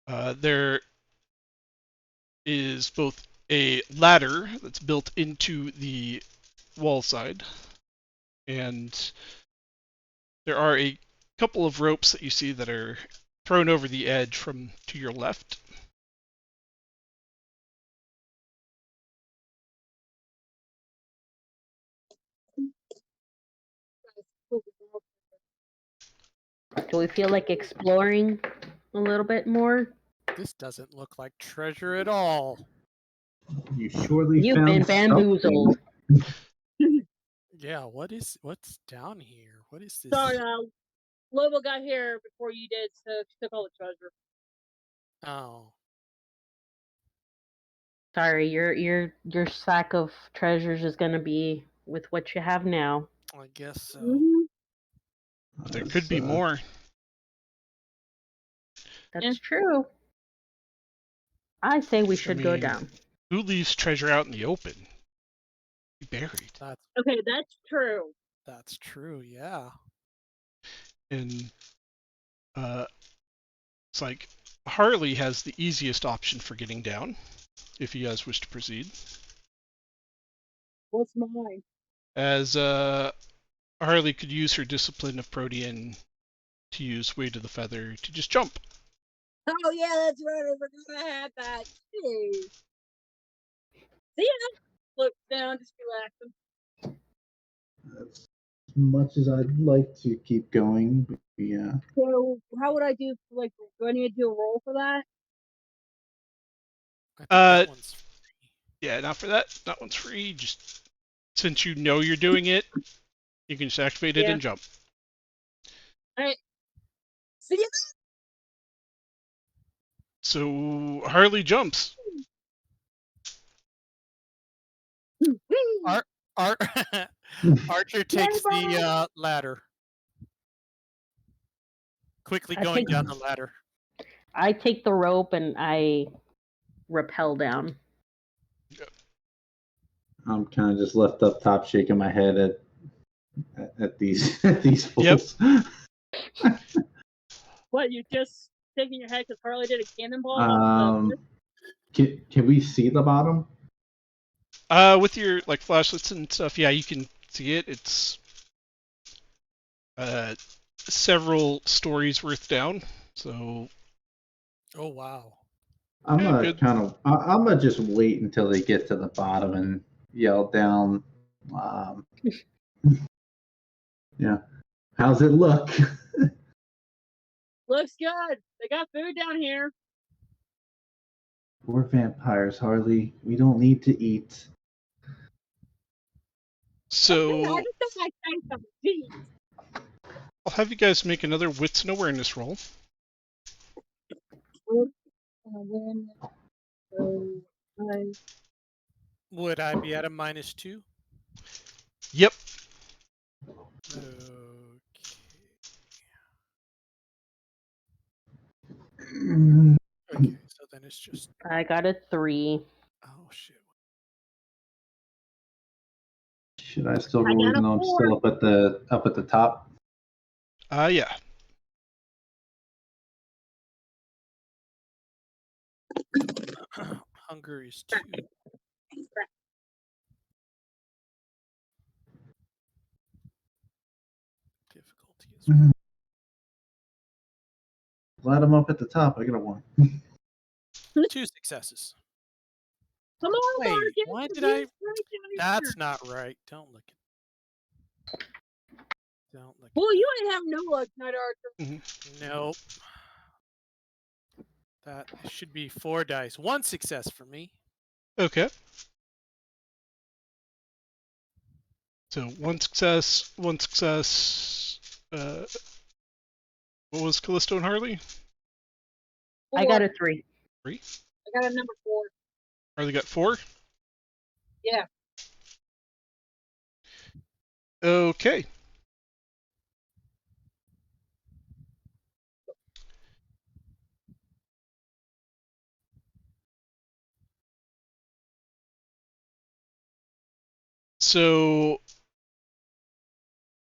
Speaker 6: there is both a ladder that's built into the wall side, and there are a couple of ropes that you see that are thrown over the edge from to your left.
Speaker 3: Do we feel like exploring a little bit more?
Speaker 4: This doesn't look like treasure at all.
Speaker 2: You surely
Speaker 3: You've
Speaker 2: found
Speaker 3: been bamboozled.
Speaker 4: Yeah, what's down here? What is this?
Speaker 1: Sorry, Lobo got here before you did, so she took all the treasure.
Speaker 4: Oh,
Speaker 3: Sorry, your sack of treasures is gonna be with what you have now.
Speaker 4: I guess so.
Speaker 1: Mhm.
Speaker 6: But there could be more.
Speaker 3: That's
Speaker 1: Yeah.
Speaker 3: true. I say we
Speaker 6: I
Speaker 3: should go
Speaker 6: mean,
Speaker 3: down.
Speaker 6: Who leaves treasure out in the open? Be buried.
Speaker 1: Okay, that's true.
Speaker 4: That's true. Yeah.
Speaker 6: And it's like Harley has the easiest option for getting down, if you guys wish to proceed.
Speaker 1: What's mine?
Speaker 6: As Harley could use her discipline of Protean to use Weight of the Feather to just jump.
Speaker 1: Oh yeah, that's right. I forgot I had that. Jeez. See ya. Look down, just relaxing.
Speaker 2: As much as I'd like to keep going, but yeah.
Speaker 1: So, how would I do? Like, do I need to do a roll for that?
Speaker 4: I think that one's free.
Speaker 6: Yeah, not for that. That one's free. Just since you know you're doing it, you can just activate it
Speaker 1: Yeah.
Speaker 6: and jump.
Speaker 1: All right. See ya.
Speaker 6: So Harley jumps.
Speaker 4: Archer takes the ladder. Quickly
Speaker 3: I
Speaker 4: going
Speaker 3: take-
Speaker 4: down the ladder.
Speaker 3: I take the rope and I rappel down.
Speaker 2: I'm kind of just left up top, shaking my head at these at these fools.
Speaker 1: What? You just shaking your head because Harley did a cannonball? off the
Speaker 2: Can we see the bottom?
Speaker 6: With your like flashlights and stuff, yeah, you can see it. It's several stories worth down. So
Speaker 4: Oh wow.
Speaker 2: I'm
Speaker 6: Yeah,
Speaker 2: gonna
Speaker 6: good.
Speaker 2: I'm gonna just wait until they get to the bottom and yell down. Yeah, how's it look?
Speaker 1: Looks good. They got food down here.
Speaker 2: We're vampires, Harley. We don't need to eat.
Speaker 6: So
Speaker 1: Hey, I just don't like saying something. Jeez.
Speaker 6: I'll have you guys make another wits and awareness roll.
Speaker 4: Would I be at a -2?
Speaker 6: Yep.
Speaker 4: Okay. Okay, so then it's just
Speaker 3: I got a 3.
Speaker 4: oh shit.
Speaker 2: Should I still
Speaker 1: I
Speaker 2: roll
Speaker 1: got
Speaker 2: even
Speaker 1: a
Speaker 2: though I'm
Speaker 1: 4.
Speaker 2: still up at the top?
Speaker 6: Yeah.
Speaker 4: Hunger is 2. Difficulty is
Speaker 2: Mhm. Glad I'm up at the top. I got a 1.
Speaker 4: 2 successes.
Speaker 1: Come on,
Speaker 4: Wait,
Speaker 1: Marcus.
Speaker 4: why did
Speaker 1: he's
Speaker 4: I-
Speaker 1: right down
Speaker 4: That's
Speaker 1: here.
Speaker 4: not right. Don't look at. Don't look.
Speaker 1: Well, you ain't have no luck tonight, Archer.
Speaker 4: Nope. That should be 4 dice. 1 success for me.
Speaker 6: Okay. So one success, one success. What was Callisto and Harley?
Speaker 3: I got a 3.
Speaker 6: 3?
Speaker 1: I got a number 4.
Speaker 6: Harley got 4?
Speaker 1: Yeah.
Speaker 6: Okay. So,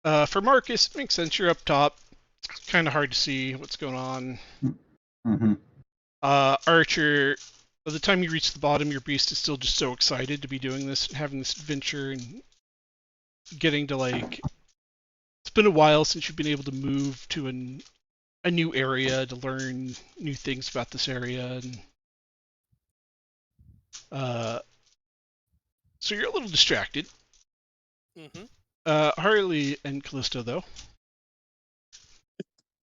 Speaker 6: for Marcus, it makes sense. You're up top. It's kind of hard to see what's going on.
Speaker 2: Mm-hmm.
Speaker 6: Archer, by the time you reach the bottom, your beast is still just so excited to be doing this and having this adventure and getting to, like... It's been a while since you've been able to move to a new area to learn new things about this area. And so you're a little distracted.
Speaker 4: Mm-hmm.
Speaker 6: Harley and Callisto, though, a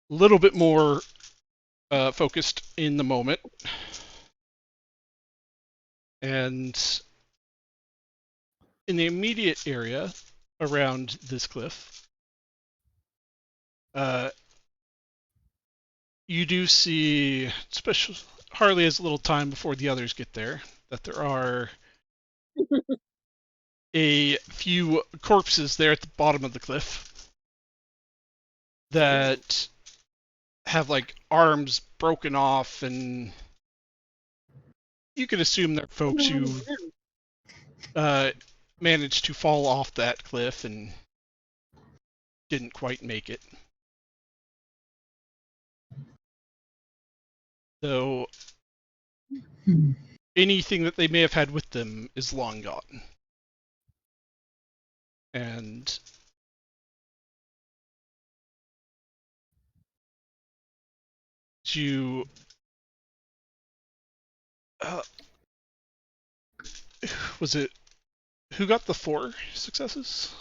Speaker 6: little bit more focused in the moment. And in the immediate area around this cliff, you do see, especially Harley has a little time before the others get there, that there are a few corpses there at the bottom of the cliff that have like arms broken off, and you could assume they're folks who managed to fall off that cliff and didn't quite make it. So anything that they may have had with them is long gone. And you was it who got the 4 successes?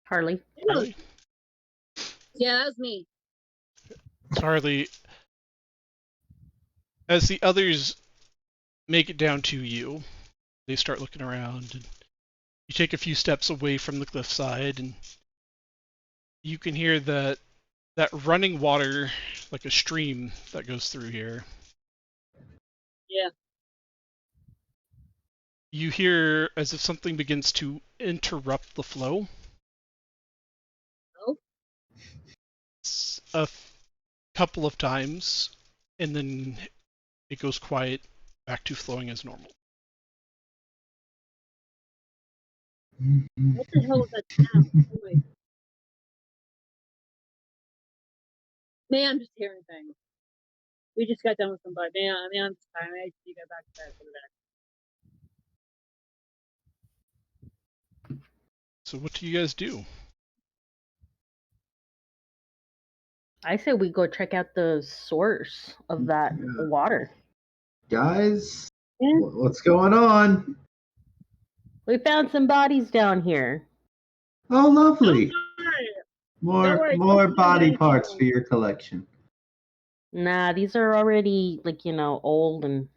Speaker 3: Harley.
Speaker 6: Harley?
Speaker 1: Yeah, that was me.
Speaker 6: Harley, as the others make it down to you, they start looking around, and you take a few steps away from the cliffside, and you can hear that running water, like a stream that goes through here.
Speaker 1: Yeah.
Speaker 6: You hear as if something begins to interrupt the flow.
Speaker 1: Oh.
Speaker 6: A couple of times, and then it goes quiet, back to flowing as normal.
Speaker 1: What the hell was that sound? Oh my... Man, I'm just hearing things. We just got done with somebody. Man, I'm just tired. I need to go back to bed for the back.
Speaker 6: So what do you guys do?
Speaker 3: I say we go check out the source of that water.
Speaker 2: Guys,
Speaker 3: Yeah.
Speaker 2: what's going on?
Speaker 3: We found some bodies down here.
Speaker 2: Oh, lovely.
Speaker 1: Don't worry,
Speaker 2: More
Speaker 1: don't
Speaker 2: body
Speaker 1: worry.
Speaker 2: parts for your collection.
Speaker 3: Nah, these are already old and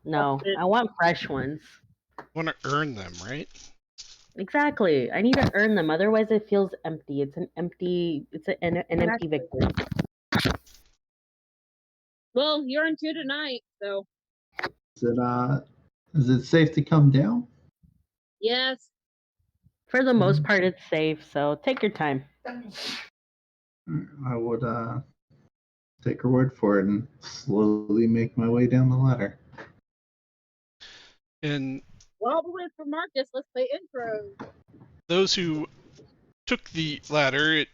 Speaker 3: no. I want fresh ones.
Speaker 6: You want to earn them, right?
Speaker 3: Exactly. I need to earn them. Otherwise, it feels empty. It's an empty victory.
Speaker 1: Well, you're on 2 tonight, so
Speaker 2: Is it safe to come down?
Speaker 1: yes.
Speaker 3: For the most part, it's safe. So take your time.
Speaker 2: I would take her word for it and slowly make my way down the ladder.
Speaker 6: And
Speaker 1: While we wait for Marcus, let's play intro.
Speaker 6: those who took the ladder,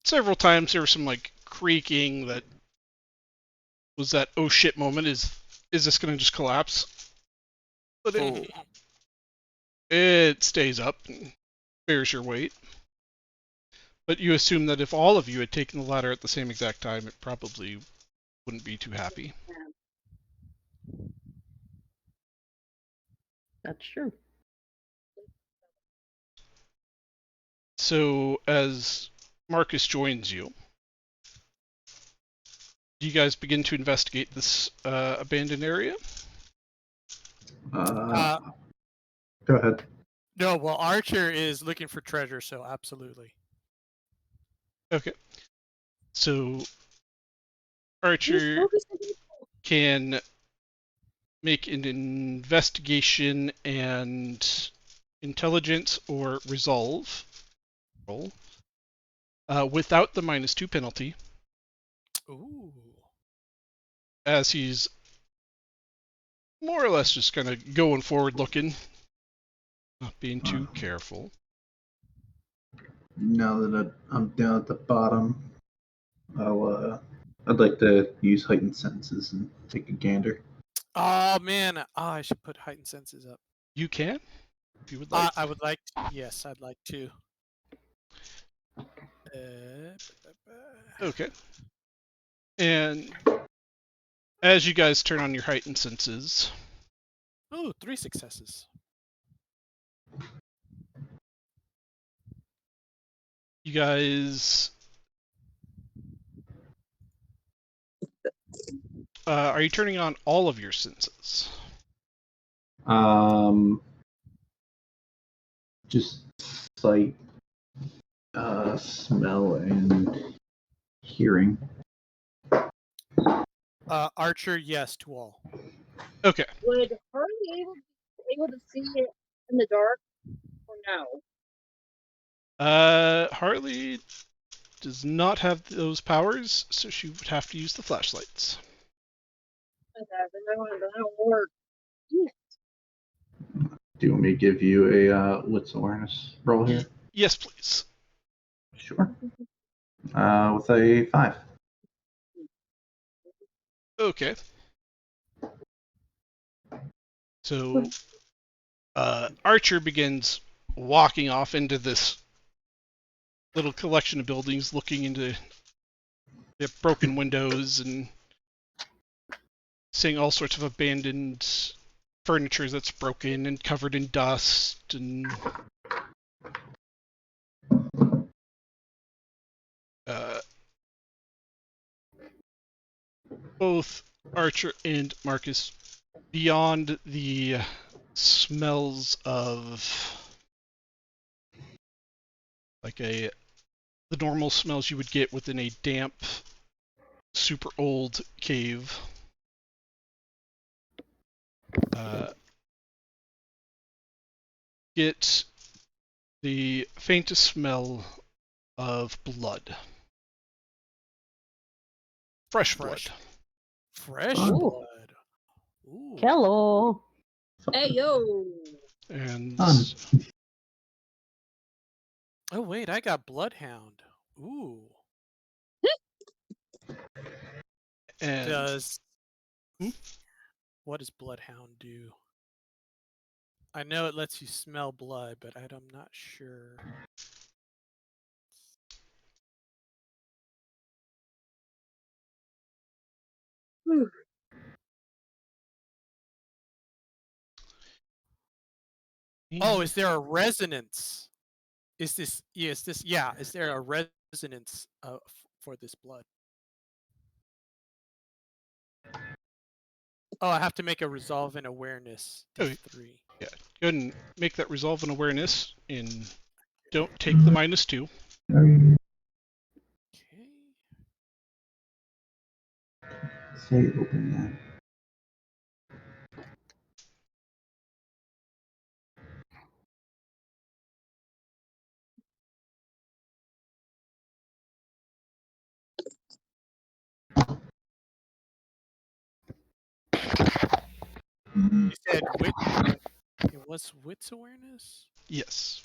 Speaker 6: several times there was some like creaking that was that oh shit moment. Is this gonna just collapse? But it stays up and bears your weight. But you assume that if all of you had taken the ladder at the same exact time, it probably wouldn't be too happy.
Speaker 3: That's true.
Speaker 6: So as Marcus joins you, do you guys begin to investigate this abandoned area?
Speaker 2: Go ahead.
Speaker 4: No, well, Archer is looking for treasure, so absolutely.
Speaker 6: Okay. So
Speaker 1: Just
Speaker 6: Archer
Speaker 1: focus on the-
Speaker 6: can make an investigation and intelligence or resolve roll without the -2 penalty,
Speaker 4: Ooh.
Speaker 6: as he's more or less just kind of going forward looking, not being too careful.
Speaker 2: Now that I'm down at the bottom, I'd like to use heightened senses and take a gander.
Speaker 4: Oh man, I should put heightened senses up.
Speaker 6: You can, if you would like.
Speaker 4: I would like. Yes, I'd like to. Uh,
Speaker 6: Okay. And as you guys turn on your heightened senses,
Speaker 4: Oh, 3 successes.
Speaker 6: you guys are you turning on all of your senses?
Speaker 2: Just sight, smell, and hearing.
Speaker 4: Archer, yes to all.
Speaker 6: Okay.
Speaker 1: Would Harley able to see it in the dark or no?
Speaker 6: Harley does not have those powers, so she would have to use the flashlights.
Speaker 1: Okay, then I don't work.
Speaker 2: Do you want me to give you a wits awareness roll here?
Speaker 6: Yes, please.
Speaker 2: Sure. With a 5.
Speaker 6: Okay. So, Archer begins walking off into this little collection of buildings, looking into the broken windows and seeing all sorts of abandoned furniture that's broken and covered in dust and both Archer and Marcus, beyond the smells of the normal smells you would get within a damp, super old cave, get the faintest smell of blood. Fresh blood.
Speaker 4: Fresh
Speaker 2: Ooh.
Speaker 4: blood. Ooh.
Speaker 3: Hello.
Speaker 1: Hey yo!
Speaker 6: And
Speaker 2: Fun.
Speaker 4: Oh wait, I got Bloodhound. Ooh.
Speaker 6: and
Speaker 4: Does
Speaker 6: Hmm?
Speaker 4: what does Bloodhound do? I know it lets you smell blood, but I'm not sure. Oh, is there a resonance? Is this yeah, is there a resonance for this blood? Oh, I have to make a resolve and awareness
Speaker 6: Okay.
Speaker 4: D3.
Speaker 6: Go ahead and make that resolve and awareness, and don't take the -2.
Speaker 4: Okay.
Speaker 2: Say open that.
Speaker 4: You said wit. It was wits awareness.
Speaker 6: Yes.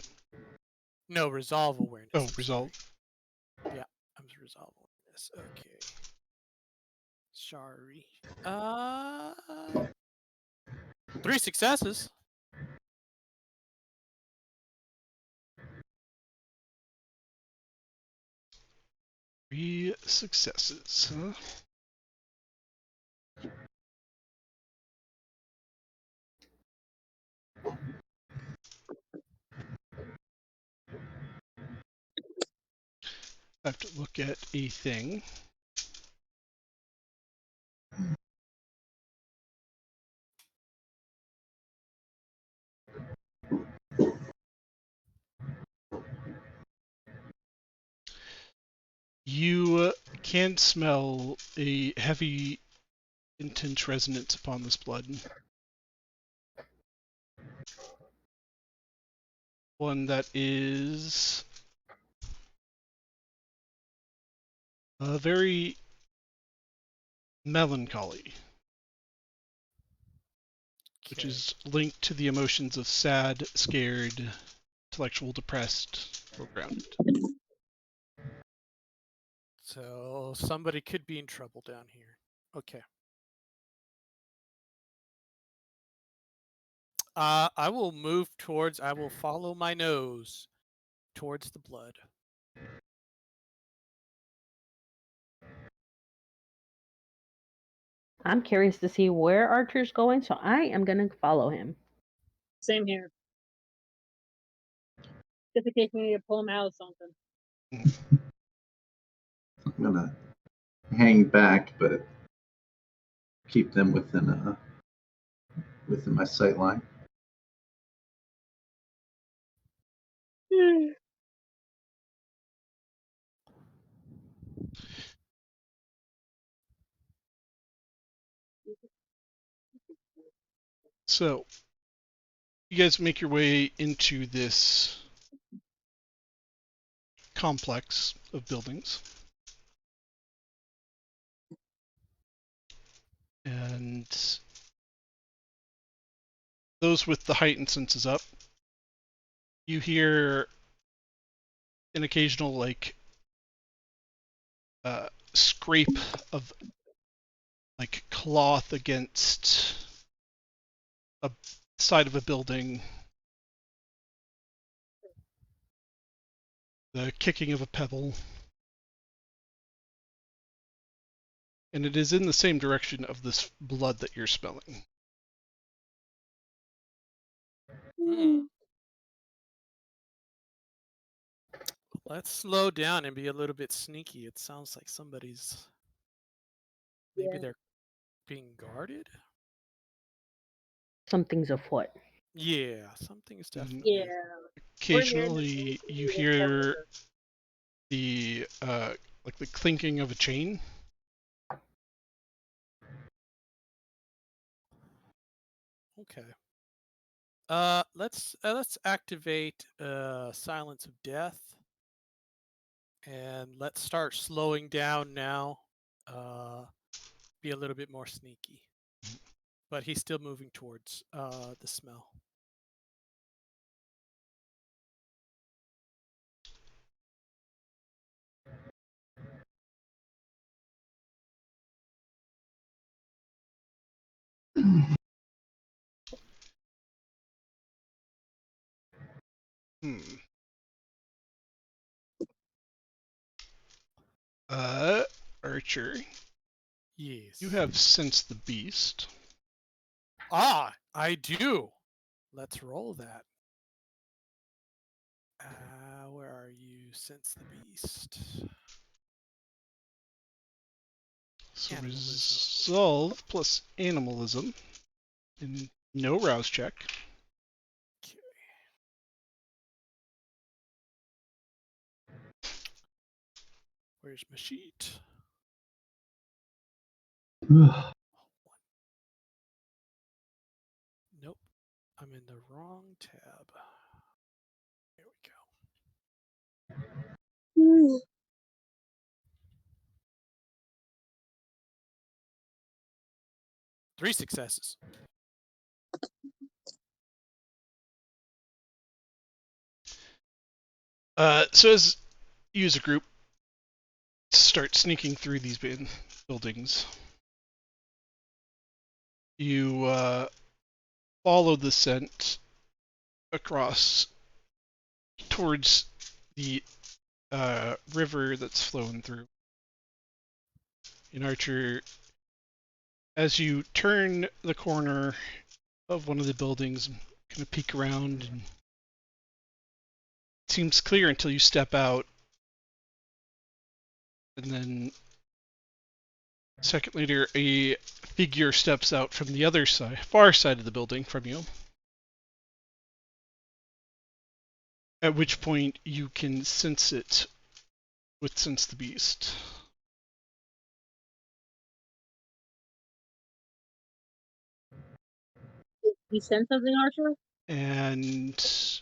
Speaker 4: No, resolve awareness.
Speaker 6: Oh,
Speaker 4: I'm sorry.
Speaker 6: resolve.
Speaker 4: Yeah, I'm resolve awareness. Okay. Sorry. 3 successes.
Speaker 6: Three successes, huh? I have to look at a thing. You can smell a heavy, intense resonance upon this blood. One that is very melancholy, which
Speaker 4: Okay.
Speaker 6: is linked to the emotions of sad, scared, intellectual, depressed, or grounded.
Speaker 4: So somebody could be in trouble down here. Okay. I will move towards. I will follow my nose towards the blood.
Speaker 3: I'm curious to see where Archer's going, so I am gonna follow him.
Speaker 1: Same here. Just in case we need to pull him out of something.
Speaker 2: I'm gonna hang back, but keep them within my sight line.
Speaker 6: So, you guys make your way into this complex of buildings. And those with the heightened senses up, you hear an occasional, like, scrape of, like, cloth against a side of a building, the kicking of a pebble, and it is in the same direction of this blood that you're smelling.
Speaker 4: Let's slow down and be a little bit sneaky. It sounds like somebody's. Maybe
Speaker 1: Yeah.
Speaker 4: they're being guarded.
Speaker 3: Something's afoot.
Speaker 4: Yeah, something's definitely.
Speaker 1: Yeah.
Speaker 6: Occasionally, you hear the like the clinking of a chain.
Speaker 4: Okay. Let's activate Silence of Death, and let's start slowing down now. Be a little bit more sneaky, but he's still moving towards the smell.
Speaker 6: Archer,
Speaker 4: Yes.
Speaker 6: you have sensed the beast.
Speaker 4: Ah, I do. Let's roll that. Where are you? Sense the beast.
Speaker 6: So
Speaker 4: Animalism.
Speaker 6: resolve plus animalism, and no rouse check.
Speaker 4: Okay. Where's my sheet? Nope. I'm in the wrong tab. There we go. 3 successes.
Speaker 6: So as you as a group start sneaking through these buildings, you follow the scent across towards the river that's flowing through. In Archer, as you turn the corner of one of the buildings, kind of peek around, and it seems clear until you step out, and then a second later, a figure steps out from the other side, far side of the building from you. At which point you can sense it with Sense the Beast.
Speaker 1: You sense something, Archer?
Speaker 6: And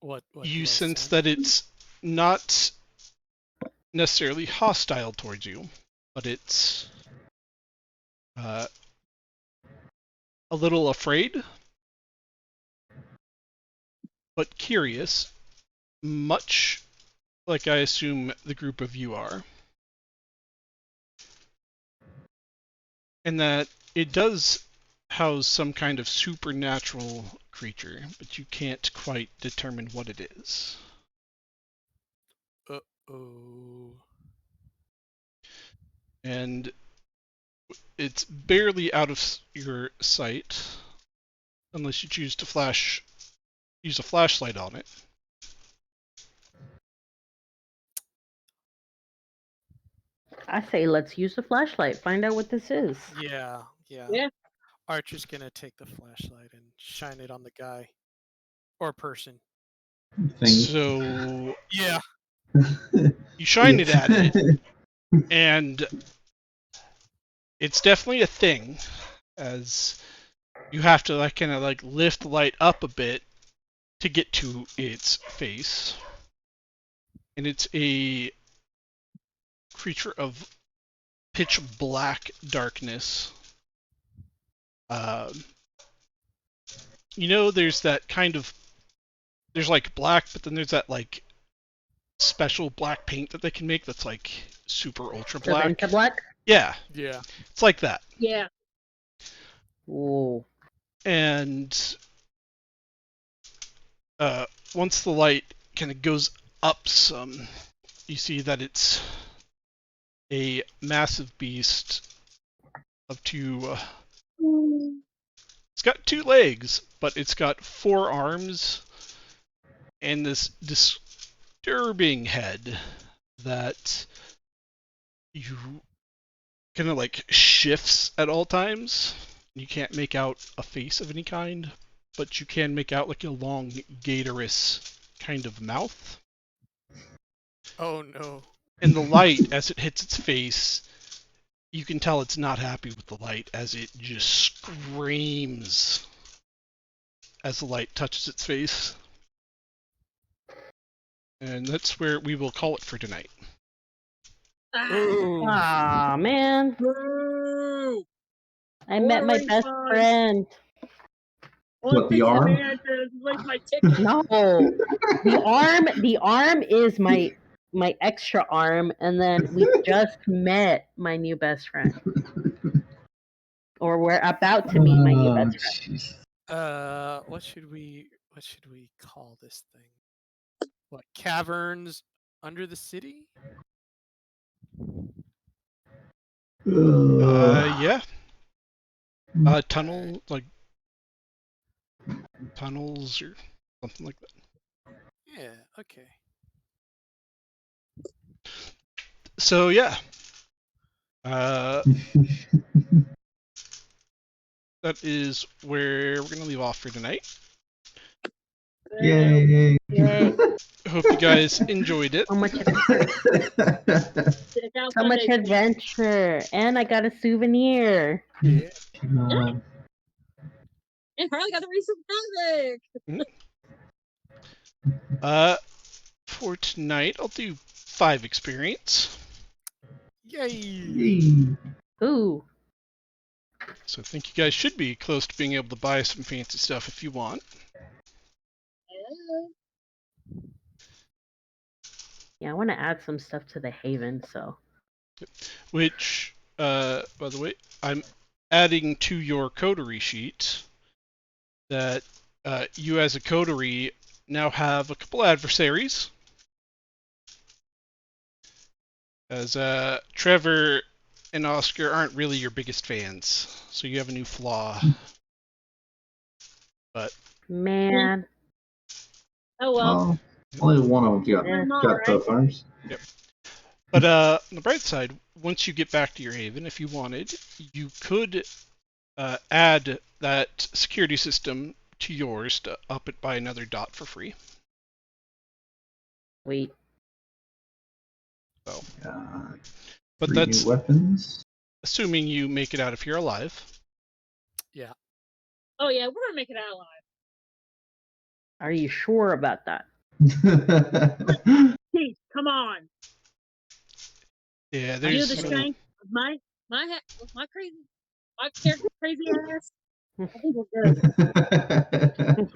Speaker 4: What
Speaker 6: you
Speaker 4: do I
Speaker 6: sense
Speaker 4: sense?
Speaker 6: that it's not necessarily hostile towards you, but it's a little afraid, but curious, much like I assume the group of you are. And that it does house some kind of supernatural creature, but you can't quite determine what it is.
Speaker 4: Oh.
Speaker 6: And it's barely out of your sight, unless you choose to use a flashlight on it.
Speaker 3: I say let's use the flashlight. Find out what this is.
Speaker 4: Yeah.
Speaker 1: Yeah.
Speaker 4: Archer's gonna take the flashlight and shine it on the guy. Or person.
Speaker 2: Thing.
Speaker 6: So
Speaker 4: Yeah.
Speaker 6: you shine it at it, and it's definitely a thing, as you have to kind of lift the light up a bit to get to its face. And it's a creature of pitch black darkness. There's that kind of, there's black, but then there's that special black paint that they can make that's super ultra black.
Speaker 3: Magenta black?
Speaker 6: Yeah,
Speaker 4: Yeah.
Speaker 6: it's like that.
Speaker 1: Yeah.
Speaker 3: Ooh.
Speaker 6: And once the light kind of goes up some, you see that it's a massive beast of two. It's got 2 legs, but it's got 4 arms and this disturbing head that you kind of shifts at all times. You can't make out a face of any kind, but you can make out a long gatorous kind of mouth.
Speaker 4: Oh no.
Speaker 6: And the light, as it hits its face, you can tell it's not happy with the light, as it just screams as the light touches its face. And that's where we will call it for tonight.
Speaker 4: Ooh.
Speaker 3: Ah, man.
Speaker 1: Boo!
Speaker 3: I met my
Speaker 1: Orange
Speaker 3: best
Speaker 1: one.
Speaker 3: friend.
Speaker 2: What, the arm?
Speaker 1: Like my ticket.
Speaker 3: No. The arm is my extra arm, and then we just met my new best friend. Or we're about to meet my new best friend.
Speaker 2: Jeez.
Speaker 4: What should we call this thing? What, caverns under the city?
Speaker 6: Yeah. Tunnel, tunnels or something like that.
Speaker 4: Yeah, okay.
Speaker 6: So yeah. That is where we're gonna leave off for tonight.
Speaker 2: Yay!
Speaker 3: Yay.
Speaker 6: Hope you guys enjoyed it.
Speaker 3: So much adventure. And I got a souvenir.
Speaker 4: Yeah.
Speaker 2: Come on.
Speaker 1: And Harley got the recent comic.
Speaker 6: For tonight, I'll do 5 experience.
Speaker 4: Yay!
Speaker 2: Yay.
Speaker 3: Ooh.
Speaker 6: So I think you guys should be close to being able to buy some fancy stuff if you want.
Speaker 3: Yeah, I want to add some stuff to the Haven, so.
Speaker 6: Which, by the way, I'm adding to your coterie sheet that you as a coterie now have a couple adversaries. As Trevor and Oscar aren't really your biggest fans, so you have a new flaw. But
Speaker 3: Man.
Speaker 1: Oh well.
Speaker 2: Only one of them
Speaker 3: Yeah.
Speaker 2: got both arms.
Speaker 6: But on the bright side, once you get back to your haven, if you wanted, you could add that security system to yours to up it by another dot for free.
Speaker 3: Wait.
Speaker 6: So,
Speaker 2: Uh,
Speaker 6: but
Speaker 2: 3
Speaker 6: that's
Speaker 2: new weapons.
Speaker 6: assuming you make it out if you're alive.
Speaker 1: Oh yeah, we're gonna make it out alive.
Speaker 3: Are you sure about that?
Speaker 1: Please, come on.
Speaker 6: Yeah,
Speaker 1: You know
Speaker 6: there's
Speaker 1: the strength of my character crazy ass. I think we're good.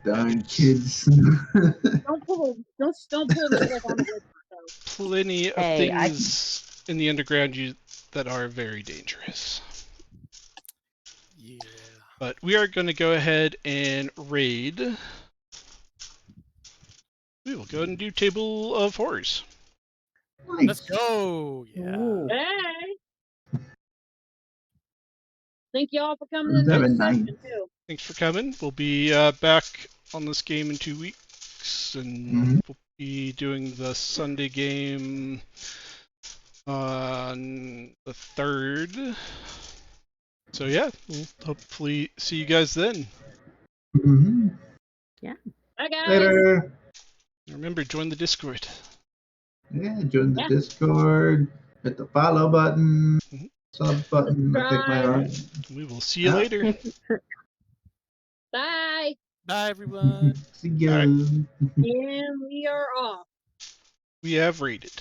Speaker 2: Darn kids.
Speaker 1: Don't pull me like I'm a witch. So.
Speaker 6: plenty of
Speaker 3: Hey,
Speaker 6: things in the underground that are very dangerous.
Speaker 4: Yeah.
Speaker 6: But we are going to go ahead and raid. We will go ahead and do Table of Horrors.
Speaker 4: Let's go. Yeah.
Speaker 3: Ooh.
Speaker 1: Hey. Thank y'all for coming to the
Speaker 2: Seven,
Speaker 1: next
Speaker 2: nine.
Speaker 1: session too.
Speaker 6: Thanks for coming. We'll be back on this game in 2 weeks, and we'll be doing the Sunday game on the 3rd. So yeah, we'll hopefully see you guys then.
Speaker 2: Mm-hmm.
Speaker 1: Bye guys.
Speaker 2: Later.
Speaker 6: Remember, join the Discord.
Speaker 2: Yeah, join the
Speaker 1: Yeah.
Speaker 2: Discord. Hit the follow button.
Speaker 6: Mhm.
Speaker 2: Sub button. I think my
Speaker 6: We will see you
Speaker 2: Yeah.
Speaker 6: later.
Speaker 1: Bye.
Speaker 4: Bye, everyone.
Speaker 2: See you.
Speaker 6: Alright.
Speaker 1: And we are off.
Speaker 6: We have raided.